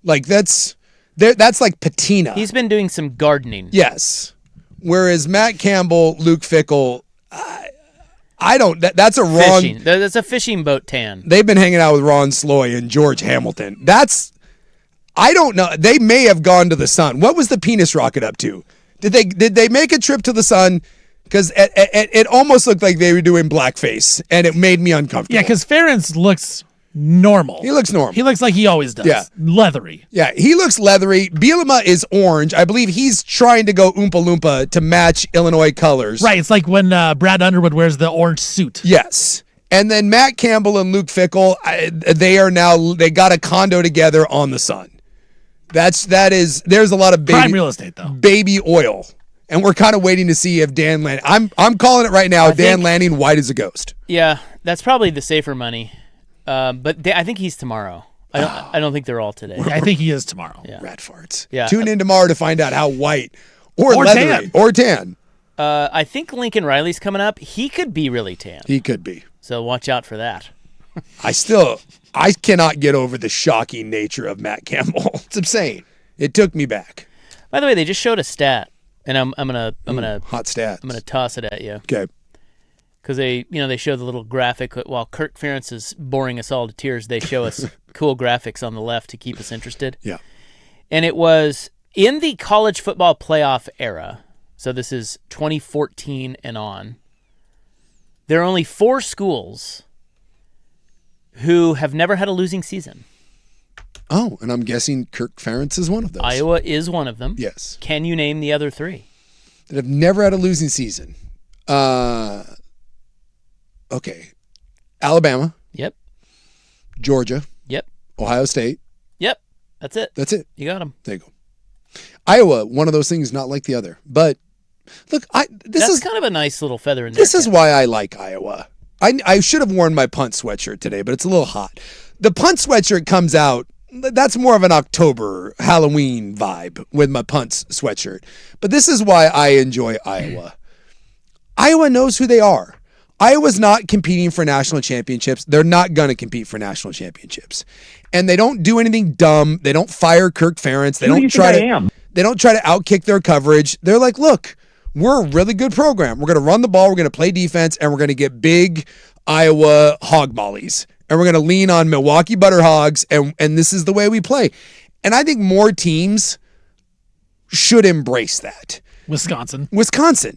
Like that's like patina. He's been doing some gardening. Yes. Whereas Matt Campbell, Luke Fickell, I don't. That's a wrong. Fishing. That's a fishing boat tan. They've been hanging out with Ron Sloy and George Hamilton. I don't know. They may have gone to the sun. What was the penis rocket up to? Did they make a trip to the sun? Because it almost looked like they were doing blackface, and it made me uncomfortable. Yeah, because Ferentz looks normal. He looks normal. He looks like he always does. Yeah. Leathery. Yeah, he looks leathery. Bielema is orange. I believe he's trying to go Oompa Loompa to match Illinois colors. Right, it's like when Brad Underwood wears the orange suit. Yes. And then Matt Campbell and Luke Fickell, they got a condo together on the sun. There's a lot of prime real estate though. Baby oil. And we're kind of waiting to see if Dan Lanning. I'm calling it right now. Dan Lanning, white as a ghost. Yeah, that's probably the safer money. But I think he's tomorrow. I don't think they're all today. Yeah, I think he is tomorrow. Yeah. Rat farts. Yeah. Tune in tomorrow to find out how white or leathery tan. or tan. I think Lincoln Riley's coming up. He could be really tan. He could be. So watch out for that. I cannot get over the shocking nature of Matt Campbell. It's insane. It took me back. By the way, they just showed a stat. And I'm gonna hot stats. I'm gonna toss it at you. Okay. Because they show the little graphic while Kirk Ferentz is boring us all to tears. They show us cool graphics on the left to keep us interested. Yeah. And it was in the college football playoff era. So this is 2014 and on. There are only 4 schools who have never had a losing season. Oh, and I'm guessing Kirk Ferentz is one of those. Iowa is one of them. Yes. Can you name the other 3? That have never had a losing season. Okay. Alabama. Yep. Georgia. Yep. Ohio State. Yep. That's it. That's it. You got them. There you go. Iowa, one of those things not like the other. But look, this is kind of a nice little feather in there. This is why I like Iowa. I should have worn my punt sweatshirt today, but it's a little hot. The punt sweatshirt comes out. That's more of an October Halloween vibe with my punts sweatshirt. But this is why I enjoy Iowa. Iowa knows who they are. Iowa's not competing for national championships. They're not going to compete for national championships. And they don't do anything dumb. They don't fire Kirk Ferentz. They don't try to outkick their coverage. They're like, look, we're a really good program. We're going to run the ball. We're going to play defense, and we're going to get big Iowa hog mollies. And we're going to lean on Milwaukee butter hogs, and this is the way we play. And I think more teams should embrace that. Wisconsin.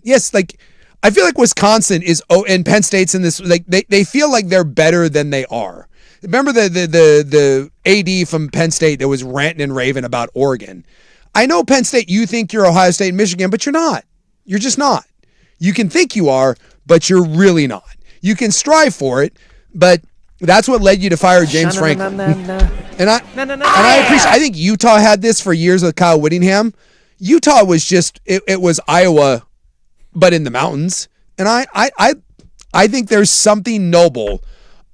Yes, like I feel like Wisconsin is and Penn State's in this, like they feel like they're better than they are. Remember the AD from Penn State that was ranting and raving about Oregon. I know Penn State, you think you're Ohio State and Michigan, but you're not. You're just not. You can think you are, but you're really not. You can strive for it, but that's what led you to fire James Franklin. And I appreciate. I think Utah had this for years with Kyle Whittingham. Utah was just it was Iowa, but in the mountains. And I think there's something noble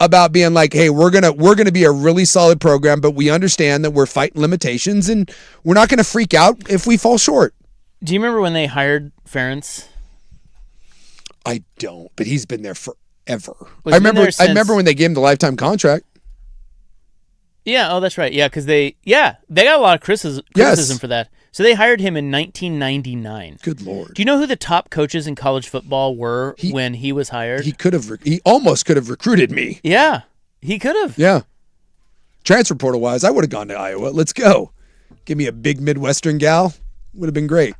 about being like, hey, we're gonna be a really solid program, but we understand that we're fighting limitations, and we're not gonna freak out if we fall short. Do you remember when they hired Ferentz? I don't, but he's been there forever. I remember when they gave him the lifetime contract. Yeah, oh, that's right. Yeah, because they got a lot of criticism for that. So they hired him in 1999. Good Lord. Do you know who the top coaches in college football were when he was hired? He almost could have recruited me. Yeah, he could have. Yeah. Transfer portal wise, I would have gone to Iowa. Let's go. Give me a big Midwestern gal. Would have been great.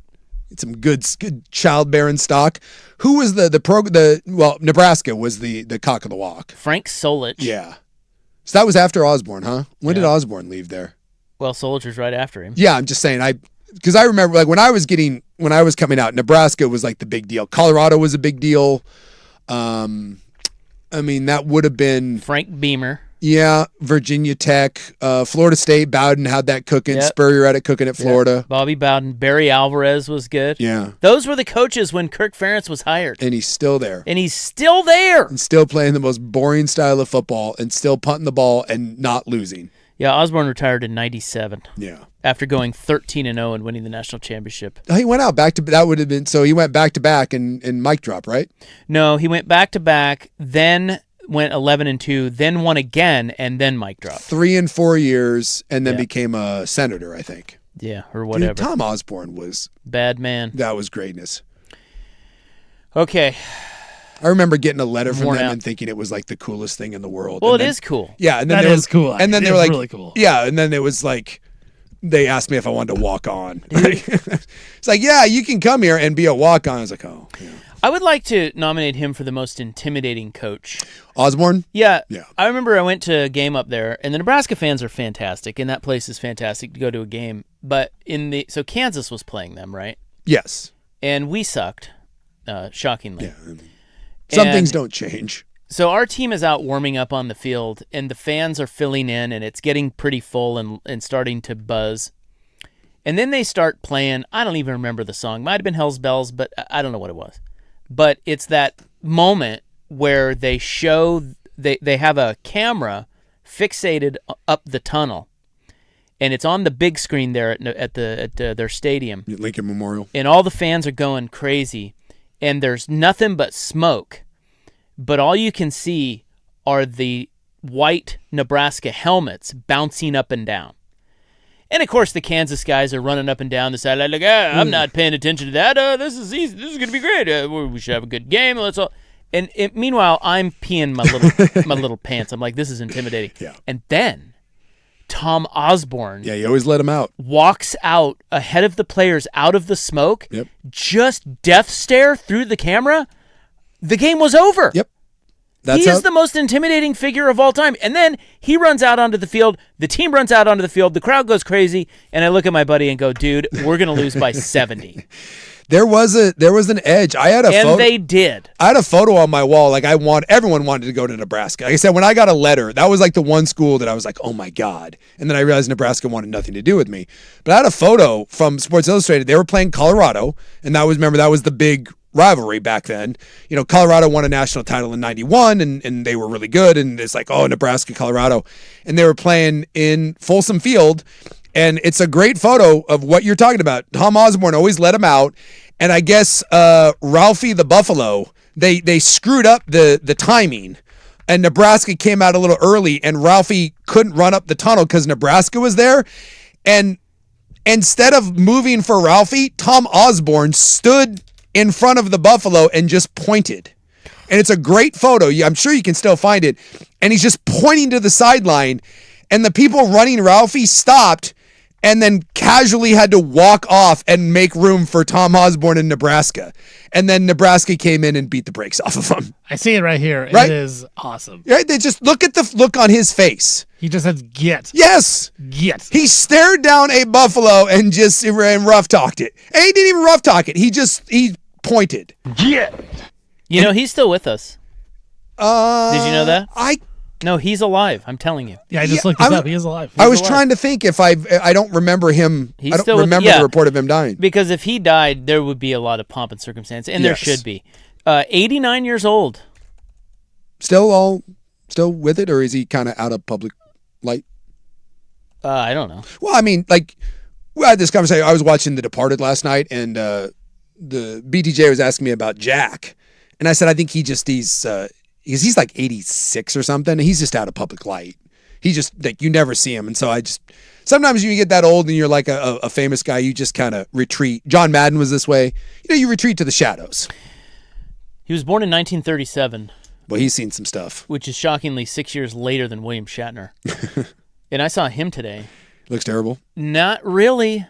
Get some good childbearing stock. Who was Nebraska was the cock of the walk. Frank Solich. Yeah. So that was after Osborne, huh? When did Osborne leave there? Well, Solich was right after him. Yeah, I'm just saying. Because I remember, like when I was coming out, Nebraska was like the big deal. Colorado was a big deal. I mean, that would have been Frank Beamer. Yeah, Virginia Tech, Florida State. Bowden had that cooking. Yep. Spurrier had it cooking at Florida. Yep. Bobby Bowden, Barry Alvarez was good. Yeah, those were the coaches when Kirk Ferentz was hired, and he's still there. And still playing the most boring style of football, and still punting the ball and not losing. Yeah, Osborne retired in '97. Yeah, after going 13-0 and winning the national championship. He went out back to that would have been so he went back to back and mic drop, right? No, he went back to back, then went 11-2, then won again, and then mic drop. 3 and 4 years, and then became a senator, I think. Yeah, or whatever. Dude, Tom Osborne was bad man. That was greatness. Okay. I remember getting a letter from them and thinking it was like the coolest thing in the world. Well, it is cool. Yeah, and then that is cool. And then they were like, really cool. Yeah, and then it was like, they asked me if I wanted to walk on. It's like, yeah, you can come here and be a walk on. I was like, oh. Yeah. I would like to nominate him for the most intimidating coach. Osborne? Yeah. I remember I went to a game up there, and the Nebraska fans are fantastic, and that place is fantastic to go to a game. But so Kansas was playing them, right? Yes. And we sucked, shockingly. Yeah. Some things don't change. So our team is out warming up on the field, and the fans are filling in, and it's getting pretty full and starting to buzz. And then they start playing, I don't even remember the song. Might have been Hell's Bells, but I don't know what it was. But it's that moment where they show, they have a camera fixated up the tunnel, and it's on the big screen there at their stadium. Lincoln Memorial. And all the fans are going crazy, and there's nothing but smoke. But all you can see are the white Nebraska helmets bouncing up and down. And, of course, the Kansas guys are running up and down the sideline like, I'm not paying attention to that. This is easy. This is going to be great. We should have a good game. Let's all. And meanwhile, I'm peeing my little pants. I'm like, this is intimidating. Yeah. And then Tom Osborne. Yeah, you always let him out. Walks out ahead of the players out of the smoke. Yep. Just death stare through the camera. The game was over. Yep. He is the most intimidating figure of all time. And then he runs out onto the field. The team runs out onto the field. The crowd goes crazy. And I look at my buddy and go, dude, we're going to lose by 70. There was an edge. And they did. I had a photo on my wall. Like everyone wanted to go to Nebraska. Like I said, when I got a letter, that was like the one school that I was like, oh my God. And then I realized Nebraska wanted nothing to do with me. But I had a photo from Sports Illustrated. They were playing Colorado. And that was the big rivalry back then. You know, Colorado won a national title in 91 and they were really good. And it's like, oh, Nebraska, Colorado. And they were playing in Folsom Field. And it's a great photo of what you're talking about. Tom Osborne always let him out. And I guess Ralphie the Buffalo they screwed up the timing, and Nebraska came out a little early, and Ralphie couldn't run up the tunnel because Nebraska was there. And instead of moving for Ralphie, Tom Osborne stood in front of the Buffalo and just pointed. And it's a great photo. I'm sure you can still find it. And he's just pointing to the sideline, and the people running Ralphie stopped and then casually had to walk off and make room for Tom Osborne in Nebraska. And then Nebraska came in and beat the brakes off of him. I see it right here. Right? It is awesome. Right? They just look at the look on his face. He just says, get. Yes. Get. He stared down a buffalo and rough talked it. And he didn't even rough talk it. He pointed. Get. You know, he's still with us. Did you know that? No, he's alive. I'm telling you. Yeah, I just looked this up. He is alive. I was trying to think if I don't remember him. I don't remember the report of him dying. Because if he died, there would be a lot of pomp and circumstance, and there should be. 89 years old. Still with it, or is he kind of out of public light? I don't know. Well, I mean, like, we had this conversation. I was watching The Departed last night, and the BTJ was asking me about Jack, and I said I think he's because he's like 86 or something, and he's just out of public light. He just, like, you never see him. And so sometimes you get that old and you're like a famous guy, you just kind of retreat. John Madden was this way. You retreat to the shadows. He was born in 1937. Well, he's seen some stuff. Which is shockingly 6 years later than William Shatner. And I saw him today. Looks terrible. Not really.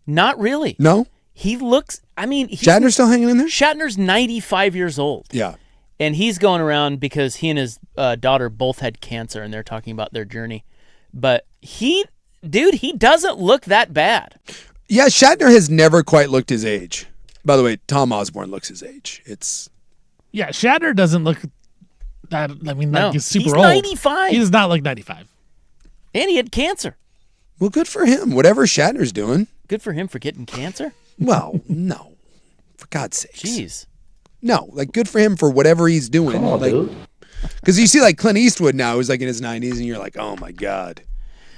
Not really. No? He looks, Shatner's still hanging in there? Shatner's 95 years old. Yeah. And he's going around because he and his daughter both had cancer, and they're talking about their journey. But he doesn't look that bad. Yeah, Shatner has never quite looked his age. By the way, Tom Osborne looks his age. Yeah, Shatner doesn't look that, no, he's super he's old. 95. He does not look 95. And he had cancer. Well, good for him. Whatever Shatner's doing. Good for him for getting cancer? Well, no. For God's sakes. Jeez. No, like, good for him for whatever he's doing. Come on, dude. Because you see, like, Clint Eastwood now who's like in his 90s, and you're like, oh my God.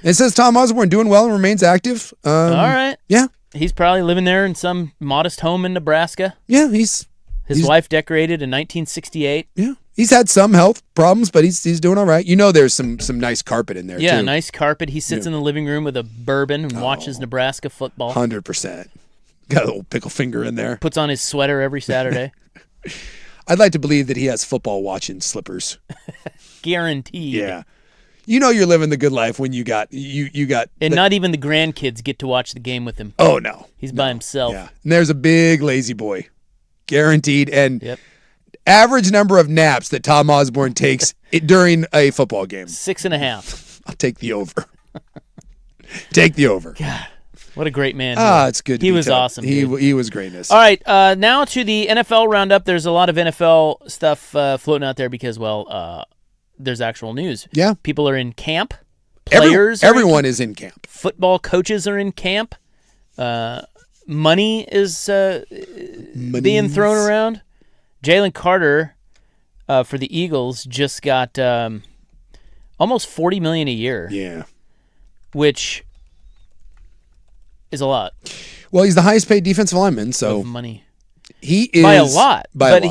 And it says Tom Osborne doing well and remains active. All right. Yeah. He's probably living there in some modest home in Nebraska. Yeah, his wife decorated in 1968. Yeah. He's had some health problems, but he's doing all right. There's some nice carpet in there, too. Yeah, nice carpet. He sits in the living room with a bourbon and watches Nebraska football. 100%. Got a little pickle finger in there. Puts on his sweater every Saturday. I'd like to believe that he has football watching slippers. Guaranteed. Yeah. You're living the good life when you got and not even the grandkids get to watch the game with him. Oh no. He's by himself. Yeah. And there's a big lazy boy. Guaranteed. And average number of naps that Tom Osborne takes during a football game. 6.5. I'll take the over. Take the over. God. What a great man. It's good. He was awesome. He was greatness. All right, now to the NFL roundup. There's a lot of NFL stuff floating out there because, there's actual news. Yeah. People are in camp. Players. Everyone is in camp. Football coaches are in camp. Money is being thrown around. Jalen Carter for the Eagles just got almost $40 million a year. Yeah. Which is a lot. Well, he's the highest paid defensive lineman, so of money. He is by a lot. But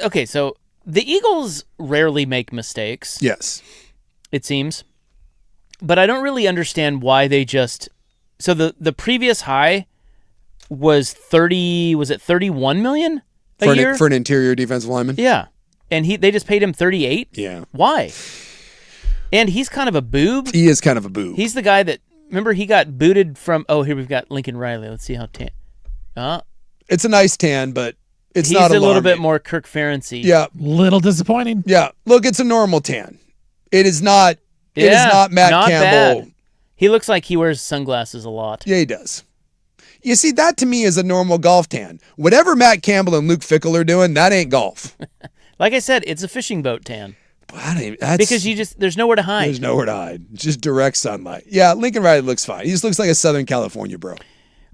okay, so the Eagles rarely make mistakes. Yes. It seems. But I don't really understand why they just so the previous high was 31 million a year? For an interior defensive lineman? Yeah. And they just paid him 38? Yeah. Why? And he's kind of a boob. He is kind of a boob. He's the guy that remember, he got booted from. Oh, here we've got Lincoln Riley. Let's see how tan. It's a nice tan, but it's he's not a little bit more Kirk Ferency. Yeah, little disappointing. Yeah, look, it's a normal tan. It is not. It is not Matt Campbell. Bad. He looks like he wears sunglasses a lot. Yeah, he does. You see, that to me is a normal golf tan. Whatever Matt Campbell and Luke Fickell are doing, that ain't golf. Like I said, it's a fishing boat tan. That's, because there's nowhere to hide. There's nowhere to hide. It's just direct sunlight. Yeah, Lincoln Riley looks fine. He just looks like a Southern California bro.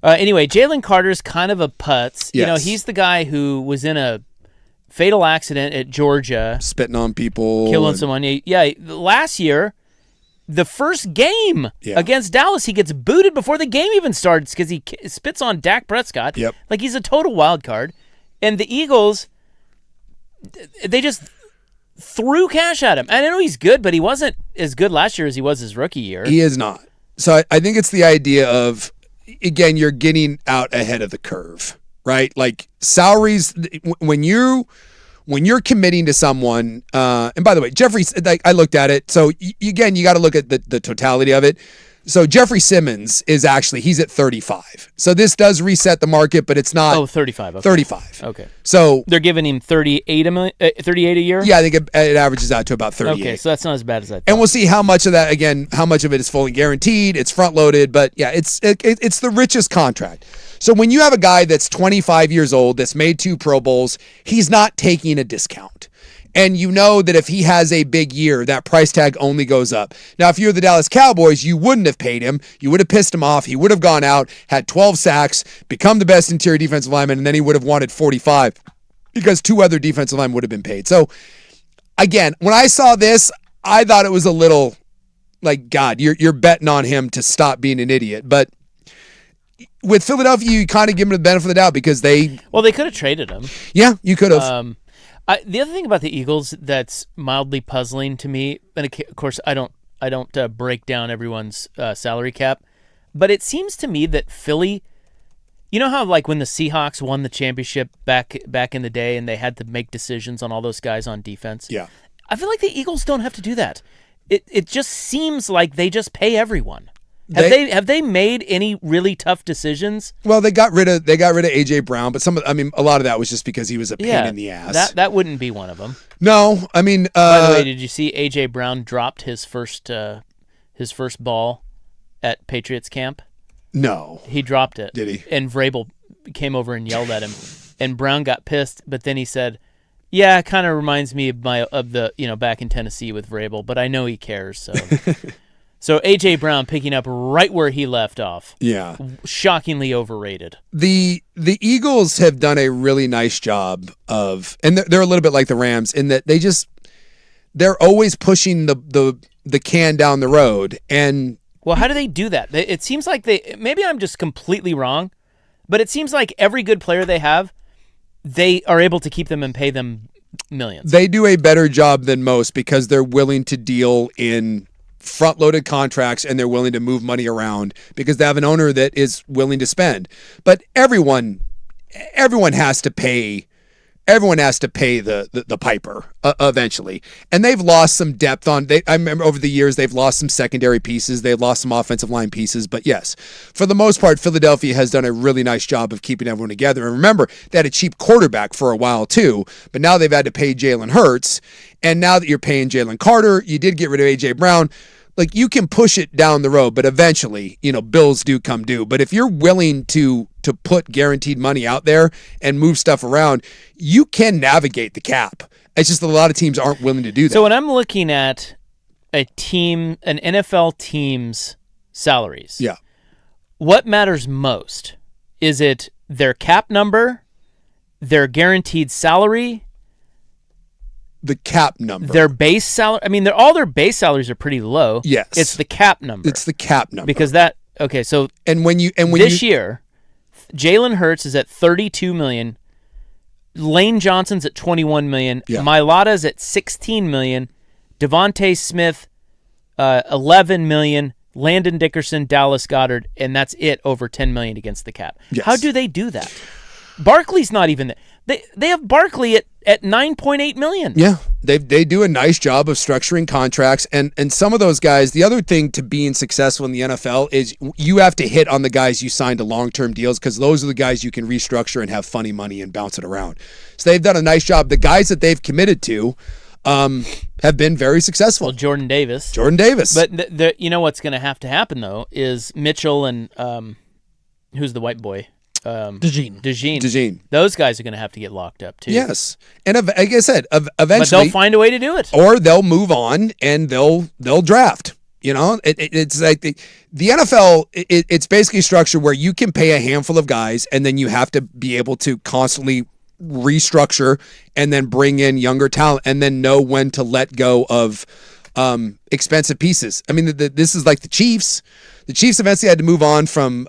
Anyway, Jalen Carter's kind of a putz. Yes. He's the guy who was in a fatal accident at Georgia. Spitting on people. Killing someone. Yeah, last year, the first game against Dallas, he gets booted before the game even starts because he spits on Dak Prescott. Yep. Like he's a total wild card. And the Eagles they just threw cash at him. And I know he's good, but he wasn't as good last year as he was his rookie year. He is not. So I think it's the idea of, again, you're getting out ahead of the curve, right? Like salaries, when you're committing to someone, and by the way, Jeffrey, like, I looked at it. So again, you got to look at the totality of it. So Jeffrey Simmons he's at 35. So this does reset the market, but it's not. 35. Okay. 35. Okay. So they're giving him 38 a year? Yeah, I think it averages out to about 38. Okay, so that's not as bad as I thought. And we'll see how much of that, again, how much of it is fully guaranteed. It's front loaded, but yeah, it's the richest contract. So when you have a guy that's 25 years old, that's made 2 Pro Bowls, he's not taking a discount. And you know that if he has a big year, that price tag only goes up. Now, if you're the Dallas Cowboys, you wouldn't have paid him. You would have pissed him off. He would have gone out, had 12 sacks, become the best interior defensive lineman, and then he would have wanted 45 because 2 other defensive linemen would have been paid. So, again, when I saw this, I thought it was a little like, God, you're betting on him to stop being an idiot. But with Philadelphia, you kind of give him the benefit of the doubt because they could have traded him. Yeah, you could have. The other thing about the Eagles that's mildly puzzling to me, and of course I don't break down everyone's salary cap, but it seems to me that Philly, you know how like when the Seahawks won the championship back in the day and they had to make decisions on all those guys on defense? Yeah. I feel like the Eagles don't have to do that. It just seems like they just pay everyone. Have they made any really tough decisions? Well, they got rid of AJ Brown, but a lot of that was just because he was a pain in the ass. That wouldn't be one of them. No, I mean. By the way, did you see AJ Brown dropped his first ball at Patriots camp? No, he dropped it. Did he? And Vrabel came over and yelled at him, and Brown got pissed. But then he said, "Yeah, it kind of reminds me of the back in Tennessee with Vrabel, but I know he cares." So. So A.J. Brown picking up right where he left off. Yeah. Shockingly overrated. The Eagles have done a really nice job of, and they're a little bit like the Rams in that they're always pushing the can down the road. And well, how do they do that? It seems like maybe I'm just completely wrong, but it seems like every good player they have, they are able to keep them and pay them millions. They do a better job than most because they're willing to deal in front-loaded contracts and they're willing to move money around because they have an owner that is willing to spend. But everyone has to pay. Everyone has to pay the piper eventually, and they've lost some depth I remember over the years they've lost some secondary pieces, they've lost some offensive line pieces, but yes, for the most part, Philadelphia has done a really nice job of keeping everyone together. And remember, they had a cheap quarterback for a while too, but now they've had to pay Jalen Hurts, and now that you're paying Jalen Carter, you did get rid of AJ Brown. Like, you can push it down the road, but eventually, bills do come due. But if you're willing to put guaranteed money out there and move stuff around, you can navigate the cap. It's just that a lot of teams aren't willing to do that. So when I'm looking at an NFL team's salaries, yeah, what matters most? Is it their cap number, their guaranteed salary, the cap number, their base salary? I mean, all their base salaries are pretty low. Yes, it's the cap number. It's the cap number because So when this year, Jalen Hurts is at $32 million. Lane Johnson's at $21 million. Yeah. Mailata's at $16 million. Devontae Smith, $11 million. Landon Dickerson, Dallas Goedert, and that's it, over $10 million against the cap. Yes. How do they do that? Barkley's not even there. They have Barkley at $9.8 million. Yeah, they do a nice job of structuring contracts, and some of those guys. The other thing to being successful in the NFL is you have to hit on the guys you signed to long-term deals because those are the guys you can restructure and have funny money and bounce it around. So they've done a nice job. The guys that they've committed to have been very successful. Well, Jordan Davis. But you know what's going to happen though is Mitchell and who's the white boy? DeJean. Those guys are going to have to get locked up too. Yes, and like I said, eventually, but they'll find a way to do it, or they'll move on and they'll draft. It's like the NFL. It's basically structured where you can pay a handful of guys, and then you have to be able to constantly restructure and then bring in younger talent, and then know when to let go of expensive pieces. I mean, this is like the Chiefs. The Chiefs eventually had to move on from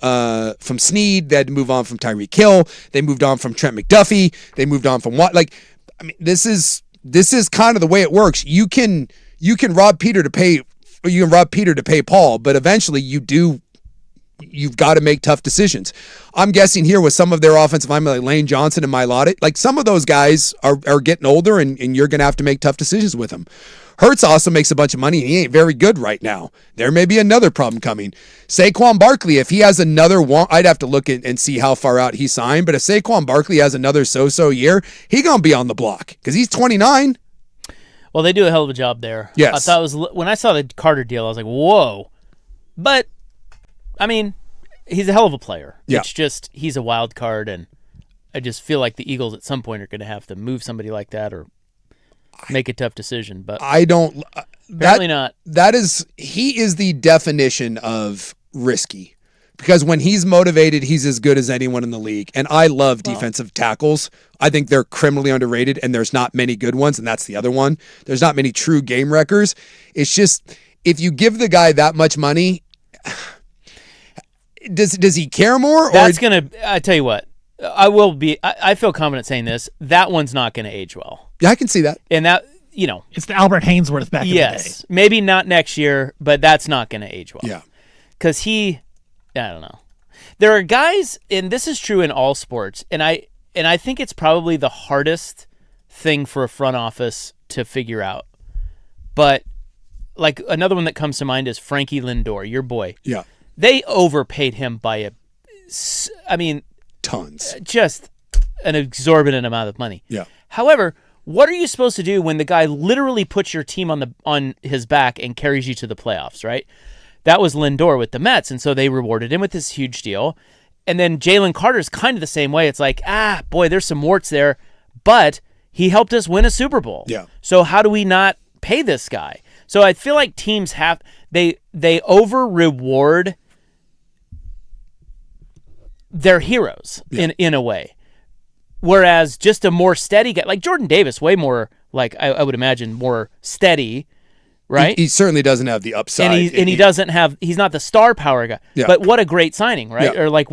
Snead. They had to move on from Tyreek Hill. They moved on from Trent McDuffie. They moved on from what? Like, I mean, this is kind of the way it works. You can rob Peter to pay Paul, but eventually you've got to make tough decisions. I'm guessing here with some of their offensive linemen like Lane Johnson and Mailata, like some of those guys are getting older and you're going to have to make tough decisions with them. Hurts also makes a bunch of money and he ain't very good right now. There may be another problem coming. Saquon Barkley, if he has another one, I'd have to look and see how far out he signed, but if Saquon Barkley has another so-so year, he going to be on the block because he's 29. Well, they do a hell of a job there. Yes. I thought it was, when I saw the Carter deal, I was like, whoa. But, I mean, he's a hell of a player. Yeah. It's just, he's a wild card, and I just feel like the Eagles at some point are going to have to move somebody like that or make a tough decision. But I don't. apparently not. He is the definition of risky. Because when he's motivated, he's as good as anyone in the league. And I love defensive tackles. I think they're criminally underrated, and there's not many good ones, and that's the other one. There's not many true game wreckers. It's just, if you give the guy that much money, does he care more? That's going to, I tell you what, I feel confident saying this, that one's not going to age well. Yeah, I can see that. And that, It's the Albert Hainsworth back in the day. Yes, maybe not next year, but that's not going to age well. Yeah. Because I don't know. There are guys, and this is true in all sports, and I think it's probably the hardest thing for a front office to figure out. But like another one that comes to mind is Frankie Lindor, your boy. Yeah. They overpaid him by tons. Just an exorbitant amount of money. Yeah. However, what are you supposed to do when the guy literally puts your team on his back and carries you to the playoffs, right? That was Lindor with the Mets, and so they rewarded him with this huge deal. And then Jalen Carter's kind of the same way. It's like, boy, there's some warts there, but he helped us win a Super Bowl. Yeah. So how do we not pay this guy? So I feel like teams they over-reward their heroes in a way. Whereas just a more steady guy, like Jordan Davis, way more, like I would imagine, more steady, right? He certainly doesn't have the upside. And he doesn't have, he's not the star power guy. Yeah. But what a great signing, right? Yeah. Or like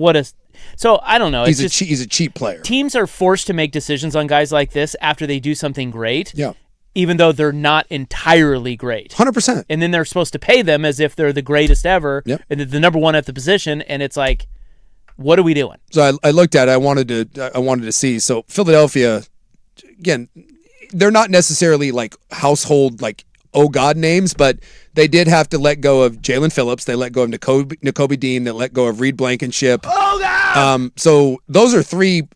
so I don't know. He's It's a cheap player. Teams are forced to make decisions on guys like this after they do something great. Yeah. Even though they're not entirely great. 100%. And then they're supposed to pay them as if they're the greatest ever. Yep. And the number one at the position. And it's like, what are we doing? So I looked at it. I wanted to see. So Philadelphia, again, they're not necessarily like household, like, oh God names, but they did have to let go of Jalen Phillips. They let go of Nakobe Dean. They let go of Reed Blankenship. Oh God! So those are three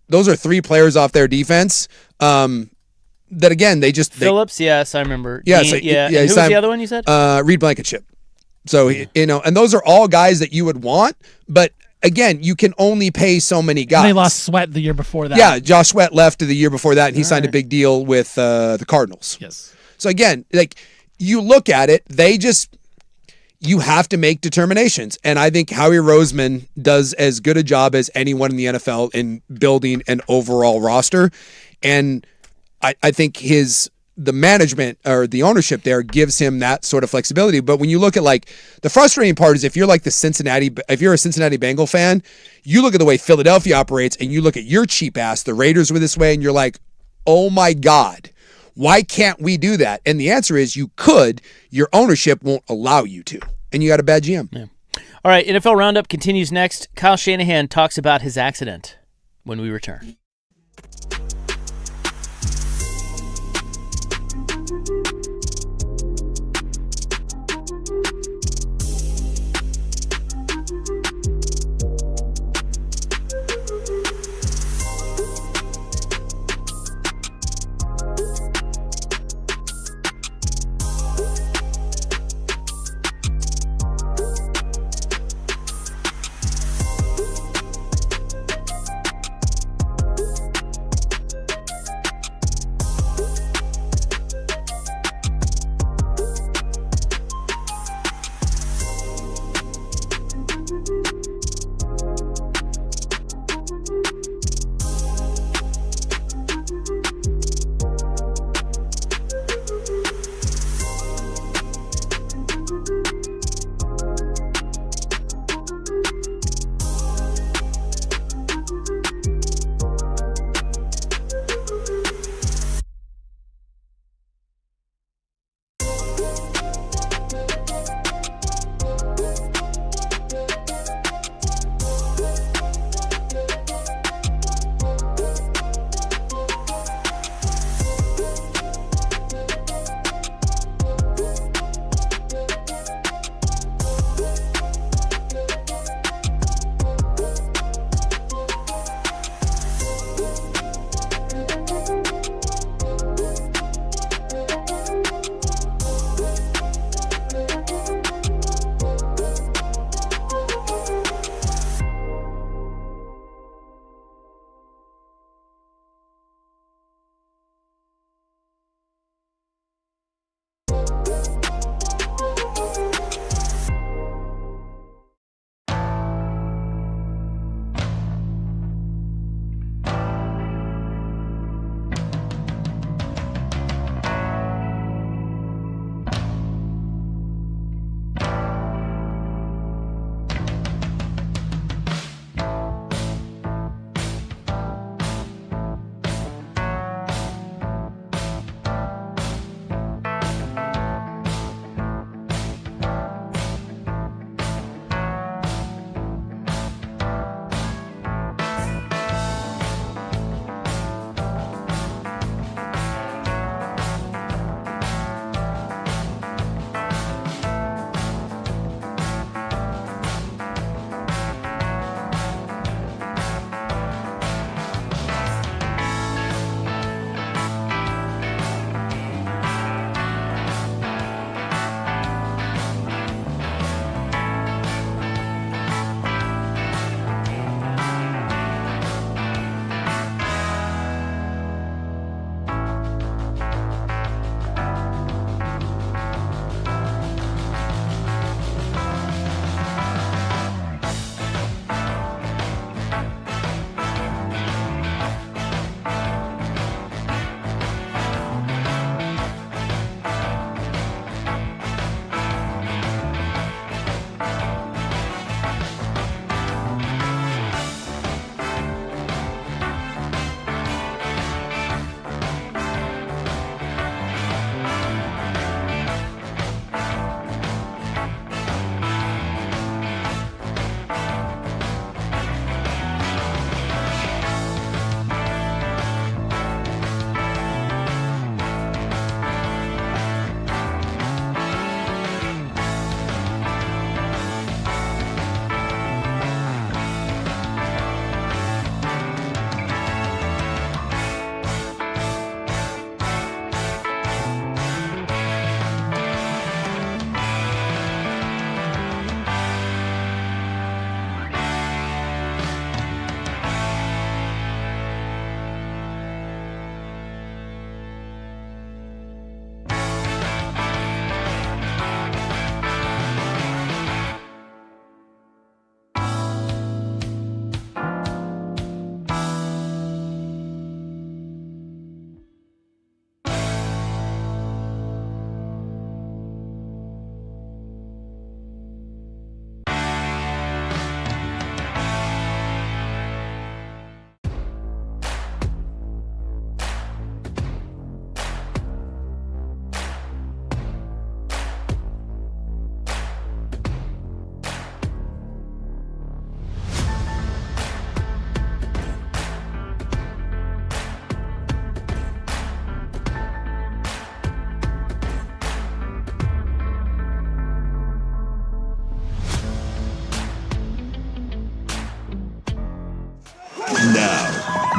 players off their defense. That again, Phillips, yes, I remember. Yeah, Dean, yeah. And who was the other one you said? Reed Blankenship. So and those are all guys that you would want, but again, you can only pay so many guys. And they lost Sweat the year before that. Yeah, Josh Sweat left the year before that, and he signed a big deal with the Cardinals. Yes. So again, like you look at it, you have to make determinations. And I think Howie Roseman does as good a job as anyone in the NFL in building an overall roster. And I think the management or the ownership there gives him that sort of flexibility. But when you look at like the frustrating part is if you're a Cincinnati Bengal fan, you look at the way Philadelphia operates and you look at your cheap ass, the Raiders were this way, and you're like, oh my God, why can't we do that? And the answer is you could, your ownership won't allow you to. And you got a bad GM. Yeah. All right, NFL Roundup continues next. Kyle Shanahan talks about his accident when we return.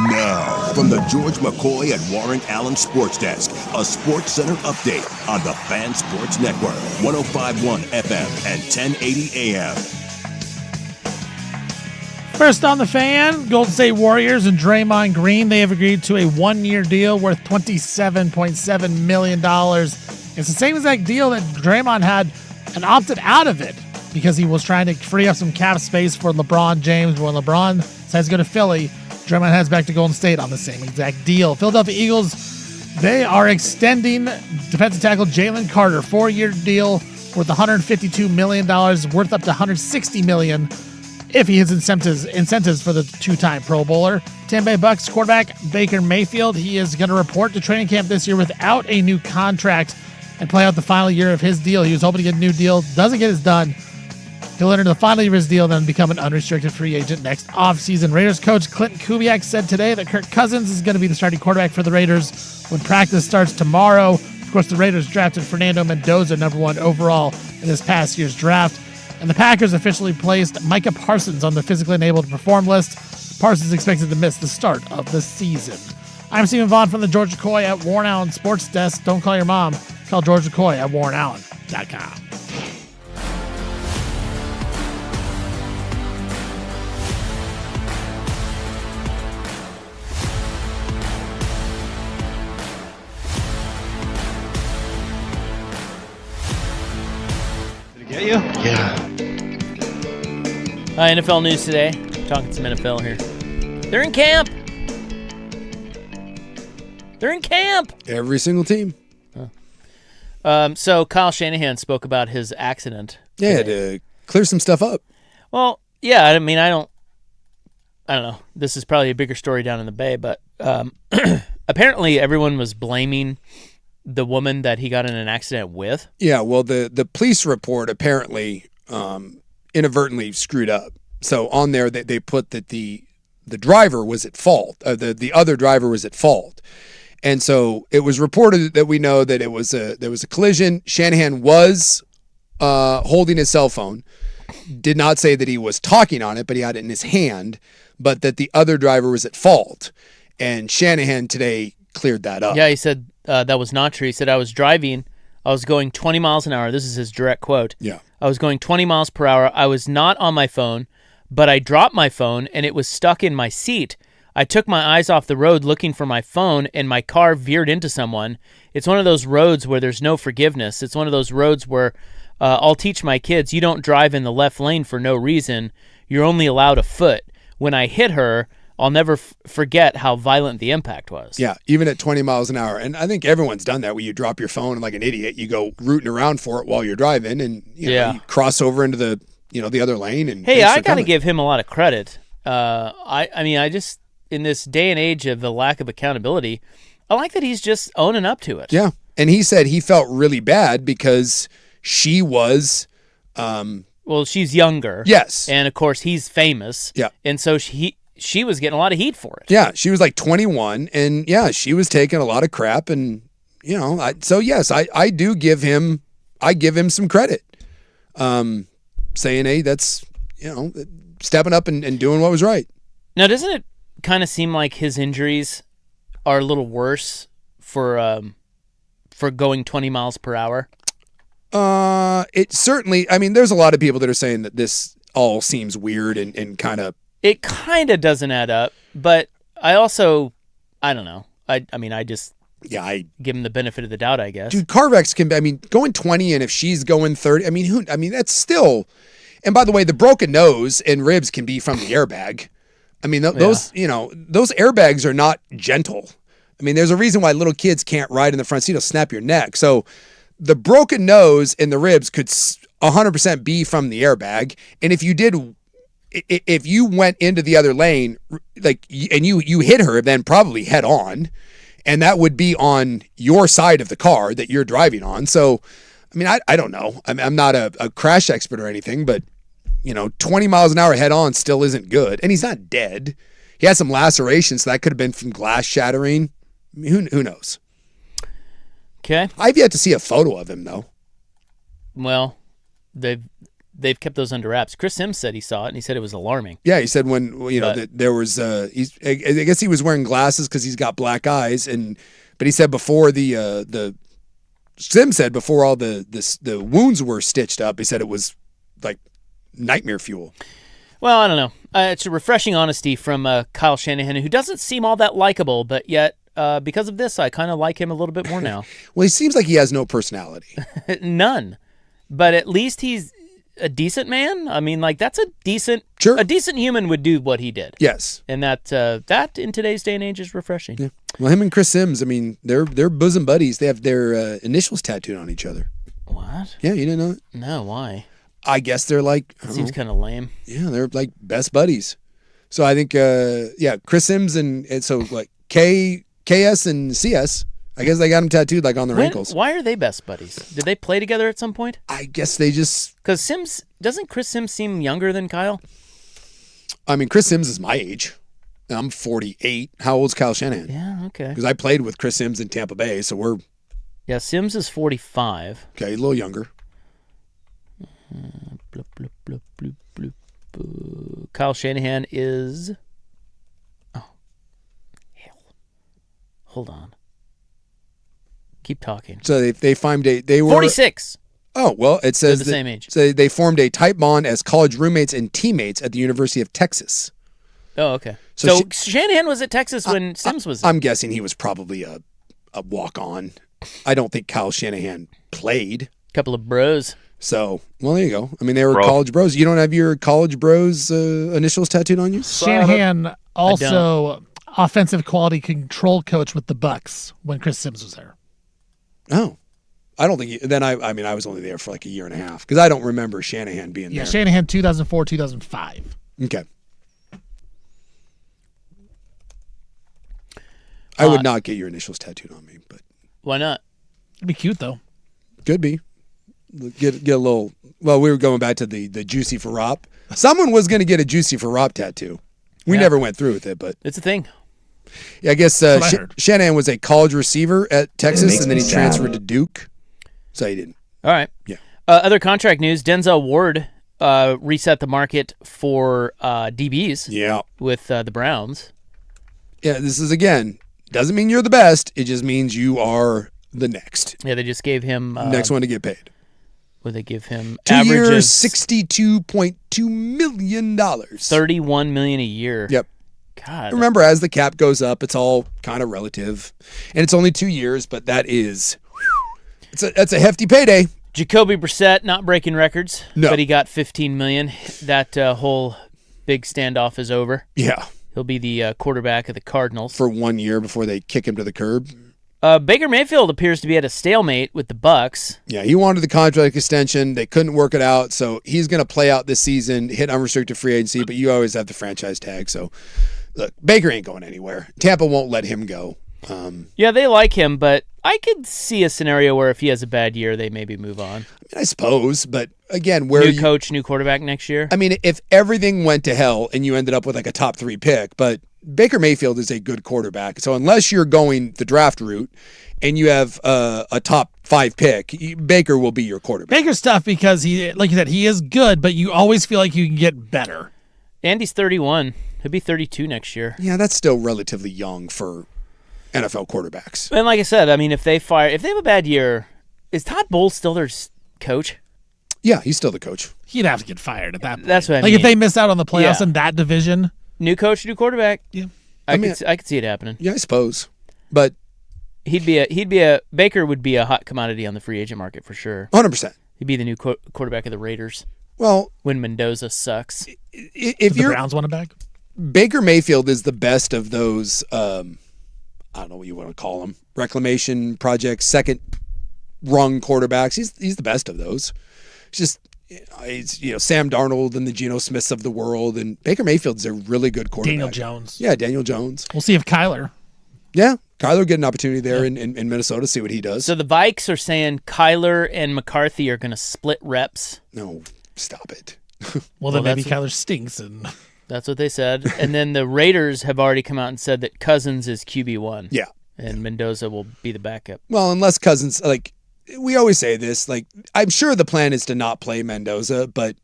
Now, from the George McCoy and Warren Allen Sports Desk, a Sports Center update on the Fan Sports Network, 105.1 FM and 1080 AM. First on the Fan, Golden State Warriors and Draymond Green, they have agreed to a one-year deal worth $27.7 million. It's the same exact deal that Draymond had and opted out of it because he was trying to free up some cap space for LeBron James. When LeBron decides to go to Philly, Draymond heads back to Golden State on the same exact deal. Philadelphia Eagles, they are extending defensive tackle Jalen Carter, 4-year deal worth $152 million, worth up to $160 million if he hits incentives for the two-time Pro Bowler. Tampa Bay Bucks quarterback Baker Mayfield, he is going to report to training camp this year without a new contract and play out the final year of his deal. He was hoping to get a new deal, doesn't get his done. He'll enter the final year of his deal, then become an unrestricted free agent next offseason. Raiders coach Clinton Kubiak said today that Kirk Cousins is going to be the starting quarterback for the Raiders when practice starts tomorrow. Of course, the Raiders drafted Fernando Mendoza, number 1 overall in this past year's draft. And the Packers officially placed Micah Parsons on the physically unable to perform list. Parsons is expected to miss the start of the season. I'm Stephen Vaughn from the George McCoy at Warren Allen Sports Desk. Don't call your mom. Call George McCoy at WarrenAllen.com. Get you? Yeah. NFL news today. Talking some NFL here. They're in camp. They're in camp. Every single team. So Kyle Shanahan spoke about his accident. Yeah, to clear some stuff up. Well, yeah. I mean, I don't know. This is probably a bigger story down in the Bay, but apparently everyone was blaming the woman that he got in an accident with. Yeah, well, the police report apparently inadvertently screwed up. So on there, they put that the driver was at fault. The other driver was at fault. And so it was reported that we know that there was a collision. Shanahan was holding his cell phone. Did not say that he was talking on it, but he had it in his hand. But that the other driver was at fault. And Shanahan today cleared that up. Yeah, he said that was not true. He said, I was driving. I was going 20 miles an hour. This is his direct quote. Yeah. I was going 20 miles per hour. I was not on my phone, but I dropped my phone and it was stuck in my seat. I took my eyes off the road looking for my phone and my car veered into someone. It's one of those roads where there's no forgiveness. It's one of those roads where I'll teach my kids, you don't drive in the left lane for no reason. You're only allowed a foot. When I hit her, I'll never forget how violent the impact was. Yeah, even at 20 miles an hour. And I think everyone's done that where you drop your phone and like an idiot, you go rooting around for it while you're driving and you cross over into the other lane. And hey, I got to give him a lot of credit. I just, in this day and age of the lack of accountability, I like that he's just owning up to it. Yeah. And he said he felt really bad because she was... well, she's younger. Yes. And, of course, he's famous. Yeah. And so she was getting a lot of heat for it. Yeah, she was like 21, and yeah, she was taking a lot of crap, and so yes, I give him some credit, saying, hey, that's stepping up and doing what was right. Now, doesn't it kind of seem like his injuries are a little worse for going 20 miles per hour? It certainly. I mean, there's a lot of people that are saying that this all seems weird and kind of. It kind of doesn't add up, but I don't know. I just give him the benefit of the doubt, I guess. Dude, car wrecks can be, going 20 and if she's going 30, that's still, and by the way, the broken nose and ribs can be from the airbag. Those airbags are not gentle. There's a reason why little kids can't ride in the front seat. It'll snap your neck. So the broken nose and the ribs could 100% be from the airbag. And if you went into the other lane, and you hit her, then probably head on, and that would be on your side of the car that you're driving on. So, I don't know. I'm not a crash expert or anything, but 20 miles an hour head on still isn't good. And he's not dead. He has some lacerations, so that could have been from glass shattering. Who knows? Okay. I've yet to see a photo of him though. Well, they've kept those under wraps. Chris Sims said he saw it, and he said it was alarming. Yeah, he said when that there was. I guess he was wearing glasses because he's got black eyes, but he said before Sim said before all the wounds were stitched up, he said it was like nightmare fuel. Well, I don't know. It's a refreshing honesty from Kyle Shanahan, who doesn't seem all that likable, but yet because of this, I kind of like him a little bit more now. Well, he seems like he has no personality. None. But at least he's a decent man. I mean, like, that's a decent human would do what he did. Yes. And that in today's day and age is refreshing. Yeah. Well, him and Chris Sims, I mean, they're bosom buddies. They have their initials tattooed on each other. What? Yeah, you didn't know that? No, why? I guess they're like... Seems kind of lame. Yeah, they're like best buddies. So I think, Chris Sims and so like KS and CS, I guess they got them tattooed like on their ankles. Why are they best buddies? Did they play together at some point? I guess they just... Because doesn't Chris Sims seem younger than Kyle? I mean, Chris Sims is my age. I'm 48. How old's Kyle Shanahan? Yeah, okay. Because I played with Chris Sims in Tampa Bay, so we're... Yeah, Sims is 45. Okay, a little younger. Bloop, bloop, bloop, bloop, bloop. Kyle Shanahan is... Oh. Hell. Hold on. Keep talking. So they formed they were 46. Oh, well, it says they're the same age. So they formed a tight bond as college roommates and teammates at the University of Texas. Oh, okay. So Shanahan was at Texas when Sims was there. I'm guessing he was probably a walk-on. I don't think Kyle Shanahan played. Couple of bros. So, well, there you go. I mean, they were college bros. You don't have your college bros initials tattooed on you? Shanahan also offensive quality control coach with the Bucks when Chris Sims was there. Oh. I don't think then I was only there for like a year and a half because I don't remember Shanahan being there. Yeah, Shanahan 2004, 2005. Okay. I would not get your initials tattooed on me, but why not? It'd be cute though. Could be. Get a little. Well, we were going back to the Juicy for Rop. Someone was going to get a Juicy for Rop tattoo. We never went through with it, but it's a thing. Yeah, I guess Shanahan was a college receiver at Texas, and then he transferred to Duke. So he didn't. All right. Yeah. Other contract news: Denzel Ward reset the market for DBs. Yeah. With the Browns. Yeah, this is again doesn't mean you're the best. It just means you are the next. Yeah, they just gave him next one to get paid. Would they give him 2 years, $62.2 million. $31 million a year. Yep. God. Remember, as the cap goes up, it's all kind of relative, and it's only 2 years, but that is, that's a hefty payday. Jacoby Brissett not breaking records, no, but he got $15 million. That whole big standoff is over. Yeah, he'll be the quarterback of the Cardinals for 1 year before they kick him to the curb. Baker Mayfield appears to be at a stalemate with the Bucs. Yeah, he wanted the contract extension. They couldn't work it out, so he's going to play out this season, hit unrestricted free agency, but you always have the franchise tag. So, look, Baker ain't going anywhere. Tampa won't let him go. Yeah, they like him, but I could see a scenario where if he has a bad year, they maybe move on. I mean, I suppose, but again, new coach, new quarterback next year. I mean, if everything went to hell and you ended up with like a top 3 pick, but Baker Mayfield is a good quarterback. So unless you're going the draft route and you have a top 5 pick, Baker will be your quarterback. Baker's tough because he, like you said, he is good, but you always feel like you can get better. Andy's 31. He'll be 32 next year. Yeah, that's still relatively young for NFL quarterbacks. And like I said, I mean, if they have a bad year, is Todd Bowles still their coach? Yeah, he's still the coach. He'd have to get fired at that point. That's what I mean. Like if they miss out on the playoffs in that division. New coach, new quarterback. Yeah. I could see it happening. Yeah, I suppose. But Baker would be a hot commodity on the free agent market for sure. 100%. He'd be the new quarterback of the Raiders. Well, when Mendoza sucks. If the Browns want him back? Baker Mayfield is the best of those I don't know what you want to call them. Reclamation project, second rung quarterbacks. He's the best of those. It's just Sam Darnold and the Geno Smiths of the world, and Baker Mayfield's a really good quarterback. Daniel Jones. Yeah, Daniel Jones. We'll see if Kyler. Yeah, Kyler get an opportunity there in Minnesota, see what he does. So the Vikes are saying Kyler and McCarthy are going to split reps. No, stop it. Well, then maybe Kyler stinks. And that's what they said. And then the Raiders have already come out and said that Cousins is QB1. Yeah. And Mendoza will be the backup. Well, unless Cousins, like, we always say this, like, I'm sure the plan is to not play Mendoza, but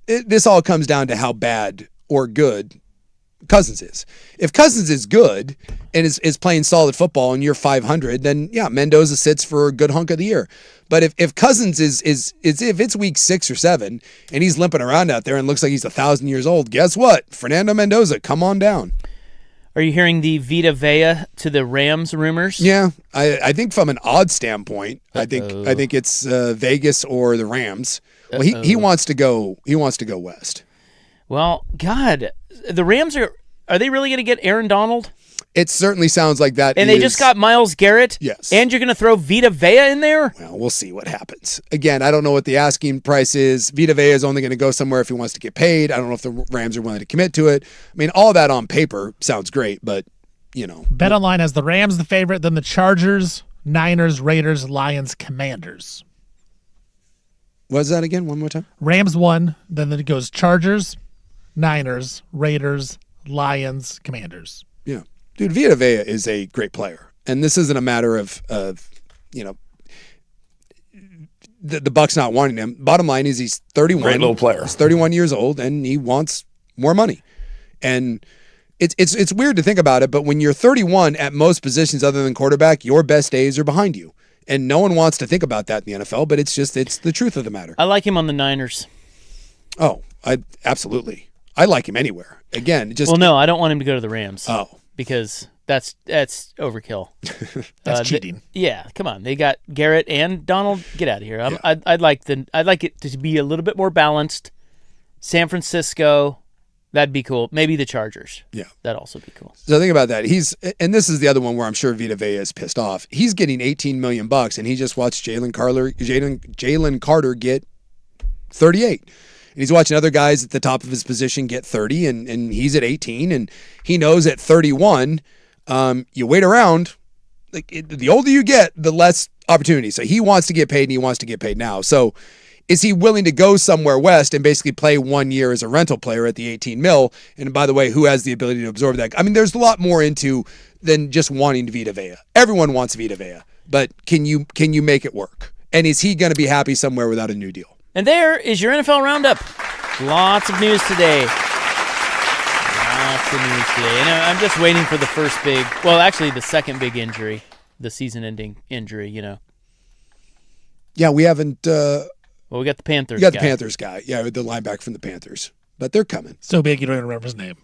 this all comes down to how bad or good Cousins is. If Cousins is good and is playing solid football and you're 500, then yeah, Mendoza sits for a good hunk of the year. But if Cousins is if it's week 6 or 7 and he's limping around out there and looks like he's 1,000 years old, guess what? Fernando Mendoza, come on down. Are you hearing the Vita Vea to the Rams rumors? Yeah, I think from an odd standpoint, I think it's Vegas or the Rams. Well, he wants to go. He wants to go west. Well, God, the Rams are they really going to get Aaron Donald? It certainly sounds like that. And they just got Myles Garrett? Yes. And you're going to throw Vita Vea in there? Well, we'll see what happens. Again, I don't know what the asking price is. Vita Vea is only going to go somewhere if he wants to get paid. I don't know if the Rams are willing to commit to it. I mean, all that on paper sounds great, but, you know. BetOnline has the Rams the favorite, then the Chargers, Niners, Raiders, Lions, Commanders. What is that again? One more time? Rams 1, then it goes Chargers, Niners, Raiders, Lions, Commanders. Yeah. Dude, Vita Vea is a great player. And this isn't a matter of you know, the Bucks not wanting him. Bottom line is he's 31. Great little player. He's 31 years old, and he wants more money. And it's weird to think about it, but when you're 31 at most positions other than quarterback, your best days are behind you. And no one wants to think about that in the NFL, but it's the truth of the matter. I like him on the Niners. Oh, absolutely. I like him anywhere. Again, just Well, no, I don't want him to go to the Rams. Oh. Because that's overkill. That's cheating. Yeah, come on. They got Garrett and Donald. Get out of here. I'd like it to be a little bit more balanced. San Francisco, that'd be cool. Maybe the Chargers. Yeah, that'd also be cool. So think about that. And this is the other one where I'm sure Vita Vea is pissed off. He's getting $18 million, and he just watched Jalen Carter get 38. And he's watching other guys at the top of his position get 30, and he's at 18, and he knows at 31, you wait around. The older you get, the less opportunity. So he wants to get paid, and he wants to get paid now. So is he willing to go somewhere west and basically play 1 year as a rental player at the 18 mil? And by the way, who has the ability to absorb that? I mean, there's a lot more into than just wanting Vita Vea. Everyone wants Vita Vea, but can you make it work? And is he going to be happy somewhere without a new deal? And there is your NFL Roundup. Lots of news today. And I'm just waiting for the first the second big injury, the season-ending injury, Yeah, we haven't... we got the Panthers guy. The Panthers guy. Yeah, the linebacker from the Panthers. But they're coming. So big you don't even remember his name.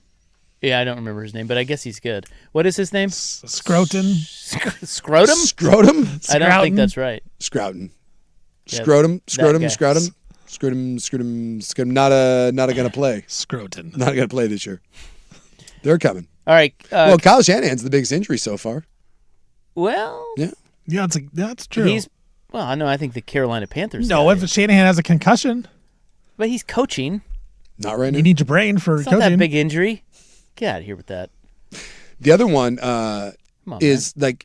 Yeah, I don't remember his name, but I guess he's good. What is his name? Scrotum. Scrotum? Scrotum? I don't think that's right. Scrotum. Yeah, Scrotum. Not gonna play. Scrotum. Not gonna play this year. They're coming. All right. Well, Kyle Shanahan's the biggest injury so far. Well. Yeah. Yeah, that's true. I think the Carolina Panthers. No, if Shanahan has a concussion. But he's coaching. Not right now. You need your brain for it's coaching. Not that big injury. Get out of here with that. The other one is man.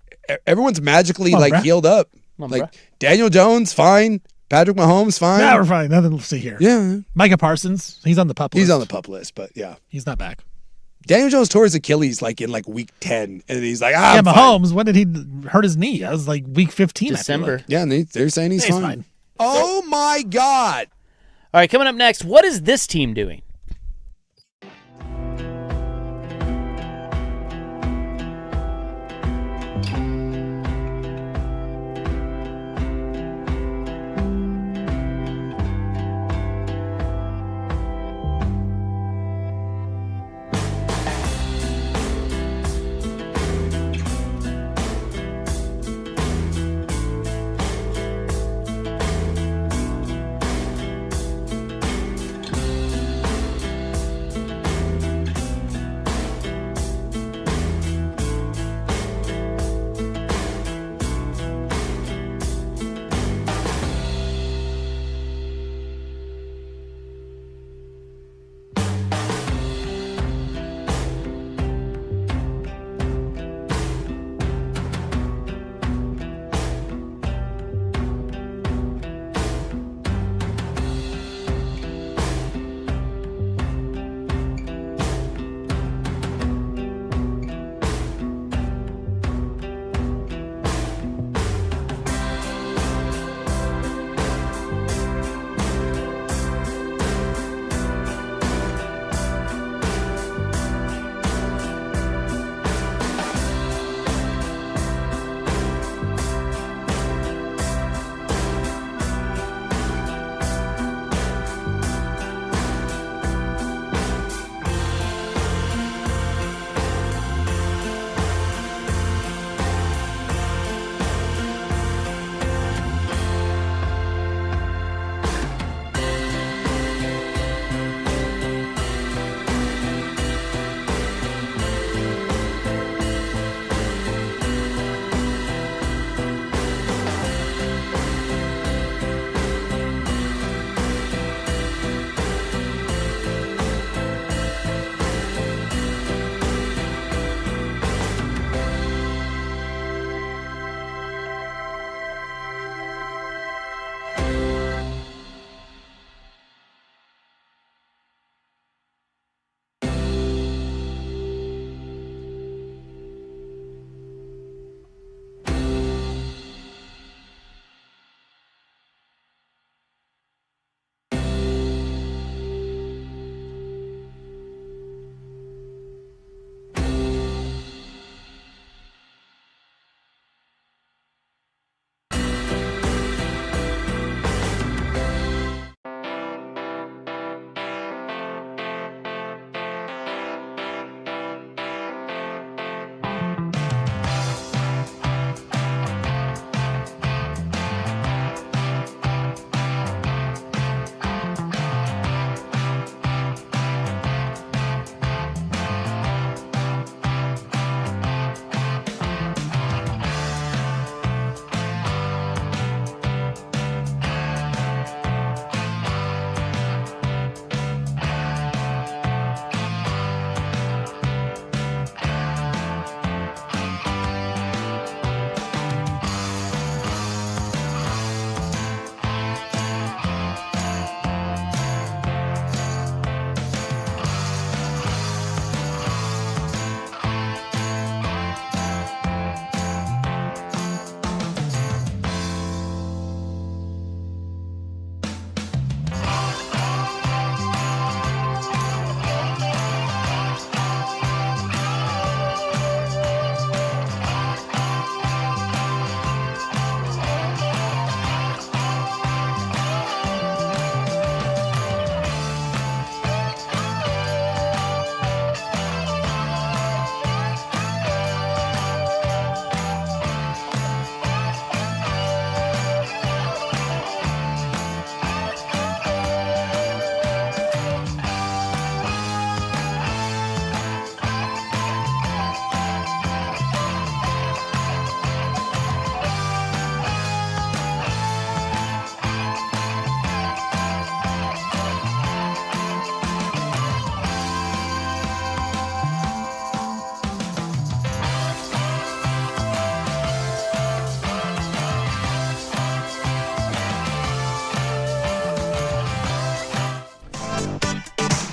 Everyone's magically healed up. Daniel Jones, fine. Patrick Mahomes, fine. Yeah, we're fine. Nothing to see here. Yeah. Micah Parsons, he's on the pup list. He's on the pup list, but yeah. He's not back. Daniel Jones tore his Achilles in week 10, and he's like, yeah, Mahomes, when did he hurt his knee? That was week 15. December. Yeah, and they're saying he's fine. Oh my God. All right, coming up next, what is this team doing?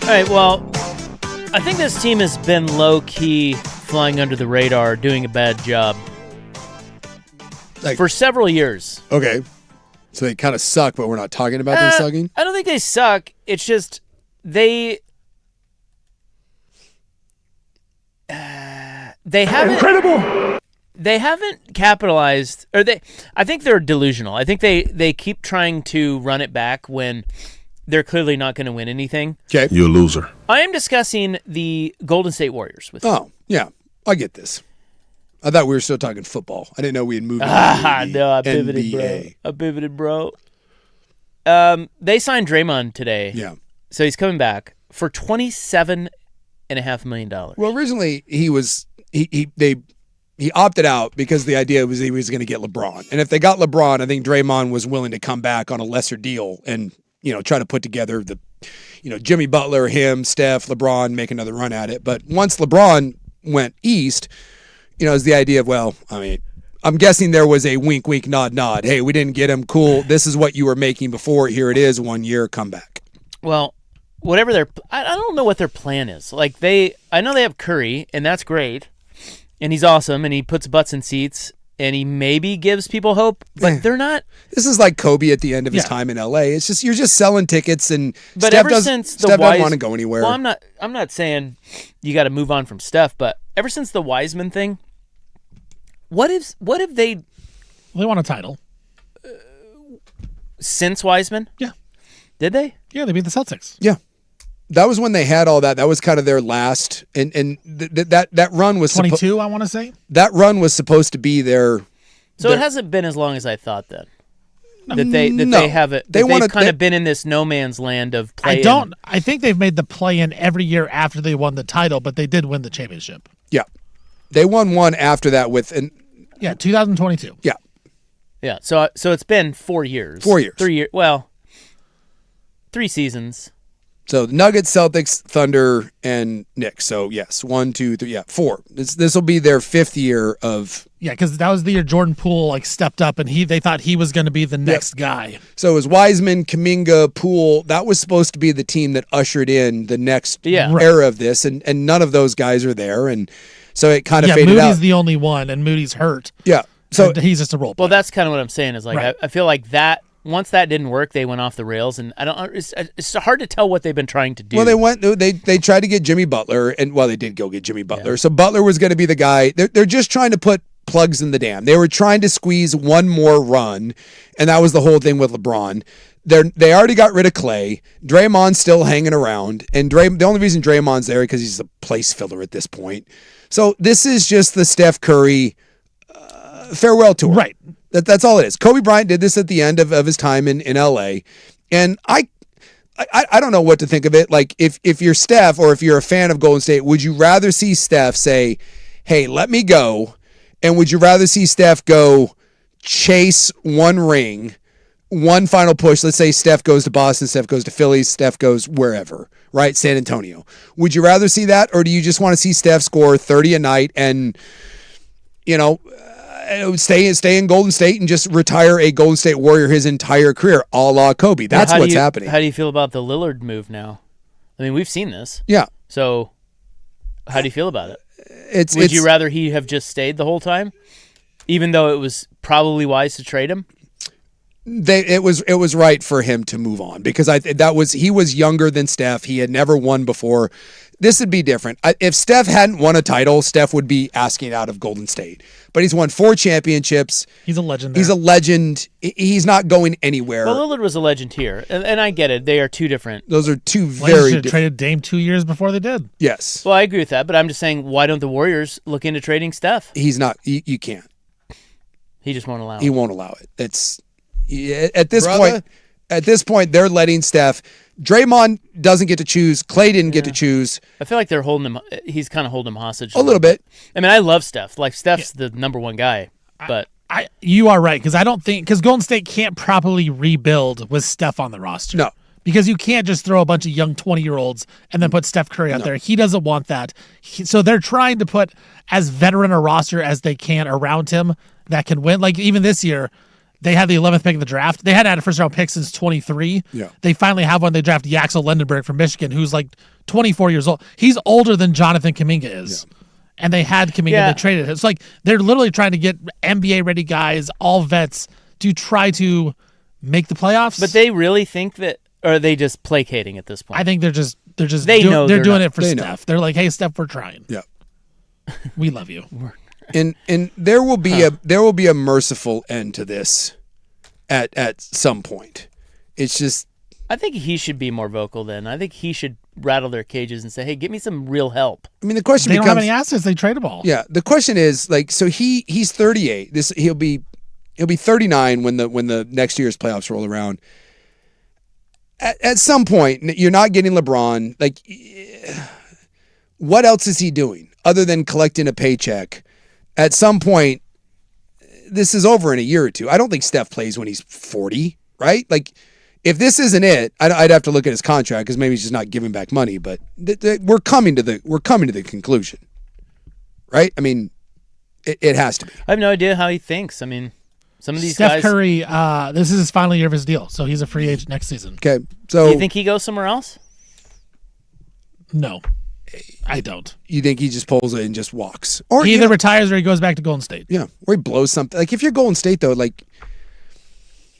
All right, well, I think this team has been low-key flying under the radar, doing a bad job for several years. Okay. So they kind of suck, but we're not talking about them sucking? I don't think they suck. It's just they haven't... Incredible! They haven't capitalized, or I think they're delusional. I think they keep trying to run it back when they're clearly not going to win anything. Okay. You're a loser. I am discussing the Golden State Warriors with you. Oh, yeah. I get this. I thought we were still talking football. I didn't know we had moved No, I pivoted, NBA. bro. I pivoted, bro. They signed Draymond today. Yeah. So he's coming back for $27.5 million. Well, originally he opted out because the idea was he was going to get LeBron. And if they got LeBron, I think Draymond was willing to come back on a lesser deal and, try to put together the, Jimmy Butler, him, Steph, LeBron, make another run at it. But once LeBron went east, is the idea of, I'm guessing there was a wink, wink, nod, nod. Hey, we didn't get him. Cool. This is what you were making before. Here it is. 1 year. Come back. Well, whatever I don't know what their plan is. I know they have Curry, and that's great. And he's awesome, and he puts butts in seats, and he maybe gives people hope, but they're not. This is like Kobe at the end of his time in LA. It's just, you're just selling tickets, and but Steph doesn't want to go anywhere. Well, I'm not saying you got to move on from Steph, but ever since the Wiseman thing, what if they won a title since Wiseman? Yeah. Did they? Yeah, they beat the Celtics. Yeah. That was when they had all that. That was kind of their last, and that run was 22. I want to say that run was supposed to be their. So it hasn't been as long as I thought then. They have it. They've kind of been in this no man's land of play. I think they've made the play in every year after they won the title, but they did win the championship. Yeah, they won one after that with 2022. Yeah, yeah. So it's been 4 years. 4 years. 3 years. Well, 3 seasons. So Nuggets, Celtics, Thunder, and Knicks. So yes, 1, 2, 3, 4. This will be their 5th year of. Yeah, because that was the year Jordan Poole stepped up, and they thought he was going to be the next guy. So it was Wiseman, Kuminga, Poole. That was supposed to be the team that ushered in the next era of this, and none of those guys are there, and so it kind of faded Moody's out. Moody's the only one, and Moody's hurt. Yeah, so he's just a role player. Well, that's kind of what I'm saying. Is I feel like that. Once that didn't work, they went off the rails, and it's hard to tell what they've been trying to do. Well, they tried to get Jimmy Butler, and they did go get Jimmy Butler. Yeah. So Butler was going to be the guy. They're just trying to put plugs in the dam. They were trying to squeeze one more run, and that was the whole thing with LeBron. They already got rid of Clay. Draymond's still hanging around, and the only reason Draymond's there because he's a place filler at this point. So this is just the Steph Curry farewell tour. Right. That's all it is. Kobe Bryant did this at the end of his time in LA. And I don't know what to think of it. Like if you're Steph or if you're a fan of Golden State, would you rather see Steph say, hey, let me go? And would you rather see Steph go chase one ring, one final push? Let's say Steph goes to Boston, Steph goes to Philly, Steph goes wherever, right? San Antonio. Would you rather see that? Or do you just want to see Steph score 30 a night and, stay in Golden State and just retire a Golden State Warrior his entire career, a la Kobe? That's what's happening. How do you feel about the Lillard move now? I mean, we've seen this. Yeah. So, how do you feel about it? Would you rather he have just stayed the whole time, even though it was probably wise to trade him? It was right for him to move on because he was younger than Steph. He had never won before. This would be different. If Steph hadn't won a title, Steph would be asking out of Golden State. But he's won 4 championships. He's a legend. He's a legend. He's not going anywhere. Well, Lillard was a legend here, and I get it. They are two different. Those are two very different. Traded Dame 2 years before they did. Yes. Well, I agree with that, but I'm just saying, why don't the Warriors look into trading Steph? He's not. You can't. He just won't allow it. He won't allow it. It's at this point. At this point, they're letting Steph. Draymond doesn't get to choose. Clay didn't get to choose. I feel like they're holding him. He's kind of holding him hostage a little bit. I mean, I love Steph. Like Steph's the number one guy. But you are right because Golden State can't properly rebuild with Steph on the roster. No, because you can't just throw a bunch of young 20-year-olds and then put Steph Curry out there. He doesn't want that. So they're trying to put as veteran a roster as they can around him that can win. Like even this year, They had the 11th pick of the draft. They hadn't had a first-round pick since 23. Yeah. They finally have one. They draft Yaxel Lindenberg from Michigan, who's like 24 years old. He's older than Jonathan Kuminga is. Yeah. And they had Kuminga. Yeah. They traded him. It's like they're literally trying to get NBA-ready guys, all vets, to try to make the playoffs. But they really think that, or are they just placating at this point? I think they're just They know they're doing not. it for Steph. They're like, hey, Steph, we're trying. Yeah. We love you. And there will be a merciful end to this at some point. It's just, I think he should be more vocal then. I think he should rattle their cages and say, hey, get me some real help. I mean, the question They becomes, don't have any assets. They trade them all. yeah, the question is like, so he's 38. He'll be 39 when the next year's playoffs roll around. At some point, you're not getting LeBron. Like, what else is he doing other than collecting a paycheck? At some point, this is over in a year or two. I don't think Steph plays when he's 40, right? Like, if this isn't it, I'd have to look at his contract because maybe he's just not giving back money. But we're coming to the conclusion, right? I mean, it has to be. I have no idea how he thinks. I mean, some of these Steph guys. Curry, this is his final year of his deal, so he's a free agent next season. Okay, so Do you think he goes somewhere else? No, I don't. you think he just pulls it and just walks, or He either retires or he goes back to Golden State. yeah, or he blows something. Like if you're Golden State though, like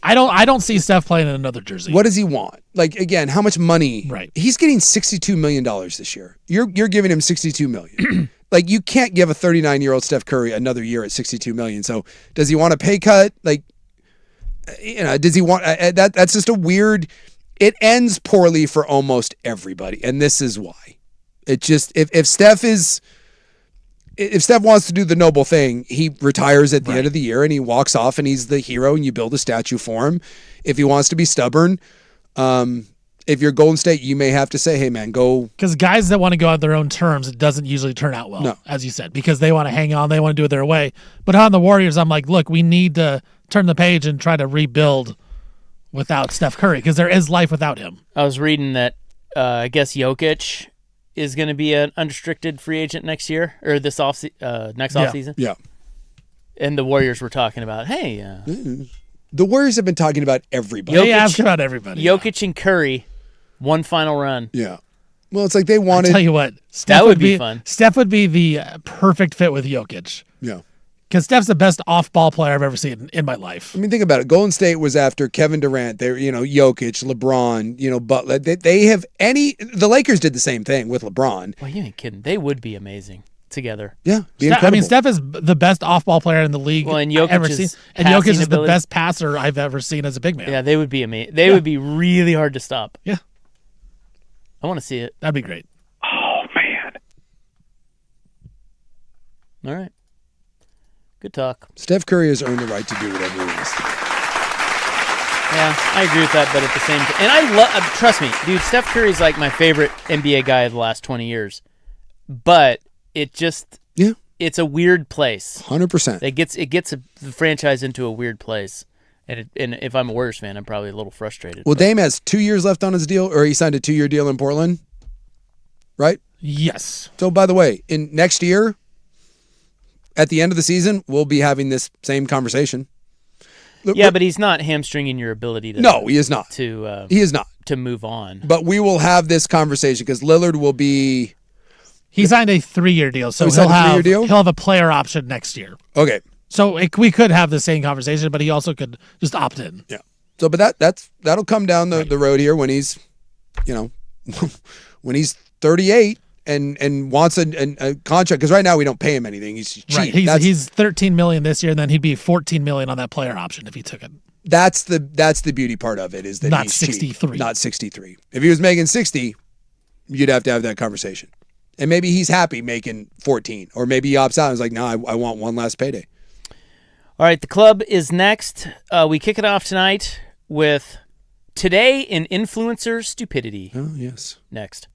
I don't see Steph playing in another jersey. what does he want? Like again, how much money? Right. He's getting $62 million this year. You're giving him $62 million. Like you can't give a 39-year-old Steph Curry another year at $62 million. So does he want a pay cut? Like, does he want that's just a weird. It ends poorly for almost everybody, and this is why. It just if Steph wants to do the noble thing, he retires at the end of the year and he walks off and he's the hero and you build a statue for him. If he wants to be stubborn, if you're Golden State, you may have to say, hey man, go. Because guys that want to go on their own terms, it doesn't usually turn out well, No. as you said, because they want to hang on, they want to do it their way. But on the Warriors, I'm like, look, we need to turn the page and try to rebuild without Steph Curry because there is life without him. I was reading that I guess Jokic is going to be an unrestricted free agent next year or this next offseason. Yeah. And the Warriors were talking about, hey, The Warriors have been talking about everybody. They ask about everybody. Jokic and Curry, one final run. Yeah. Well, it's like they I wanted. tell you what, Steph That would be fun. Steph would be the perfect fit with Jokic Yeah. because Steph's the best off-ball player I've ever seen in my life. I mean, think about it. Golden State was after Kevin Durant. They, Jokic, LeBron, Butler. They have the Lakers did the same thing with LeBron. Well, you ain't kidding. They would be amazing together. Yeah, be I mean, incredible. Steph is the best off-ball player in the league Well, and I've ever Jokic's seen. And Jokic passing is the ability- best passer I've ever seen as a big man. Yeah, they would be amazing. They would be really hard to stop. Yeah. I want to see it. That'd be great. Oh, man. All right. Good talk. Steph Curry has earned the right to do whatever he wants. Yeah, I agree with that, but at the same time, and I love. Trust me, dude. Steph Curry's like my favorite NBA guy of the last 20 years. But it just, it's a weird place. 100%. It gets the franchise into a weird place, and if I'm a Warriors fan, I'm probably a little frustrated. Well, Dame has 2 years left on his deal, or he signed a 2-year deal in Portland, right? Yes. So, by the way, in next year, at the end of the season, we'll be having this same conversation. Yeah, but he's not hamstringing your ability to. No, he is not. He is not. To move on. But we will have this conversation because Lillard will be. He signed a 3-year deal, so he signed a 3-year deal? he'll have a player option next year. Okay. So we could have the same conversation, but he also could just opt in. Yeah. So, but that'll come down the road here when he's, when he's 38 and wants a contract, because right now we don't pay him anything. He's cheap. Right. He's $13 million this year, and then he'd be $14 million on that player option if he took it. That's the beauty part of it, is that Not he's 63. cheap, not 63. If he was making 60, you'd have to have that conversation. And maybe he's happy making 14, or maybe he opts out and is like, no, I want one last payday. All right, the club is next. We kick it off tonight with Today in Influencer Stupidity. Oh, yes. Next.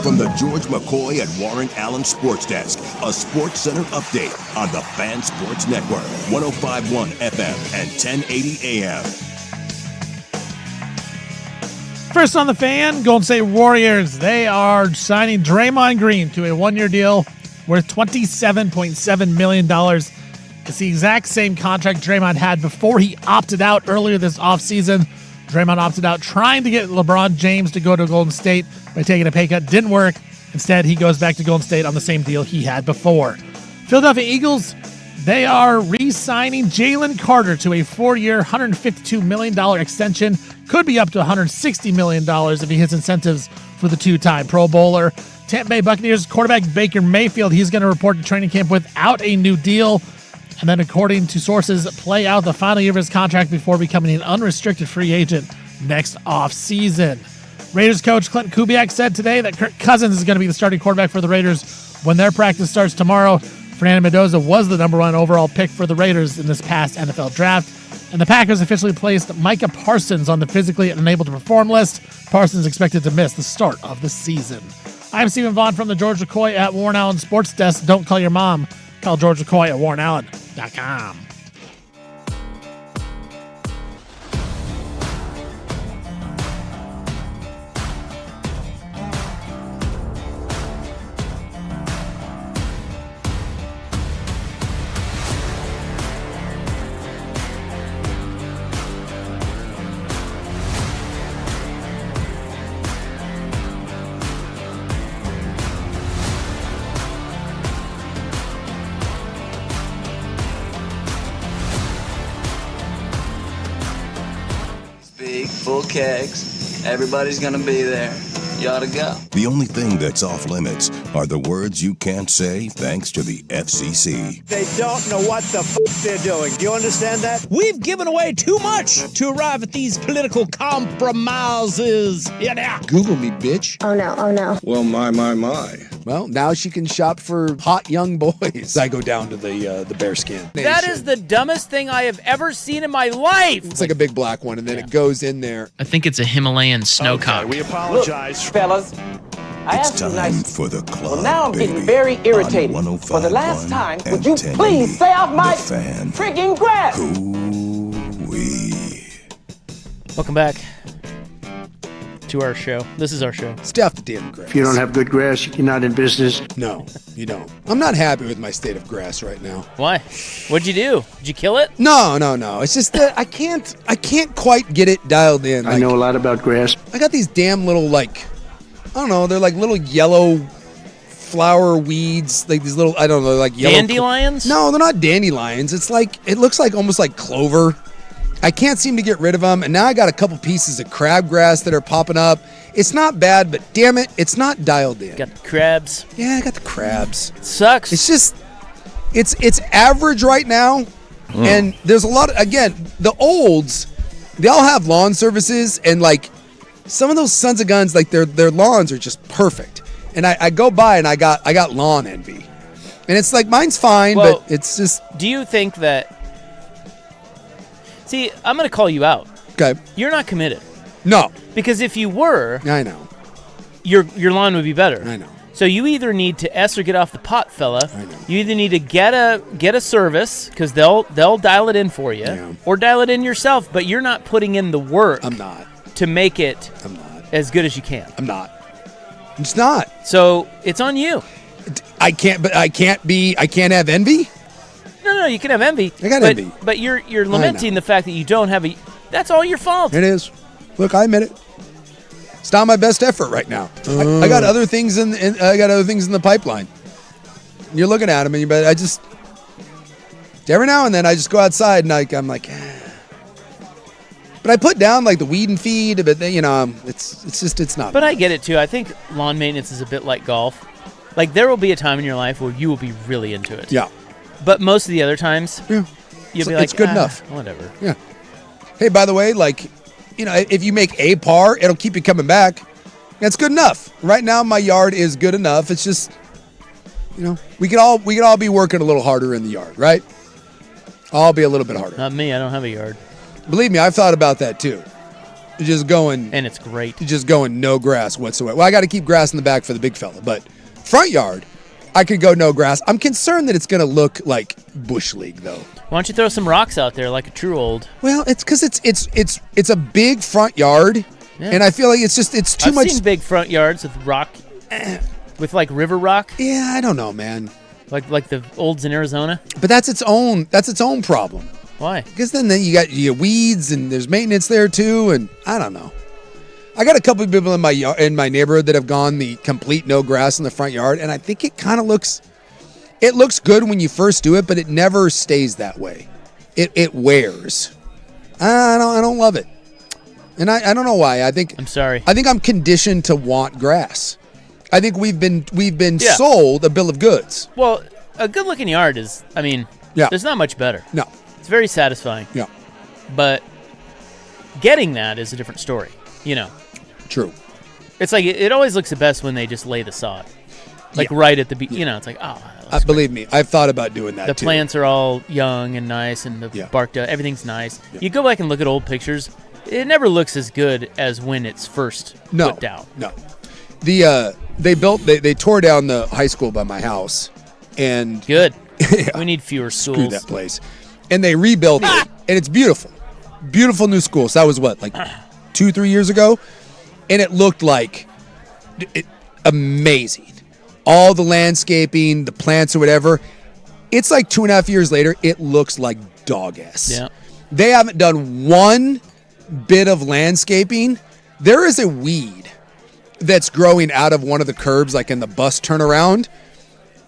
From the George McCoy at Warren Allen Sports Desk, a Sports Center update on the Fan Sports Network, 105.1 FM and 1080 AM. First on the Fan, Golden State Warriors. They are signing Draymond Green to a one-year deal worth $27.7 million. It's the exact same contract Draymond had before he opted out earlier this offseason. Draymond opted out trying to get LeBron James to go to Golden State by taking a pay cut. Didn't work. Instead, he goes back to Golden State on the same deal he had before. Philadelphia Eagles, they are re-signing Jalen Carter to a 4-year, $152 million extension. Could be up to $160 million if he hits incentives for the two-time Pro Bowler. Tampa Bay Buccaneers quarterback Baker Mayfield, he's going to report to training camp without a new deal. And then, according to sources, play out the final year of his contract before becoming an unrestricted free agent next offseason. Raiders coach Clinton Kubiak said today that Kirk Cousins is going to be the starting quarterback for the Raiders when their practice starts tomorrow. Fernando Mendoza was the number 1 overall pick for the Raiders in this past NFL draft. And the Packers officially placed Micah Parsons on the physically unable to perform list. Parsons expected to miss the start of the season. I'm Stephen Vaughn from the George McCoy at Warren Allen Sports Desk. Don't call your mom. Call George McCoy at WarrenAllen.com. Full kegs. Everybody's gonna be there. You ought to go. The only thing that's off limits are the words you can't say thanks to the FCC. They don't know what the f*** they're doing. Do you understand that? We've given away too much to arrive at these political compromises. Yeah. Google me, bitch. Oh, no. Oh, no. Well, my. Well, now she can shop for hot young boys. I go down to the bearskin. That is the dumbest thing I have ever seen in my life. It's like a big black one, and then it goes in there. I think it's a Himalayan snowcock. We apologize. Look, fellas, I It's asked you time nice. for the club. Well, now I'm baby, getting very irritated. on For the last 105.1 time, and would you 1080 please stay off my The Fan. freaking grass? Ooh-wee. Welcome back to our show. This is our show. Stay off the damn grass. If you don't have good grass, you're not in business. No, you don't. I'm not happy with my state of grass right now. Why? What'd you do? Did you kill it? No. It's just that I can't quite get it dialed in. I know a lot about grass. I got these damn little, like, I don't know, they're like little yellow flower weeds, like these little, I don't know, like yellow. Dandelions? No, they're not dandelions. It's like, it looks like almost like clover. I can't seem to get rid of them, and now I got a couple pieces of crabgrass that are popping up. It's not bad, but damn it, it's not dialed in. Got the crabs. Yeah, I got the crabs. It sucks. It's just, it's average right now, and there's a lot of, again, the olds, they all have lawn services, and like, some of those sons of guns, like their lawns are just perfect. And I go by and I got lawn envy. And it's like, mine's fine, Well, but it's just. Do you think that... See, I'm going to call you out. Okay. You're not committed. No. Because if you were... I know. Your lawn would be better. I know. So you either need to S or get off the pot, fella. I know. You either need to get a service, because they'll dial it in for you, Yeah. or dial it in yourself, but you're not putting in the work I'm not. to make it I'm not. as good as you can. I'm not. I'm just not. So it's on you. I can't have envy? No, you can have envy. I got envy. But you're lamenting the fact that you don't have a... That's all your fault. It is. Look, I admit it. It's not my best effort right now. I got other things in the pipeline. You're looking at them, but I just every now and then I just go outside and I'm like, but I put down like the weed and feed, but then, it's not. But I get it too. I think lawn maintenance is a bit like golf. Like there will be a time in your life where you will be really into it. Yeah. But most of the other times, you'll be like, it's good enough. Whatever. Yeah. Hey, by the way, like, if you make a par, it'll keep you coming back. That's good enough. Right now, my yard is good enough. It's just, we could all be working a little harder in the yard, right? I'll be a little bit harder. Not me. I don't have a yard. Believe me, I've thought about that too. just going, and it's great. Just going no grass whatsoever. Well, I got to keep grass in the back for the big fella, but front yard, I could go no grass. I'm concerned that it's going to look like Bush League, though. Why don't you throw some rocks out there like a true old? Well, it's because it's a big front yard, and I feel like it's too much. I've seen big front yards with rock, with like river rock. Yeah, I don't know, man. Like the olds in Arizona. But that's its own problem. Why? Because then you got weeds and there's maintenance there too, and I don't know. I got a couple of people in my neighborhood that have gone the complete no grass in the front yard, and I think it kind of looks good when you first do it, but it never stays that way. It wears. I don't love it, and I don't know why. I'm sorry. I think I'm conditioned to want grass. I think we've been sold a bill of goods. Well, a good looking yard is, there's not much better. No. It's very satisfying. Yeah. But getting that is a different story, True. It's like, it always looks the best when they just lay the sod. Like right at the beginning, it's like, believe me, I've thought about doing that too. The too. plants are all young and nice, and the bark, everything's nice. Yeah. You go back and look at old pictures, it never looks as good as when it's first put down. No. They tore down the high school by my house, and good. We need fewer schools. Screw that place. And they rebuilt it, and it's beautiful. Beautiful new school. So that was what, like 2-3 years ago? And it looked like amazing. All the landscaping, the plants or whatever. It's like 2.5 years later, it looks like dog ass. Yeah. They haven't done one bit of landscaping. There is a weed that's growing out of one of the curbs, like in the bus turnaround.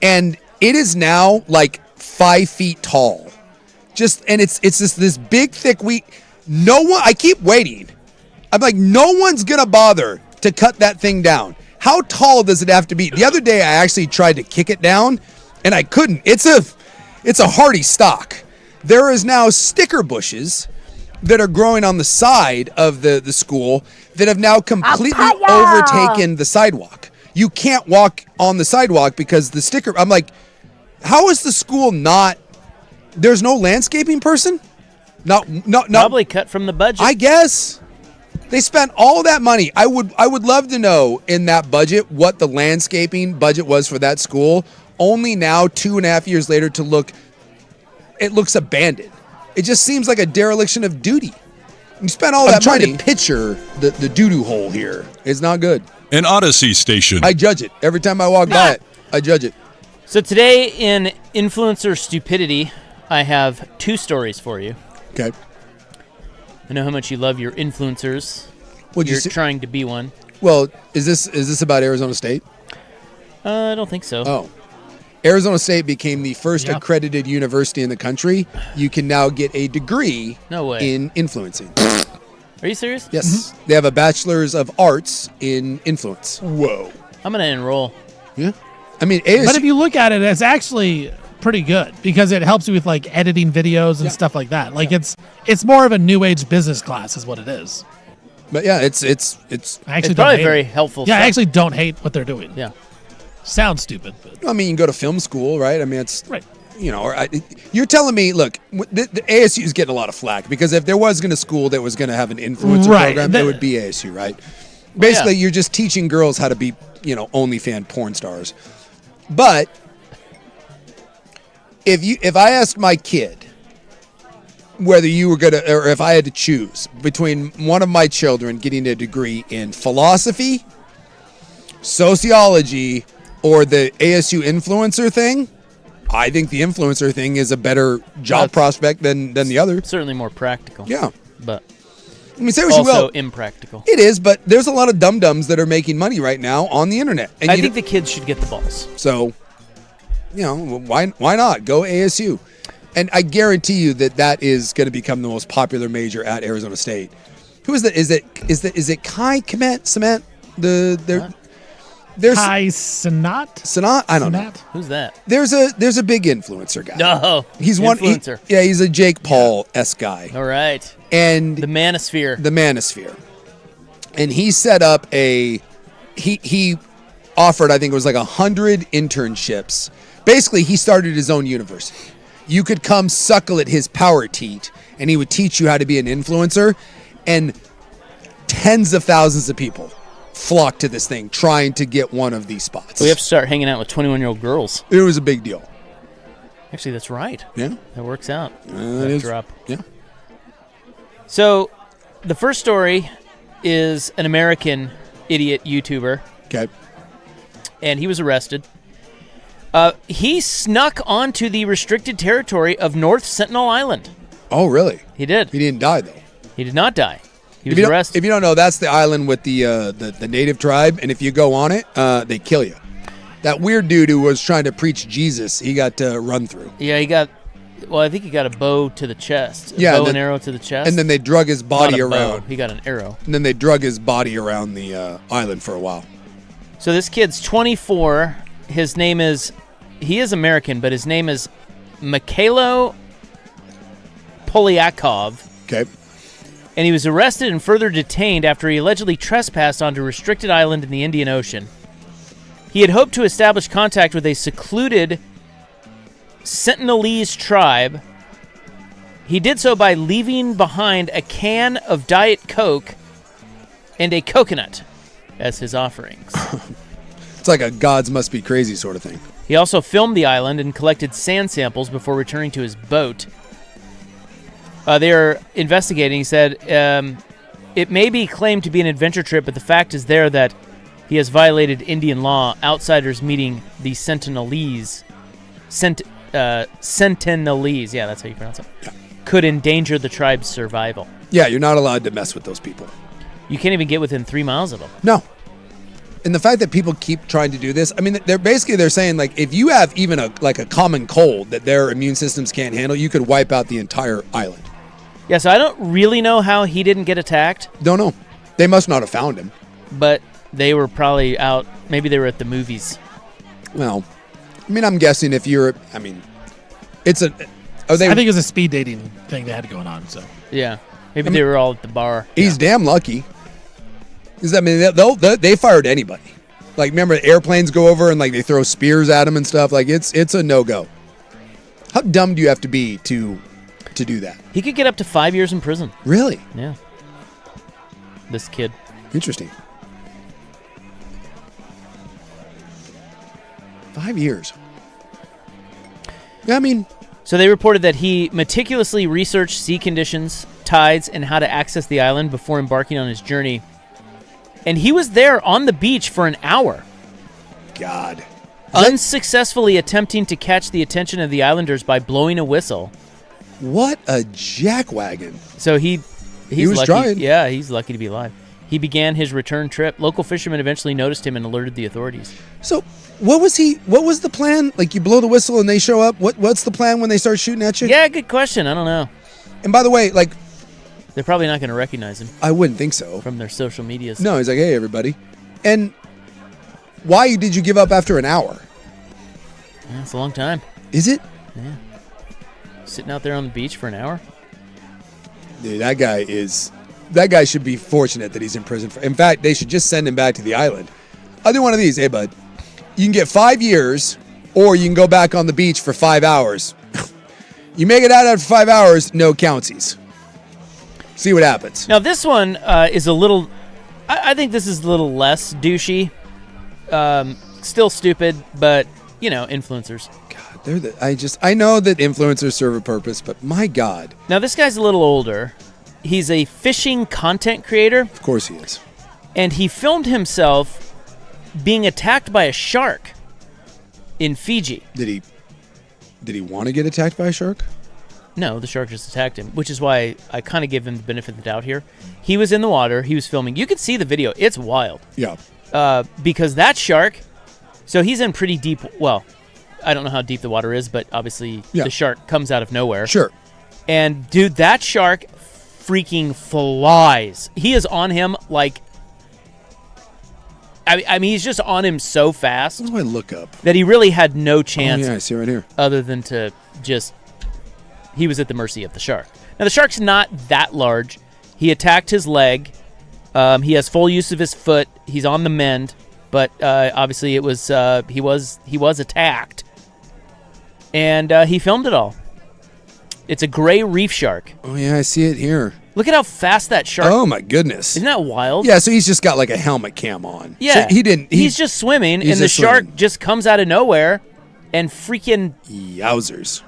And it is now like 5 feet tall. And it's just this big, thick weed. I keep waiting. I'm like, no one's going to bother to cut that thing down. How tall does it have to be? The other day, I actually tried to kick it down, and I couldn't. It's a hardy stock. There is now sticker bushes that are growing on the side of the school that have now completely overtaken the sidewalk. You can't walk on the sidewalk because the sticker... I'm like, how is the school not... There's no landscaping person? No. Probably cut from the budget. I guess. They spent all that money. I would love to know in that budget what the landscaping budget was for that school. Only now, 2.5 years later, it looks abandoned. It just seems like a dereliction of duty. You spent all that money. I'm trying to picture the doo-doo hole here. It's not good. An Odyssey station. I judge it. Every time I walk by it, I judge it. So today in Influencer Stupidity, I have 2 stories for you. Okay. I know how much you love your influencers. You're trying to be one. Well, is this about Arizona State? I don't think so. Oh. Arizona State became the first accredited university in the country. You can now get a degree in influencing. Are you serious? Yes. Mm-hmm. They have a bachelor's of arts in influence. Whoa. I'm going to enroll. Yeah. ASU. But if you look at it, it's actually pretty good because it helps you with like editing videos and stuff like that. Like it's more of a new age business class is what it is. But yeah, it's probably very helpful. Yeah, I actually don't hate what they're doing. Yeah. Sounds stupid. But. You can go to film school, right? It's right. You're telling me, look, the ASU is getting a lot of flack because if there was going to school that was going to have an influencer program, it would be ASU, right? Basically, you're just teaching girls how to be, OnlyFans porn stars. But if I asked my kid whether you were or if I had to choose between one of my children getting a degree in philosophy, sociology, or the ASU influencer thing, I think the influencer thing is a better job prospect than the other. Certainly more practical. Yeah. But say what you will. Also impractical. It is, but there's a lot of dum-dums that are making money right now on the internet. And I think the kids should get the balls. So, why not? Go ASU. And I guarantee you that is going to become the most popular major at Arizona State. Who is that? Is it Kai Cement? There's Kai Sanat? I don't know. Who's that? There's a big influencer guy. No. He's influencer. He's a Jake Paul-esque guy. All right. And the Manosphere. And he set up he offered, I think it was like 100 internships. Basically, he started his own university. You could come suckle at his power teat, and he would teach you how to be an influencer. And tens of thousands of people flock to this thing trying to get one of these spots. We have to start hanging out with 21-year-old girls. It was a big deal. Actually, that's right. Yeah. That works out. It is. Drop. Yeah. So, the first story is an American idiot YouTuber. Okay. And he was arrested. He snuck onto the restricted territory of North Sentinel Island. Oh, really? He did. He didn't die, though. He did not die. He was If arrested. you don't know, that's the island with the native tribe, and if you go on it, they kill you. That weird dude who was trying to preach Jesus, he got run through. Yeah, he got. Well, I think he got a bow to the chest. Yeah, bow and arrow to the chest. And then they drug his body Not a bow. around. He got an arrow. And then they drug his body around the island for a while. So this kid's 24. His name is. He is American, but his name is Mikhailo Polyakov. Okay. And he was arrested and further detained after he allegedly trespassed onto a restricted island in the Indian Ocean. He had hoped to establish contact with a secluded Sentinelese tribe. He did so by leaving behind a can of Diet Coke and a coconut as his offerings. It's like a gods must be crazy sort of thing. He also filmed the island and collected sand samples before returning to his boat. They are investigating. He said, it may be claimed to be an adventure trip, but the fact is there that he has violated Indian law. Outsiders meeting the Sentinelese, Sentinelese, yeah, that's how you pronounce it, could endanger the tribe's survival. Yeah, you're not allowed to mess with those people. You can't even get within 3 miles of them. No. And the fact that people keep trying to do this, I mean, they're saying, like, if you have even a common cold that their immune systems can't handle, you could wipe out the entire island. Yeah, so I don't really know how he didn't get attacked. Don't know. They must not have found him. But they were probably out. Maybe they were at the movies. Well, I mean, I'm guessing if you're, I mean, it's a. I think it was a speed dating thing they had going on. So yeah, maybe they were all at the bar. He's damn lucky. Because I mean, they fired anybody. Like, remember, airplanes go over and like they throw spears at him and stuff. Like, it's a no go. How dumb do you have to be to do that? He could get up to 5 years in prison. Really? Yeah. This kid. Interesting. 5 years. Yeah, I mean. So they reported that he meticulously researched sea conditions, tides, and how to access the island before embarking on his journey. And he was there on the beach for an hour. God. Unsuccessfully attempting to catch the attention of the islanders by blowing a whistle. What a jackwagon. So he was lucky. Trying. Yeah, he's lucky to be alive. He began his return trip. Local fishermen eventually noticed him and alerted the authorities. So what was the plan? Like, you blow the whistle and they show up? What's the plan when they start shooting at you? Yeah, good question. I don't know. And by the way, like, they're probably not going to recognize him. I wouldn't think so. From their social medias. No, he's like, hey, everybody. And why did you give up after an hour? Yeah, it's a long time. Is it? Yeah. Sitting out there on the beach for an hour? Dude, that guy should be fortunate that he's in prison. In fact, they should just send him back to the island. I'll do one of these. Hey, bud, you can get 5 years, or you can go back on the beach for 5 hours. You make it out after 5 hours, no countsies. See what happens. Now, this one is a little... I think this is a little less douchey. Still stupid, but, you know, influencers. God, I know that influencers serve a purpose, but my God. Now, this guy's a little older. He's a fishing content creator. Of course he is. And he filmed himself being attacked by a shark in Fiji. Did he want to get attacked by a shark? No, the shark just attacked him, which is why I kind of give him the benefit of the doubt here. He was in the water. He was filming. You can see the video. It's wild. Yeah. Because that shark, so he's in pretty deep, well, I don't know how deep the water is, but obviously the shark comes out of nowhere. Sure. And, dude, that shark freaking flies. He is on him like... I mean, he's just on him so fast. What do I look up? That he really had no chance. Oh, yeah, I see right here. Other than to just... He was at the mercy of the shark. Now, the shark's not that large. He attacked his leg. He has full use of his foot. He's on the mend. But obviously it was he was attacked. And he filmed it all. It's a gray reef shark. Oh, yeah, I see it here. Look at how fast that shark. Oh, my goodness. Isn't that wild? Yeah, so he's just got like a helmet cam on. Yeah. So he's just swimming, and the shark just comes out of nowhere and freaking. Yowzers.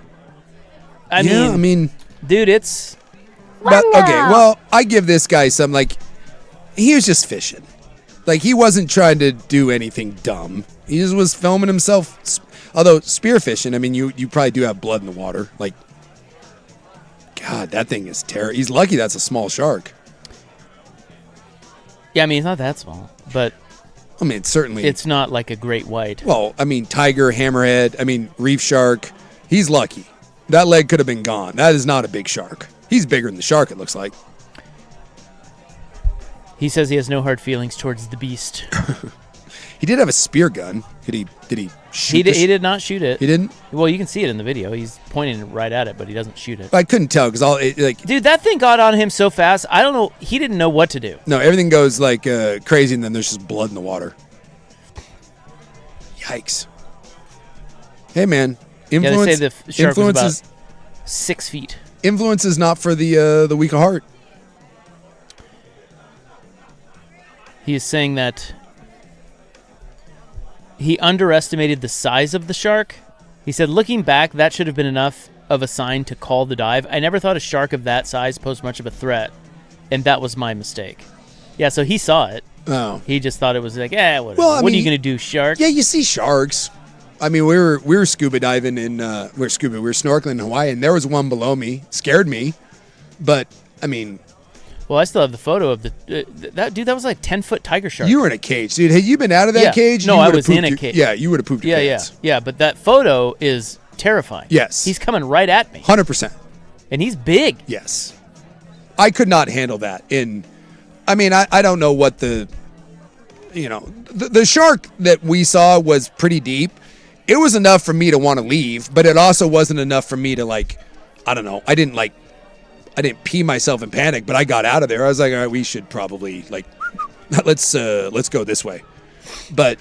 I mean, dude, it's. But, okay, well, I give this guy some, like, he was just fishing. Like, he wasn't trying to do anything dumb. He just was filming himself. Although, spearfishing, I mean, you probably do have blood in the water. Like, God, that thing is terrible. He's lucky that's a small shark. Yeah, I mean, it's not that small, but. I mean, certainly. It's not like a great white. Well, I mean, tiger, hammerhead, I mean, reef shark. He's lucky. That leg could have been gone. That is not a big shark. He's bigger than the shark, it looks like. He says he has no hard feelings towards the beast. He did have a spear gun. Did he shoot He did not shoot it. He didn't? Well, you can see it in the video. He's pointing right at it, but he doesn't shoot it. I couldn't tell because dude, that thing got on him so fast. I don't know. He didn't know what to do. No, everything goes like crazy, and then there's just blood in the water. Yikes! Hey, man, influence. Yeah, they say the shark was about 6 feet. Influence is not for the weak of heart. He is saying that he underestimated the size of the shark. He said, looking back, that should have been enough of a sign to call the dive. I never thought a shark of that size posed much of a threat, and that was my mistake. Yeah, so he saw it. Oh. He just thought it was like, whatever. Well, what are you going to do, shark? Yeah, you see sharks. I mean, we were scuba diving we were snorkeling in Hawaii, and there was one below me. Scared me, but I mean. Well, I still have the photo of that dude. That was like 10-foot tiger shark. You were in a cage, dude. Had you been out of that cage? No, I was in a cage. Yeah, you would have pooped your pants. Yeah. But that photo is terrifying. Yes, he's coming right at me. 100%. And he's big. Yes, I could not handle that. I don't know what the shark that we saw was pretty deep. It was enough for me to want to leave, but it also wasn't enough for me to I don't know. I didn't pee myself in panic, but I got out of there. I was like, all right, we should probably let's go this way. But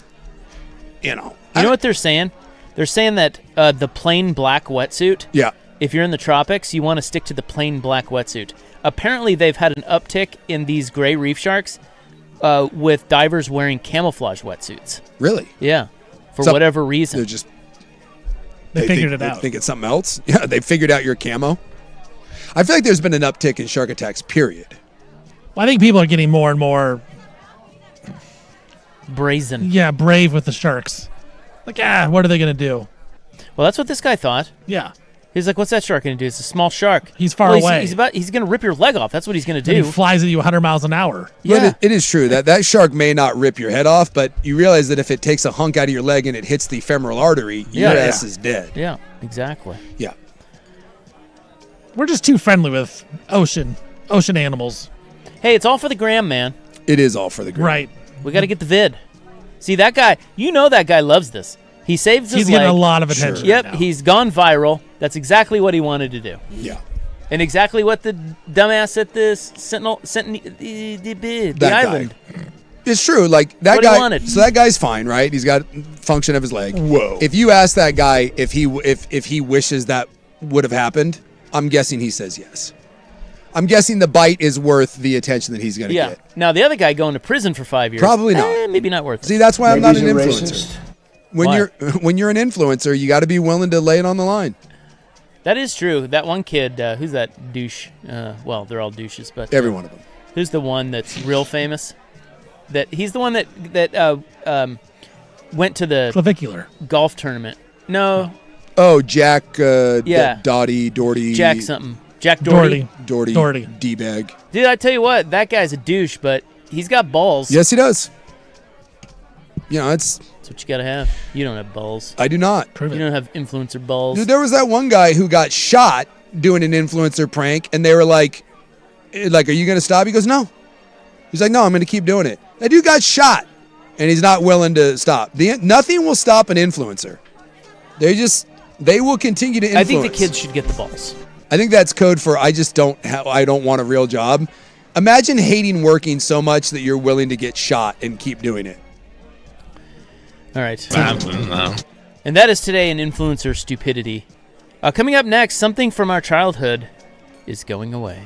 you know what they're saying? They're saying that the plain black wetsuit. Yeah. If you're in the tropics, you want to stick to the plain black wetsuit. Apparently, they've had an uptick in these gray reef sharks with divers wearing camouflage wetsuits. Really? Yeah. For whatever reason. They're just they figured it out. They think it's something else. Yeah, they figured out your camo. I feel like there's been an uptick in shark attacks, period. Well, I think people are getting more and more brazen. Yeah, brave with the sharks. Like, what are they going to do? Well, that's what this guy thought. Yeah. He's like, what's that shark going to do? It's a small shark. He's far away. He's going to rip your leg off. That's what he's going to do. And he flies at you 100 miles an hour. Yeah. But it is true that shark may not rip your head off, but you realize that if it takes a hunk out of your leg and it hits the femoral artery, your ass is dead. Yeah, exactly. Yeah. We're just too friendly with ocean animals. Hey, it's all for the gram, man. It is all for the gram. Right. We got to get the vid. See, that guy, that guy loves this. He saves his leg. He's getting a lot of attention. Yep, right now. He's gone viral. That's exactly what he wanted to do. Yeah. And exactly what the dumbass at this Sentinel the island. Guy. It's true. Like that what guy. He wanted. So that guy's fine, right? He's got function of his leg. Whoa. If you ask that guy if he wishes that would have happened, I'm guessing he says yes. I'm guessing the bite is worth the attention that he's going to get. Now the other guy going to prison for 5 years. Probably not. Maybe not worth it. See, that's why I'm not an influencer. Racist. When you're an influencer, you got to be willing to lay it on the line. That is true. That one kid, who's that douche? Well, they're all douches, but every one of them. Who's the one that's real famous? He's the one that went to the clavicular golf tournament. No. Oh, Jack. Doherty. Jack something. Jack Doherty. Doherty. D-bag. Dude, I tell you what, that guy's a douche, but he's got balls. Yes, he does. That's what you gotta have. You don't have balls. I do not. You don't have influencer balls. Dude, there was that one guy who got shot doing an influencer prank, and they were like, "Are you gonna stop?" He goes, "No." He's like, "No, I'm gonna keep doing it." That dude got shot, and he's not willing to stop. Nothing will stop an influencer. They will continue to influence. I think the kids should get the balls. I think that's code for I don't want a real job. Imagine hating working so much that you're willing to get shot and keep doing it. All right. And that is today in influencer stupidity. Coming up next, something from our childhood is going away.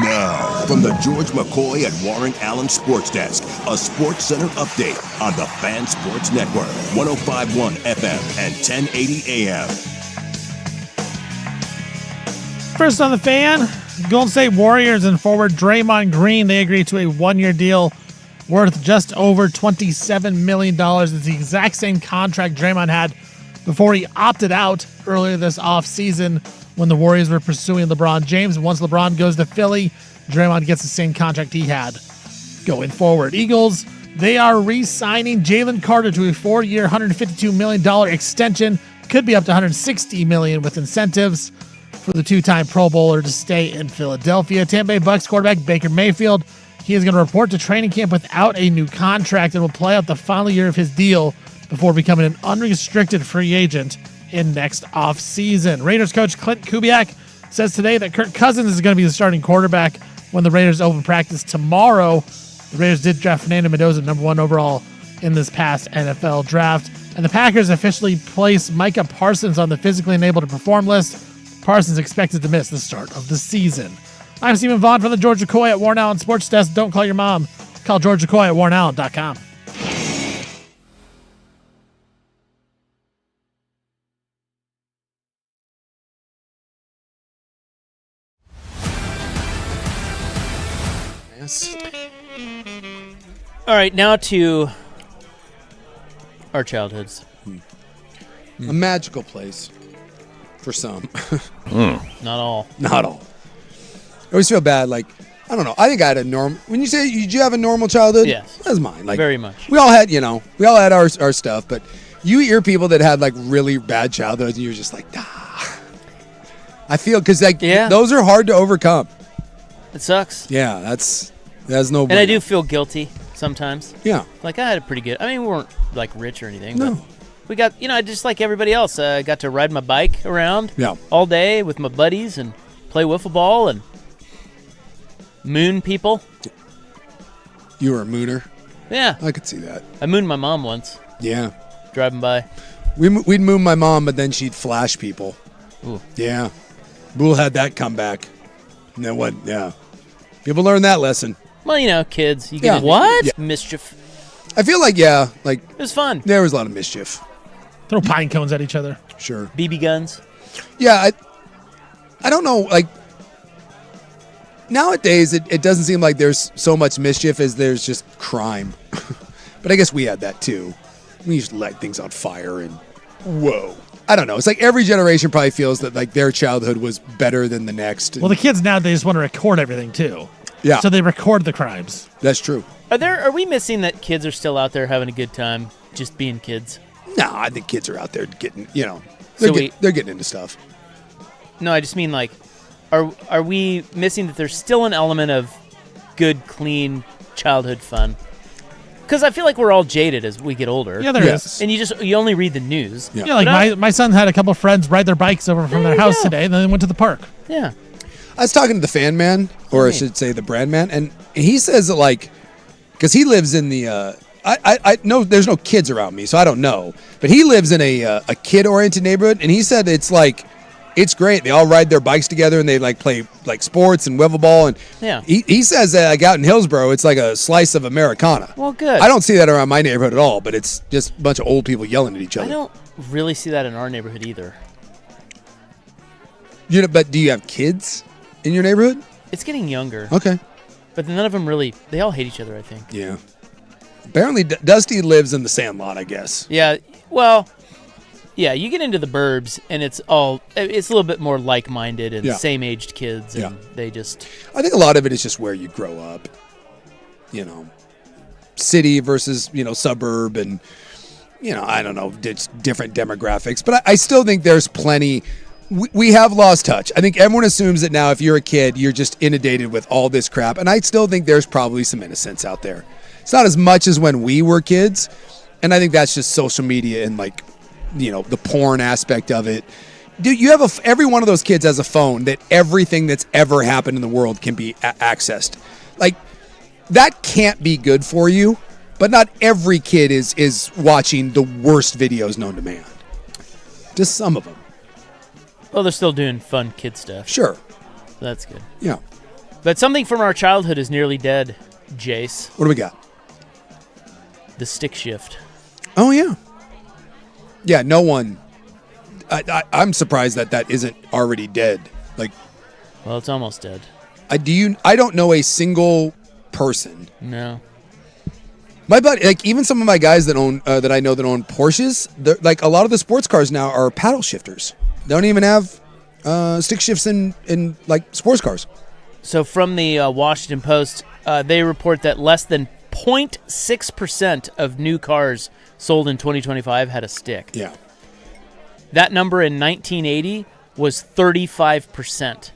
Now, from the George McCoy and Warren Allen Sports Desk, a Sports Center update on the Fan Sports Network, 105.1 FM and 1080 AM. First on the fan, Golden State Warriors and forward Draymond Green, they agreed to a one-year deal worth just over $27 million. It's the exact same contract Draymond had before he opted out earlier this offseason when the Warriors were pursuing LeBron James. Once LeBron goes to Philly, Draymond gets the same contract he had going forward. Eagles, they are re-signing Jalen Carter to a 4-year, $152 million extension. Could be up to $160 million with incentives for the two-time Pro Bowler to stay in Philadelphia. Tampa Bay Bucks quarterback Baker Mayfield, he is going to report to training camp without a new contract and will play out the final year of his deal before becoming an unrestricted free agent in next offseason. Raiders coach Clint Kubiak says today that Kirk Cousins is going to be the starting quarterback when the Raiders open practice tomorrow. The Raiders did draft Fernando Mendoza number 1 overall in this past NFL draft. And the Packers officially placed Micah Parsons on the physically unable to perform list. Parsons expected to miss the start of the season. I'm Stephen Vaughn from the George McCoy at Warren Allen Sports Desk. Don't call your mom. Call George McCoy at warrenallen.com. Yes. All right, now to our childhoods. A magical place for some. Not all. Not all. I always feel bad. Like, I don't know. I think I had a normal. When you say, did you have a normal childhood? Yes. That's mine. Like, very much. We all had, our stuff, but you hear people that had like really bad childhoods and you're just like, I feel, because like, those are hard to overcome. It sucks. Yeah, that's no. And I do feel guilty sometimes. Yeah. Like, I had a pretty good, I mean, we weren't like rich or anything. No. But we got, just like everybody else, I got to ride my bike around Yeah. all day with my buddies and play wiffle ball and moon people. You were a mooner. Yeah. I could see that. I mooned my mom once. Yeah. Driving by. We'd moon my mom, but then she'd flash people. Ooh. Yeah. Bull had that comeback. And then what? Yeah. People learn that lesson. Well, kids. You get what? Mischief. I feel like, It was fun. There was a lot of mischief. Throw pine cones at each other. Sure. BB guns. Yeah, I don't know, like, nowadays it doesn't seem like there's so much mischief as there's just crime. But I guess we had that too. We used to light things on fire and whoa. I don't know. It's like every generation probably feels that like their childhood was better than the next. Well, the kids nowadays want to record everything too. Yeah. So they record the crimes. That's true. Are we missing that kids are still out there having a good time just being kids? No, I think kids are out there getting, they're getting into stuff. No, I just mean like, are we missing that there's still an element of good, clean childhood fun? Because I feel like we're all jaded as we get older. Yeah, there is. And you only read the news. Yeah, like my son had a couple of friends ride their bikes over from their house today, and then they went to the park. Yeah. I was talking to the fan man, or I should say the brand man, and he says that like, because he lives in the, I know there's no kids around me, so I don't know, but he lives in a kid-oriented neighborhood, and he said it's like, it's great. They all ride their bikes together and they like play like sports and wiffle ball. And he says that like out in Hillsborough, it's like a slice of Americana. Well, good. I don't see that around my neighborhood at all, but it's just a bunch of old people yelling at each other. I don't really see that in our neighborhood either. But do you have kids in your neighborhood? It's getting younger. Okay. But none of them really, they all hate each other, I think. Yeah. Apparently Dusty lives in the Sandlot, I guess. Yeah. Well, yeah, you get into the burbs, and it's a little bit more like-minded and same-aged kids, and they just... I think a lot of it is just where you grow up. City versus, suburb, and, I don't know, it's different demographics. But I still think there's plenty... We have lost touch. I think everyone assumes that now if you're a kid, you're just inundated with all this crap, and I still think there's probably some innocence out there. It's not as much as when we were kids, and I think that's just social media and, like, the porn aspect of it. Dude, you have every one of those kids has a phone that everything that's ever happened in the world can be accessed. Like, that can't be good for you, but not every kid is watching the worst videos known to man. Just some of them. Well, they're still doing fun kid stuff. Sure. So that's good. Yeah. But something from our childhood is nearly dead, Jace. What do we got? The stick shift. Oh, yeah. Yeah, no one... I'm surprised that isn't already dead. Like, Well, it's almost dead. I don't know a single person. No. My buddy, like even some of my guys that own that I know that own Porsches, like a lot of the sports cars now are paddle shifters. They don't even have stick shifts in like sports cars. So from the Washington Post, they report that less than 0.6% of new cars sold in 2025 had a stick. Yeah. That number in 1980 was 35%.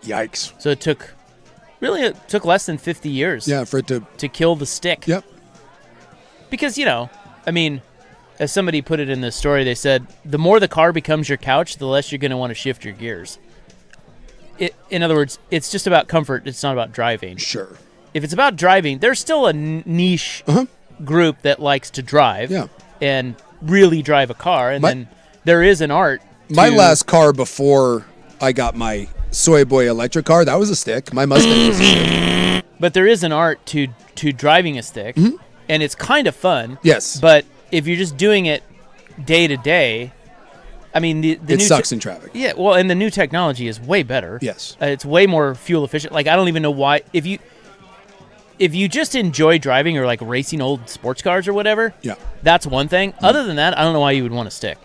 Yikes. So it took less than 50 years. Yeah, for it to kill the stick. Yep. Because, I mean, as somebody put it in this story, they said, the more the car becomes your couch, the less you're going to want to shift your gears. In other words, it's just about comfort. It's not about driving. Sure. If it's about driving, there's still a niche group that likes to drive and really drive a car. And then there is an art. My last car before I got my Soy Boy electric car, that was a stick. My Mustang was a stick. But there is an art to driving a stick, and it's kind of fun. Yes. But if you're just doing it day to day, I mean, it sucks in traffic. Yeah, well, and the new technology is way better. Yes. It's way more fuel efficient. Like, I don't even know why. If you just enjoy driving or like racing old sports cars or whatever, that's one thing. Other than that, I don't know why you would want a stick.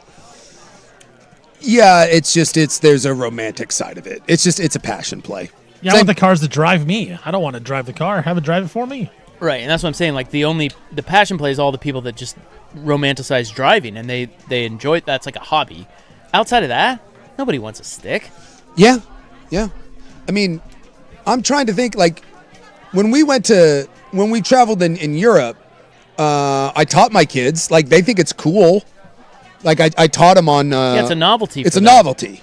Yeah, there's a romantic side of it. It's a passion play. Yeah, I want the cars to drive me. I don't want to drive the car. Have it drive it for me. Right, and that's what I'm saying. Like the passion play is all the people that just romanticize driving and they enjoy it. That's like a hobby. Outside of that, nobody wants a stick. Yeah. I mean, I'm trying to think like when we traveled in Europe, I taught my kids, like they think it's cool. Like I taught them on. It's a novelty. It's a novelty,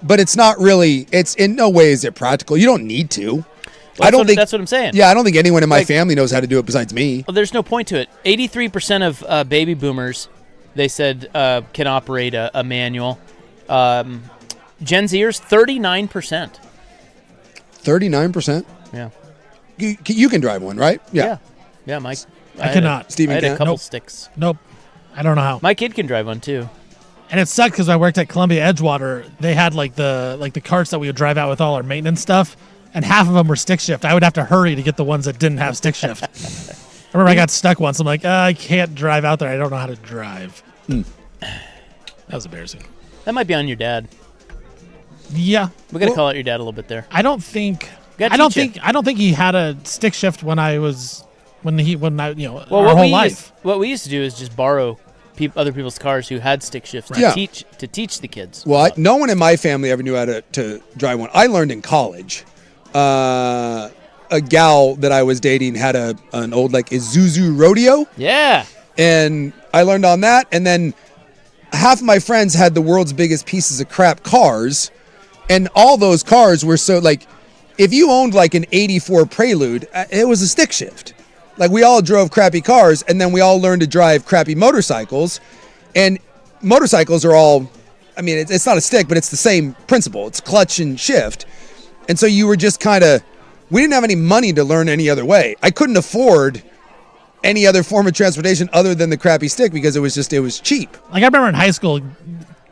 but it's not really. It's in no way is it practical. You don't need to. Well, I don't think that's what I'm saying. Yeah, I don't think anyone in my family knows how to do it besides me. Well, there's no point to it. 83% of baby boomers, they said, can operate a manual. Gen Zers, 39%. 39%. Yeah. You can drive one, right? Yeah, Mike. I cannot. Steven I had can't. a couple sticks. Nope. I don't know how. My kid can drive one too. And it sucked because I worked at Columbia Edgewater. They had like the carts that we would drive out with all our maintenance stuff, and half of them were stick shift. I would have to hurry to get the ones that didn't have stick shift. I remember I got stuck once. I'm like, I can't drive out there. I don't know how to drive. That was embarrassing. That might be on your dad. Yeah, we got to call out your dad a little bit there. I don't think he had a stick shift when I our whole life. What we used to do is just borrow other people's cars who had stick shifts to teach the kids. Well, no one in my family ever knew how to drive one. I learned in college. A gal that I was dating had an old like Isuzu Rodeo. Yeah. And I learned on that, and then half of my friends had the world's biggest pieces of crap cars, and all those cars were so like, if you owned like an 84 Prelude, it was a stick shift. Like we all drove crappy cars, and then we all learned to drive crappy motorcycles, and motorcycles are all, I mean, it's not a stick, but it's the same principle. It's clutch and shift. And so you were just kind of, we didn't have any money to learn any other way. I couldn't afford any other form of transportation other than the crappy stick because it was cheap. Like I remember in high school,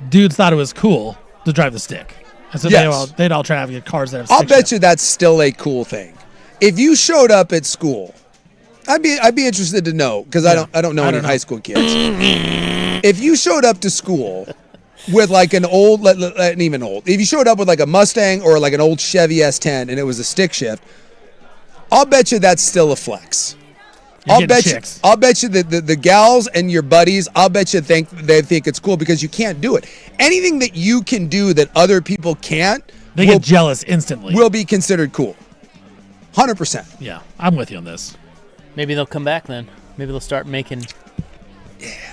dudes thought it was cool to drive the stick. And so they'd all try to get cars that have stick I'll bet shift. you that's still a cool thing. If you showed up at school, I'd be interested to know because I don't know any high school kids. If you showed up to school with like an old, even old, if you showed up with like a Mustang or like an old Chevy S10 and it was a stick shift, I'll bet you that's still a flex. I'll bet you that the gals and your buddies, I'll bet you they think it's cool because you can't do it. Anything that you can do that other people can't, they get jealous instantly. Will be considered cool. 100%. Yeah, I'm with you on this. Maybe they'll come back then. Maybe they'll start making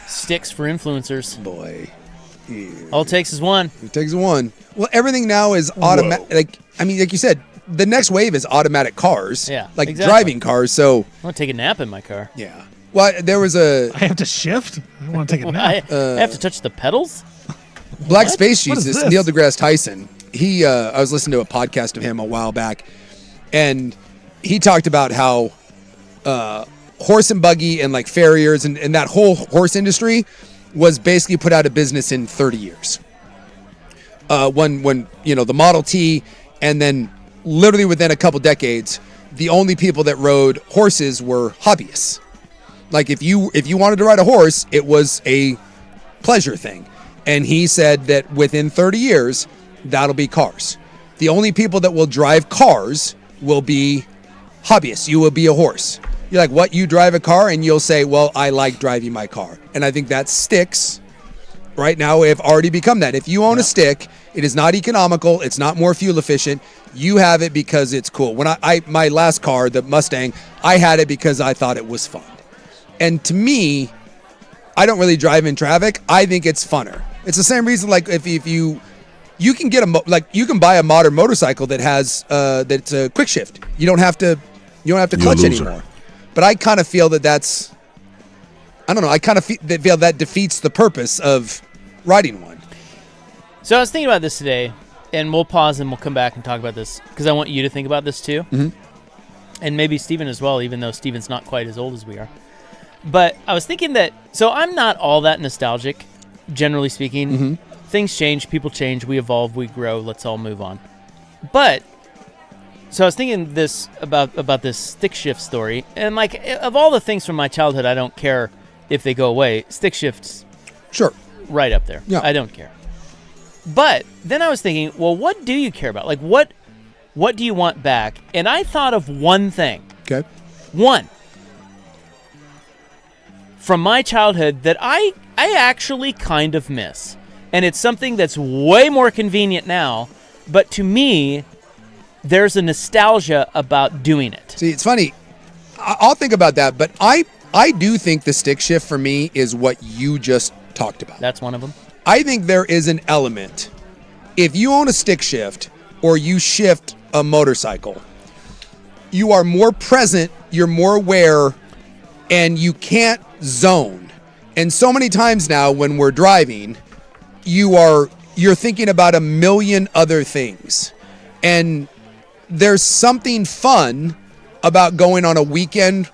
sticks for influencers. Boy. Yeah. All it takes is one. It takes one. Well, everything now is automatic. Like you said, the next wave is automatic cars. Yeah, like exactly. driving cars. So I want to take a nap in my car. Yeah. Well, there was I have to shift. I want to take a nap. I have to touch the pedals. Black Space Jesus, Neil deGrasse Tyson. I was listening to a podcast of him a while back, and he talked about how horse and buggy and like farriers and that whole horse industry was basically put out of business in 30 years. When the Model T And then literally within a couple decades, the only people that rode horses were hobbyists. Like if you wanted to ride a horse, it was a pleasure thing. And he said that within 30 years, that'll be cars. The only people that will drive cars will be hobbyists. You will be a horse. You're like, what? You drive a car? And you'll say, well, I like driving my car. And I think that sticks right now have already become that. If you own a stick, it is not economical. It's not more fuel efficient. You have it because it's cool. When I my last car, the Mustang, I had it because I thought it was fun. And to me, I don't really drive in traffic. I think it's funner. It's the same reason, like if you can get you can buy a modern motorcycle that has that's a quick shift. You don't have to clutch anymore. But I kind of feel that's, I don't know. I kind of feel that defeats the purpose of riding one. So I was thinking about this today, and we'll pause and we'll come back and talk about this because I want you to think about this too, and maybe Steven as well, even though Steven's not quite as old as we are. But I was thinking that, so I'm not all that nostalgic, generally speaking. Things change, people change, we evolve, we grow, let's all move on. But, so I was thinking this about this stick shift story, and like, of all the things from my childhood, I don't care if they go away. Stick shifts, sure, right up there. Yeah. I don't care. But then I was thinking, well, what do you care about? Like, what do you want back? And I thought of one thing. Okay. One. From my childhood that I actually kind of miss. And it's something that's way more convenient now, but to me, there's a nostalgia about doing it. See, it's funny. I'll think about that, but I do think the stick shift for me is what you just talked about. That's one of them. I think there is an element. If you own a stick shift or you shift a motorcycle, you are more present, you're more aware, and you can't zone. And so many times now when we're driving, you're thinking about a million other things. And there's something fun about going on a weekend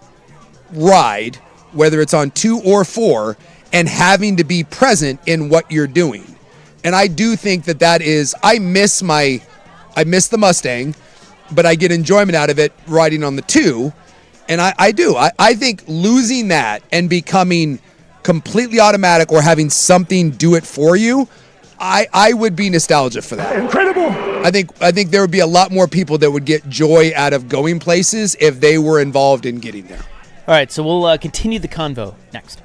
ride, whether it's on 2 or 4, and having to be present in what you're doing. And I do think that is, I miss the Mustang, but I get enjoyment out of it riding on the 2. And I do. I think losing that and becoming completely automatic or having something do it for you, I would be nostalgic for that. Incredible. I think there would be a lot more people that would get joy out of going places if they were involved in getting there. All right, so we'll continue the convo next.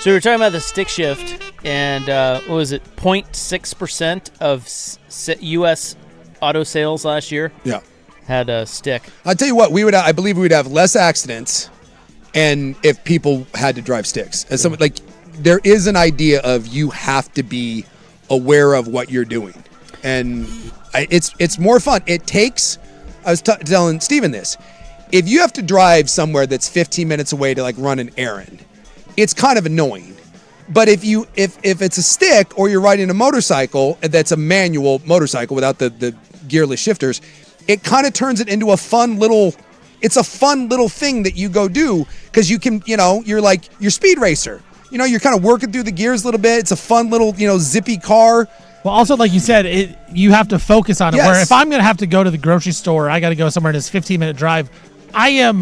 So we were talking about the stick shift, and what was it, 0.6% of U.S. auto sales last year? Yeah. Had a stick. I'll tell you what, I believe we would have less accidents and if people had to drive sticks. As someone, like, there is an idea of you have to be aware of what you're doing. And it's more fun. It takes, I was telling Steven this, if you have to drive somewhere that's 15 minutes away to like run an errand, it's kind of annoying. But if it's a stick or you're riding a motorcycle that's a manual motorcycle without the gearless shifters, it kind of turns it into a fun little thing that you go do because you can, you're like your speed racer. You're kind of working through the gears a little bit. It's a fun little, zippy car. Well, also, like you said, you have to focus on it. Yes. Where if I'm going to have to go to the grocery store, I got to go somewhere in this 15-minute drive, I'm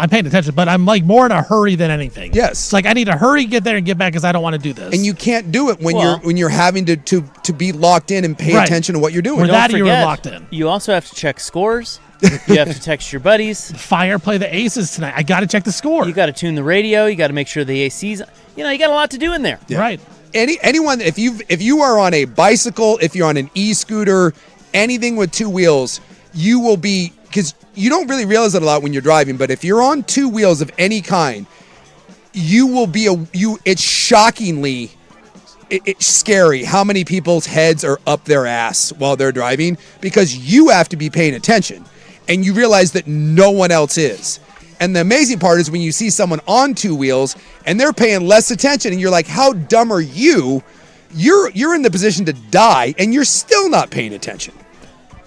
paying attention, but I'm like more in a hurry than anything. Yes. It's like I need to hurry, get there, and get back because I don't want to do this. And you can't do it when you're having to be locked in and pay attention to what you're doing. Or that you were locked in. You also have to check scores. You have to text your buddies. Fire play the Aces tonight. I got to check the score. You got to tune the radio. You got to make sure the AC's. You got a lot to do in there. Yeah. Right. Anyone, if you are on a bicycle, if you're on an e-scooter, anything with two wheels, you will be, because you don't really realize it a lot when you're driving, but if you're on two wheels of any kind, you will be it's shockingly it's scary how many people's heads are up their ass while they're driving because you have to be paying attention and you realize that no one else is. And the amazing part is when you see someone on two wheels and they're paying less attention and you're like, how dumb are you? You're in the position to die and you're still not paying attention.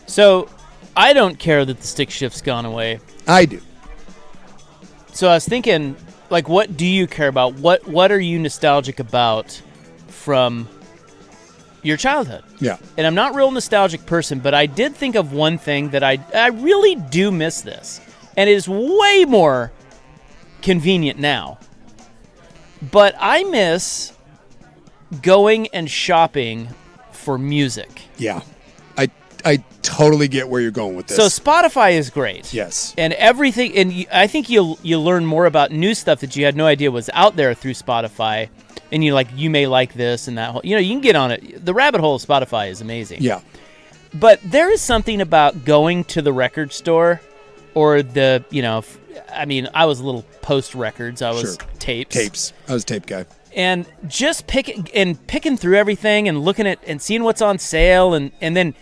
So I don't care that the stick shift's gone away. I do. So I was thinking, like, what do you care about? What are you nostalgic about from your childhood? Yeah. And I'm not a real nostalgic person, but I did think of one thing that I really do miss this. And it is way more convenient now. But I miss going and shopping for music. Yeah. I totally get where you're going with this. So Spotify is great. Yes. And everything, and I think you'll learn more about new stuff that you had no idea was out there through Spotify. And you may like this and that whole, you can get on it. The rabbit hole of Spotify is amazing. Yeah. But there is something about going to the record store or I was a little post records. I was tapes. I was a tape guy. And just picking through everything and looking at and seeing what's on sale and then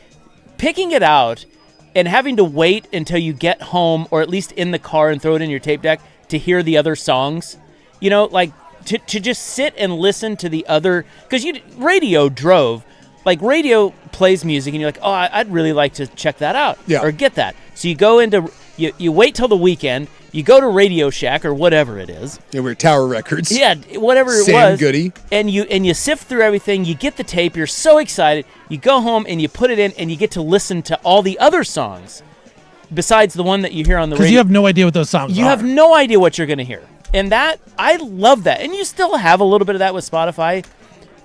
picking it out and having to wait until you get home or at least in the car and throw it in your tape deck to hear the other songs. To just sit and listen to the other, because radio drove, like radio plays music and you're like, oh, I'd really like to check that out or get that. So you go into, you wait till the weekend, you go to Radio Shack or whatever it is. Yeah, we're Tower Records. Yeah, whatever it Sam was. Goody. And you sift through everything, you get the tape, you're so excited, you go home and you put it in and you get to listen to all the other songs besides the one that you hear on the radio. Because you have no idea what those songs are. You have no idea what you're going to hear. And that, I love that. And you still have a little bit of that with Spotify,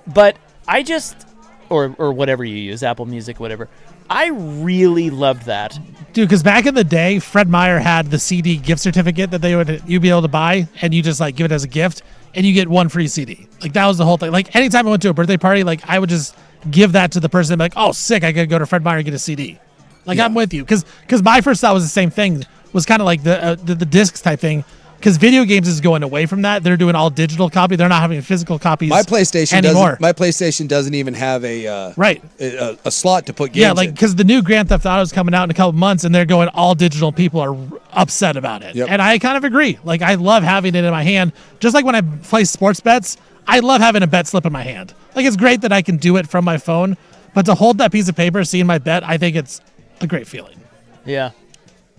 but I just, or whatever you use, Apple Music, whatever. I really loved that. Dude, because back in the day, Fred Meyer had the CD gift certificate that you'd be able to buy, and you just like give it as a gift, and you get one free CD. Like that was the whole thing. Like anytime I went to a birthday party, like I would just give that to the person and be like, oh, sick, I gotta go to Fred Meyer and get a CD. Like I'm with you. Because my first thought was the same thing. Was kind of like the discs type thing. Because video games is going away from that. They're doing all digital copy. They're not having physical copies anymore. My PlayStation doesn't even have a slot to put games in. Yeah, like because the new Grand Theft Auto is coming out in a couple months, and they're going all digital. People are upset about it, and I kind of agree. Like I love having it in my hand. Just like when I play sports bets, I love having a bet slip in my hand. Like it's great that I can do it from my phone, but to hold that piece of paper, seeing my bet, I think it's a great feeling. Yeah.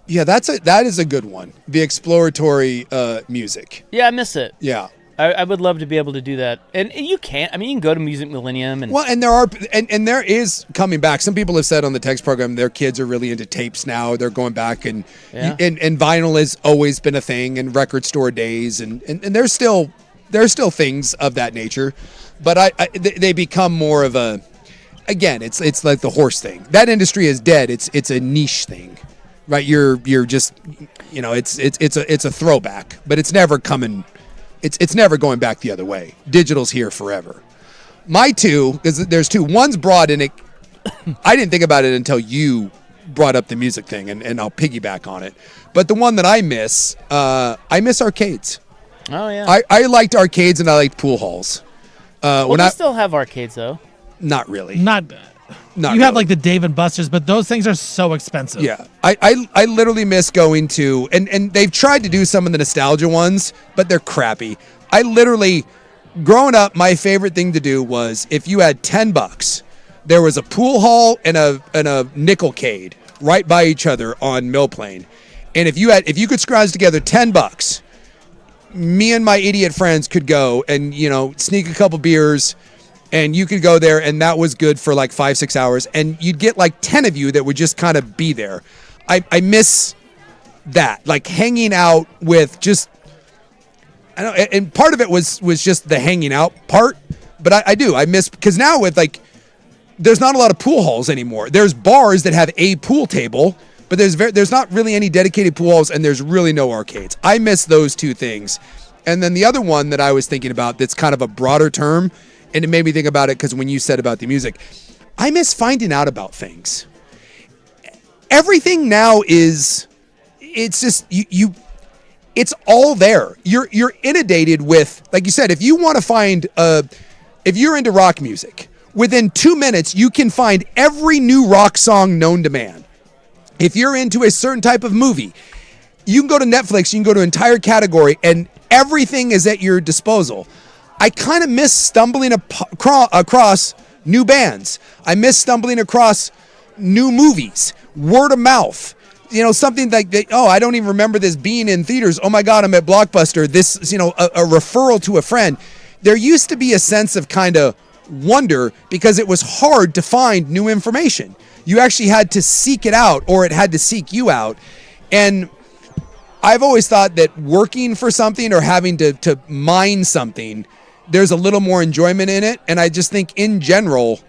Yeah, that is a good one. The exploratory music. Yeah, I miss it. Yeah. I would love to be able to do that. And you can't. I mean, you can go to Music Millennium. And there is coming back. Some people have said on the text program their kids are really into tapes now. They're going back and vinyl has always been a thing and record store days and there's still things of that nature. But they become more of a, again, it's like the horse thing. That industry is dead. It's a niche thing. Right, you're just, it's a throwback, but it's never coming It's never going back the other way. Digital's here forever. My two, because there's two. One's broad, and I didn't think about it until you brought up the music thing, and I'll piggyback on it. But the one that I miss arcades. Oh, yeah. I liked arcades, and I liked pool halls. They still have arcades, though. Not really. Not you really. have like the Dave and Buster's, but those things are so expensive. Yeah. I literally miss going to, and they've tried to do some of the nostalgia ones, but they're crappy. I literally, growing up, my favorite thing to do was if you had $10, there was a pool hall and a nickelcade right by each other on Mill Plain. And if you could scrounge together $10, me and my idiot friends could go and, sneak a couple beers, and you could go there, and that was good for like 5-6 hours. And you'd get like 10 of you that would just kind of be there. I miss that, like hanging out with just, I don't know, and part of it was just the hanging out part. But I miss, because now with like, there's not a lot of pool halls anymore. There's bars that have a pool table, but there's not really any dedicated pool halls, and there's really no arcades. I miss those two things. And then the other one that I was thinking about that's kind of a broader term, and it made me think about it because when you said about the music, I miss finding out about things. Everything now it's just, you it's all there. You're inundated with, like you said, if you want to find, if you're into rock music, within 2 minutes, you can find every new rock song known to man. If you're into a certain type of movie, you can go to Netflix, you can go to an entire category, and everything is at your disposal. I kind of miss stumbling across new bands. I miss stumbling across new movies, word of mouth. Something like that. Oh, I don't even remember this being in theaters. Oh my God, I'm at Blockbuster. This, a referral to a friend. There used to be a sense of kind of wonder because it was hard to find new information. You actually had to seek it out, or it had to seek you out. And I've always thought that working for something or having to mine something, there's a little more enjoyment in it. And I just think in general,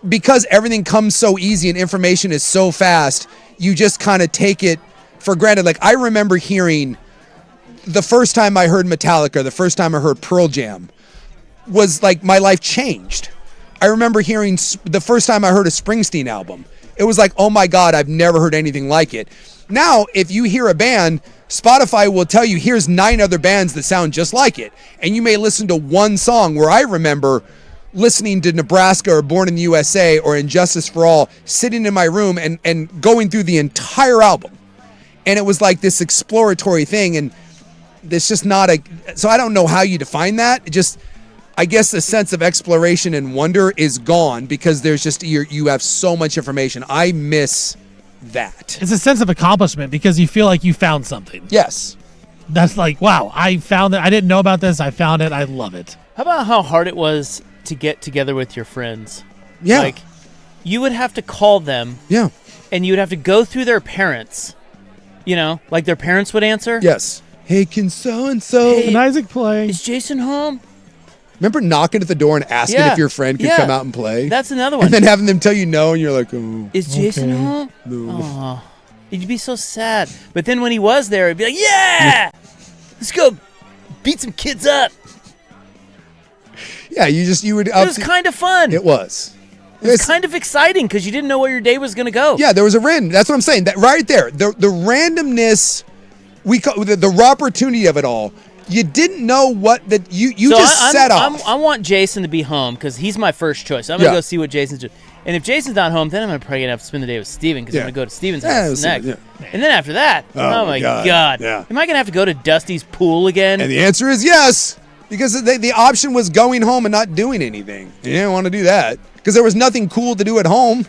because everything comes so easy and information is so fast, you just kind of take it for granted. Like I remember hearing the first time I heard Metallica, the first time I heard Pearl Jam, was like my life changed. I remember hearing the first time I heard a Springsteen album. It was like, oh my God, I've never heard anything like it. Now, if you hear a band, Spotify will tell you, here's 9 other bands that sound just like it. And you may listen to one song, where I remember listening to Nebraska or Born in the USA or Injustice for All, sitting in my room and going through the entire album. And it was like this exploratory thing. And there's just not so I don't know how you define that. It just, I guess the sense of exploration and wonder is gone because there's just, you have so much information. I miss that. It's a sense of accomplishment because you feel like you found something. Yes. That's like, wow, I found it. I didn't know about this. I found it. I love it. How about how hard it was to get together with your friends? Yeah. Like, you would have to call them. Yeah. And you would have to go through their parents. Like their parents would answer. Yes. Hey, can so-and-so. Can Isaac play? Is Jason home? Remember knocking at the door and asking if your friend could come out and play? That's another one. And then having them tell you no, and you're like, oh. Is Jason home? No. Oh, you'd be so sad. But then when he was there, it'd be like, yeah! Let's go beat some kids up. Yeah, you would. It was kind of fun. It was. It was kind of exciting because you didn't know where your day was going to go. Yeah, there was a random. That's what I'm saying. That right there, the randomness, the opportunity of it all. You didn't know what that you so just set off. I want Jason to be home because he's my first choice. I'm gonna go see what Jason's doing. And if Jason's not home, then I'm probably gonna have to spend the day with Steven because I'm gonna go to Steven's house next. Yeah. And then after that, oh my God. Yeah. Am I gonna have to go to Dusty's pool again? And the answer is yes, because the option was going home and not doing anything. You didn't want to do that because there was nothing cool to do at home.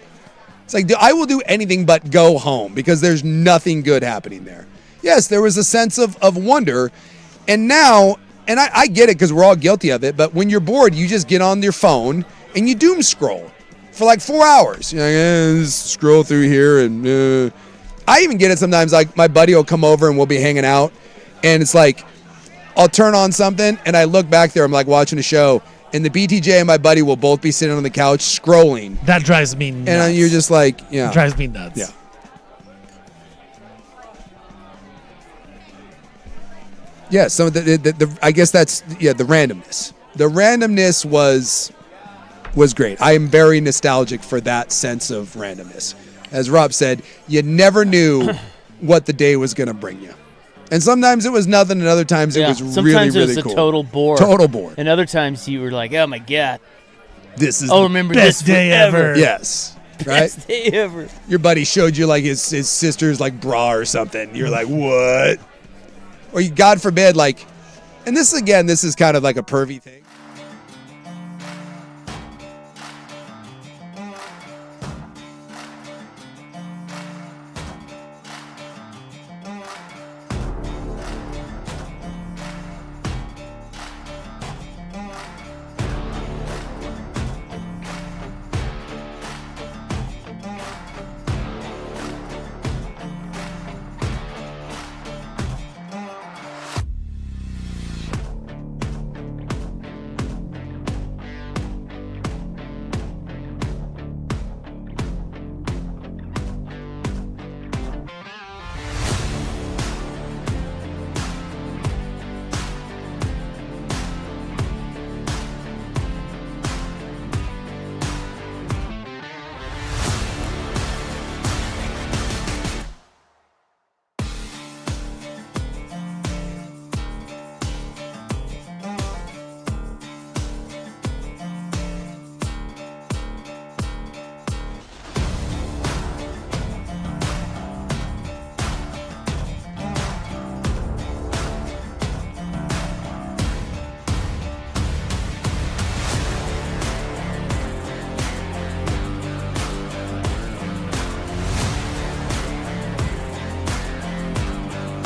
It's like I will do anything but go home because there's nothing good happening there. Yes, there was a sense of wonder. And now, and I get it because we're all guilty of it, but when you're bored, you just get on your phone and you doom scroll for like 4 hours. You're like, scroll through here. And I even get it sometimes. Like my buddy will come over and we'll be hanging out. And it's like, I'll turn on something and I look back there. I'm like watching a show. And the BTJ and my buddy will both be sitting on the couch scrolling. That drives me nuts. And you're just like, yeah. It drives me nuts. Yeah. Yeah, so I guess that's the randomness. The randomness was great. I am very nostalgic for that sense of randomness. As Rob said, you never knew what the day was going to bring you. And sometimes it was nothing, and other times it was really, really cool. Sometimes it was a total bore. Total bore. And other times you were like, oh, my God. This is remember best this day ever. Yes. Right? Best day ever. Your buddy showed you like his sister's like bra or something. You're like, what? Or you, God forbid, like, and this is kind of like a pervy thing.